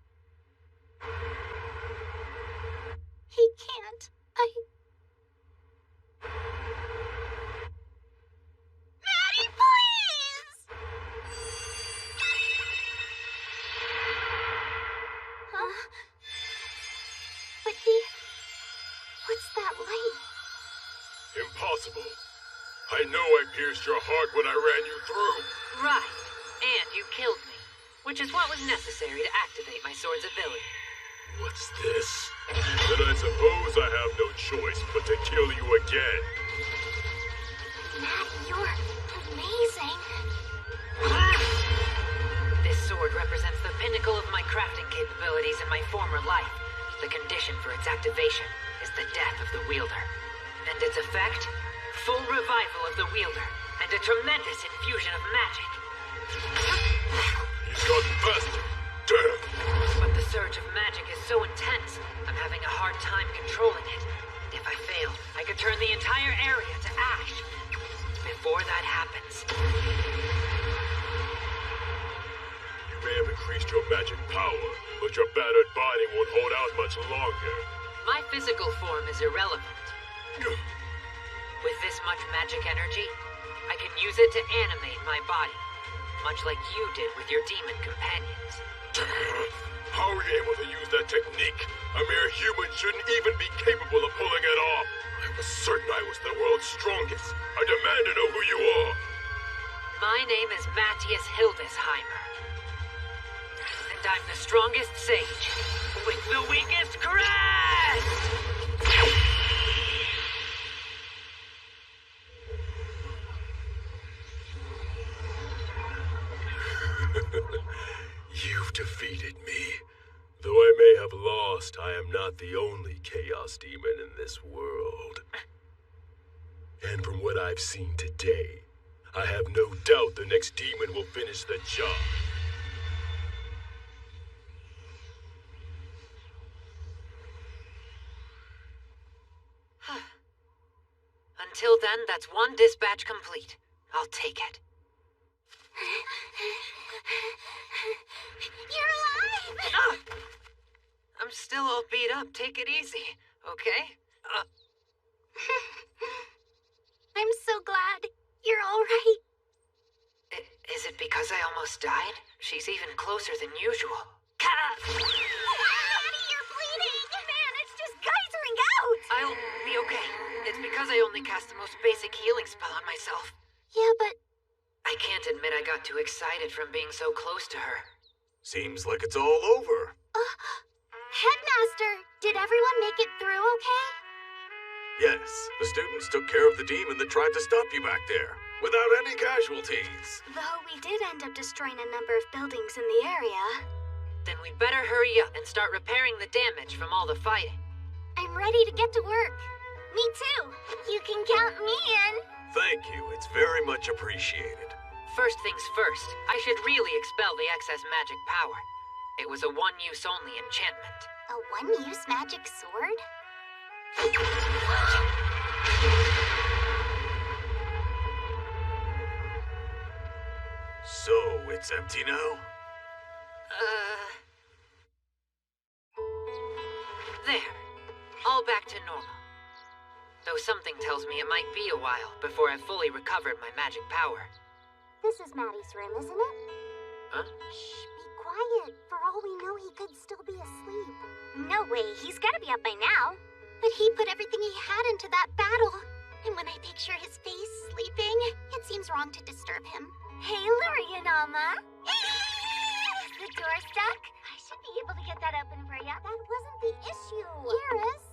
He can't. Maddie, please! possible. I know I pierced your heart when I ran you through. Right. And you killed me, which is what was necessary to activate my sword's ability. What's this? Then I suppose I have no choice but to kill you again. Matt, you're amazing. This sword represents the pinnacle of my crafting capabilities in my former life. The condition for its activation is the death of the wielder. And its effect? Full revival of the wielder, and a tremendous infusion of magic. He's gotten faster. Damn! But the surge of magic is so intense, I'm having a hard time controlling it. And if I fail, I could turn the entire area to ash. Before that happens... You may have increased your magic power, but your battered body won't hold out much longer. My physical form is irrelevant. With this much magic energy, I can use it to animate my body, much like you did with your demon companions. How are you able to use that technique? A mere human shouldn't even be capable of pulling it off. I was certain I was the world's strongest. I demand to know who you are. My name is Matthias Hildesheimer. And I'm the strongest sage, with the weakest crest! You've defeated me. Though I may have lost, I am not the only Chaos Demon in this world. And from what I've seen today, I have no doubt the next demon will finish the job. Until then, that's one dispatch complete. I'll take it. You're alive! I'm still all beat up. Take it easy, okay? I'm so glad you're all right. Is it because I almost died? She's even closer than usual. Maddie, you're bleeding! Man, it's just geysering out! I'll be okay. It's because I only cast the most basic healing spell on myself. Yeah, but... I can't admit I got too excited from being so close to her. Seems like it's all over. Headmaster, did everyone make it through okay? Yes, the students took care of the demon that tried to stop you back there, without any casualties. Though we did end up destroying a number of buildings in the area. Then we'd better hurry up and start repairing the damage from all the fighting. I'm ready to get to work. Me too. You can count me in. Thank you, it's very much appreciated. First things first, I should really expel the excess magic power. It was a one-use only enchantment. A one-use magic sword? So, it's empty now? There. All back to normal. Though something tells me it might be a while before I've fully recovered my magic power. This is Maddie's room, isn't it? Huh? Shh, be quiet. For all we know, he could still be asleep. No way, he's gotta be up by now. But he put everything he had into that battle. And when I picture his face sleeping, it seems wrong to disturb him. Hey, Lurianama. Is the door stuck? I should be able to get that open for you. That wasn't the issue. Iris.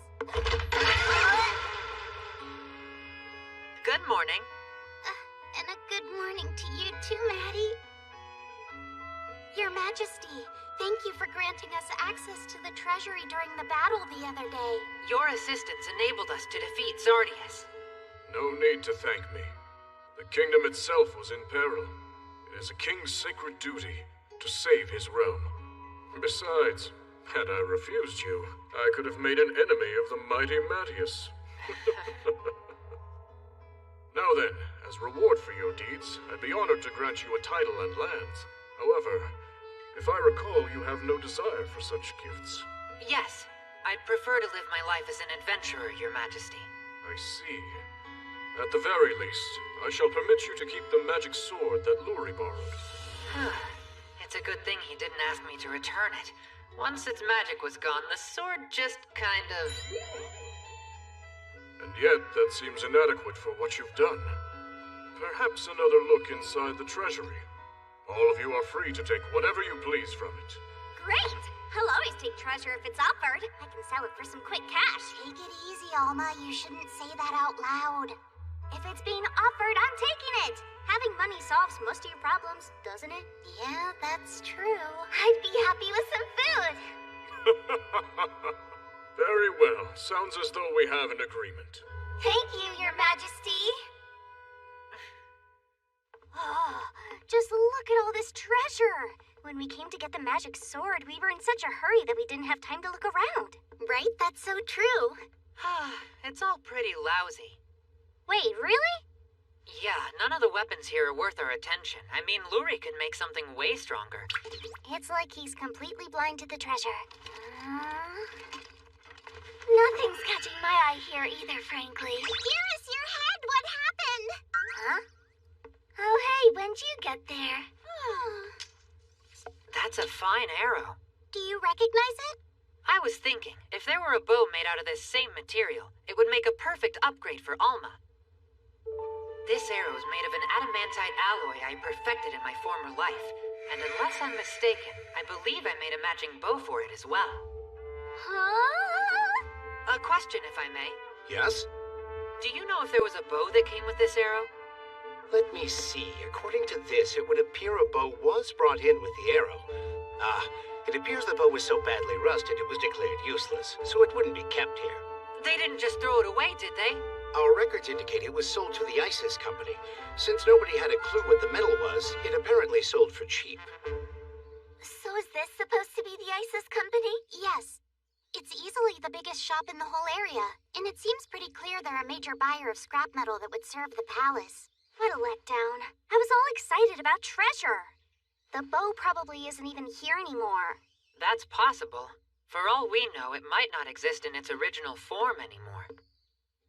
Good morning. And a good morning to you too, Maddie. Your Majesty, thank you for granting us access to the treasury during the battle the other day. Your assistance enabled us to defeat Zardius. No need to thank me. The kingdom itself was in peril. It is a king's sacred duty to save his realm. Besides, had I refused you, I could have made an enemy of the mighty Matthias. Now then, as reward for your deeds, I'd be honored to grant you a title and lands. However, if I recall, you have no desire for such gifts. Yes, I'd prefer to live my life as an adventurer, Your Majesty. I see. At the very least, I shall permit you to keep the magic sword that Luri borrowed. It's a good thing he didn't ask me to return it. Once its magic was gone, the sword just kind of... And And yet, that seems inadequate for what you've done. Perhaps another look inside the treasury. All of you are free to take whatever you please from it. Great! I'll always take treasure if it's offered. I can sell it for some quick cash. Take it easy, Alma. You shouldn't say that out loud. If it's being offered, I'm taking it. Having money solves most of your problems, doesn't it? Yeah, that's true. I'd be happy with some food. Very well. Sounds as though we have an agreement. Thank you, Your Majesty. Oh, just look at all this treasure. When we came to get the magic sword, we were in such a hurry that we didn't have time to look around. Right? That's so true. It's all pretty lousy. Wait, really? Yeah, none of the weapons here are worth our attention. I mean, Luri could make something way stronger. It's like he's completely blind to the treasure. Nothing's catching my eye here either, frankly. Iris, your head! What happened? Huh? Oh, hey, when'd you get there? That's a fine arrow. Do you recognize it? I was thinking, if there were a bow made out of this same material, it would make a perfect upgrade for Alma. This arrow is made of an adamantite alloy I perfected in my former life, and unless I'm mistaken, I believe I made a matching bow for it as well. Huh? A question, if I may. Yes? Do you know if there was a bow that came with this arrow? Let me see. According to this, it would appear a bow was brought in with the arrow. It appears the bow was so badly rusted it was declared useless, so it wouldn't be kept here. They didn't just throw it away, did they? Our records indicate it was sold to the ISIS company. Since nobody had a clue what the metal was, it apparently sold for cheap. So is this supposed to be the ISIS company? Yes. It's easily the biggest shop in the whole area, and it seems pretty clear they're a major buyer of scrap metal that would serve the palace. What a letdown. I was all excited about treasure. The bow probably isn't even here anymore. That's possible. For all we know, it might not exist in its original form anymore.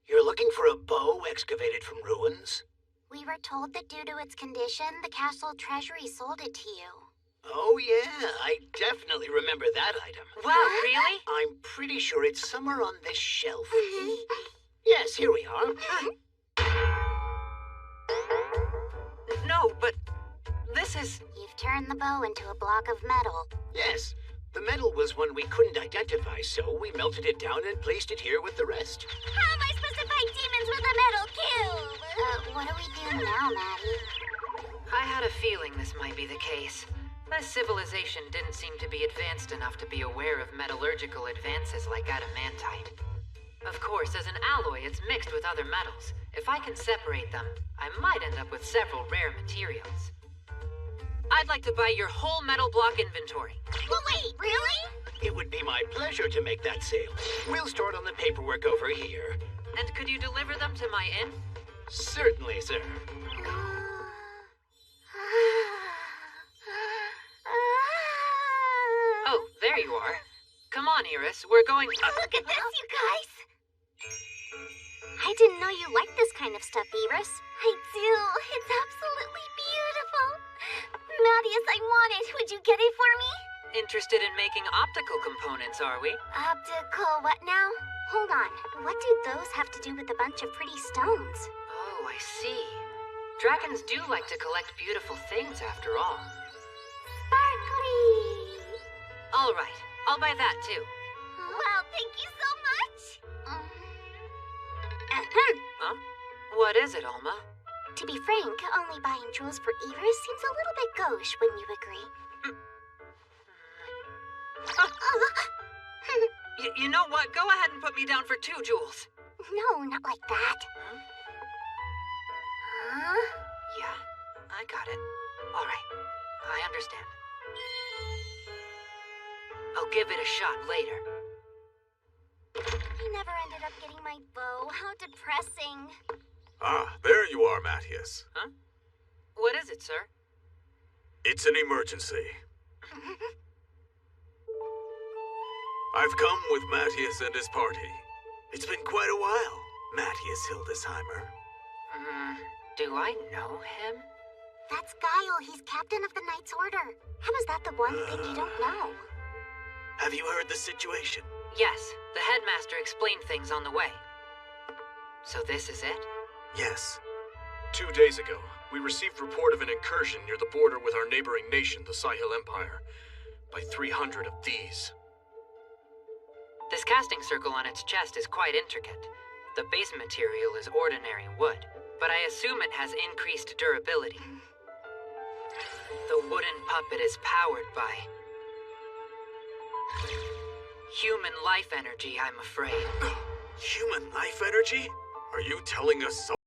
You're looking for a bow excavated from ruins? We were told that due to its condition, the castle treasury sold it to you. Oh yeah, I definitely remember that item. Wow, really? I'm pretty sure it's somewhere on this shelf. Yes, here we are. No, but this is... You've turned the bow into a block of metal. Yes. The metal was one we couldn't identify, so we melted it down and placed it here with the rest. How am I supposed to fight demons with a metal cube? What do we do now, Maddie? I had a feeling this might be the case. This civilization didn't seem to be advanced enough to be aware of metallurgical advances like adamantite. Of course, as an alloy, it's mixed with other metals. If I can separate them, I might end up with several rare materials. I'd like to buy your whole metal block inventory. Well, wait, really? It would be my pleasure to make that sale. We'll start on the paperwork over here. And could you deliver them to my inn? Certainly, sir. Oh, there you are. Come on, Iris. We're going... Look at this, you guys! I didn't know you liked this kind of stuff, Iris. I do. It's absolutely beautiful. Maddie, I want it. Would you get it for me? Interested in making optical components, are we? Optical what now? Hold on. What do those have to do with a bunch of pretty stones? Oh, I see. Dragons do like to collect beautiful things, after all. Sparkly! All right. I'll buy that, too. Wow, thank you so much! Huh? What is it, Alma? To be frank, only buying jewels for Iris seems a little bit gauche, wouldn't you agree? You know what? Go ahead and put me down for 2 jewels. No, not like that. Huh? Yeah, I got it. All right, I understand. I'll give it a shot later. I never ended up getting my bow. How depressing. Ah, there you are, Matthias. Huh? What is it, sir? It's an emergency. I've come with Matthias and his party. It's been quite a while, Matthias Hildesheimer. Do I know him? That's Guile. He's captain of the Knight's Order. How is that the one thing you don't know? Have you heard the situation? Yes, the headmaster explained things on the way. So this is it? Yes. 2 days ago, we received report of an incursion near the border with our neighboring nation, the Sahil Empire, by 300 of these. This casting circle on its chest is quite intricate. The base material is ordinary wood, but I assume it has increased durability. The wooden puppet is powered by human life energy, I'm afraid. Human life energy? Are you telling us so?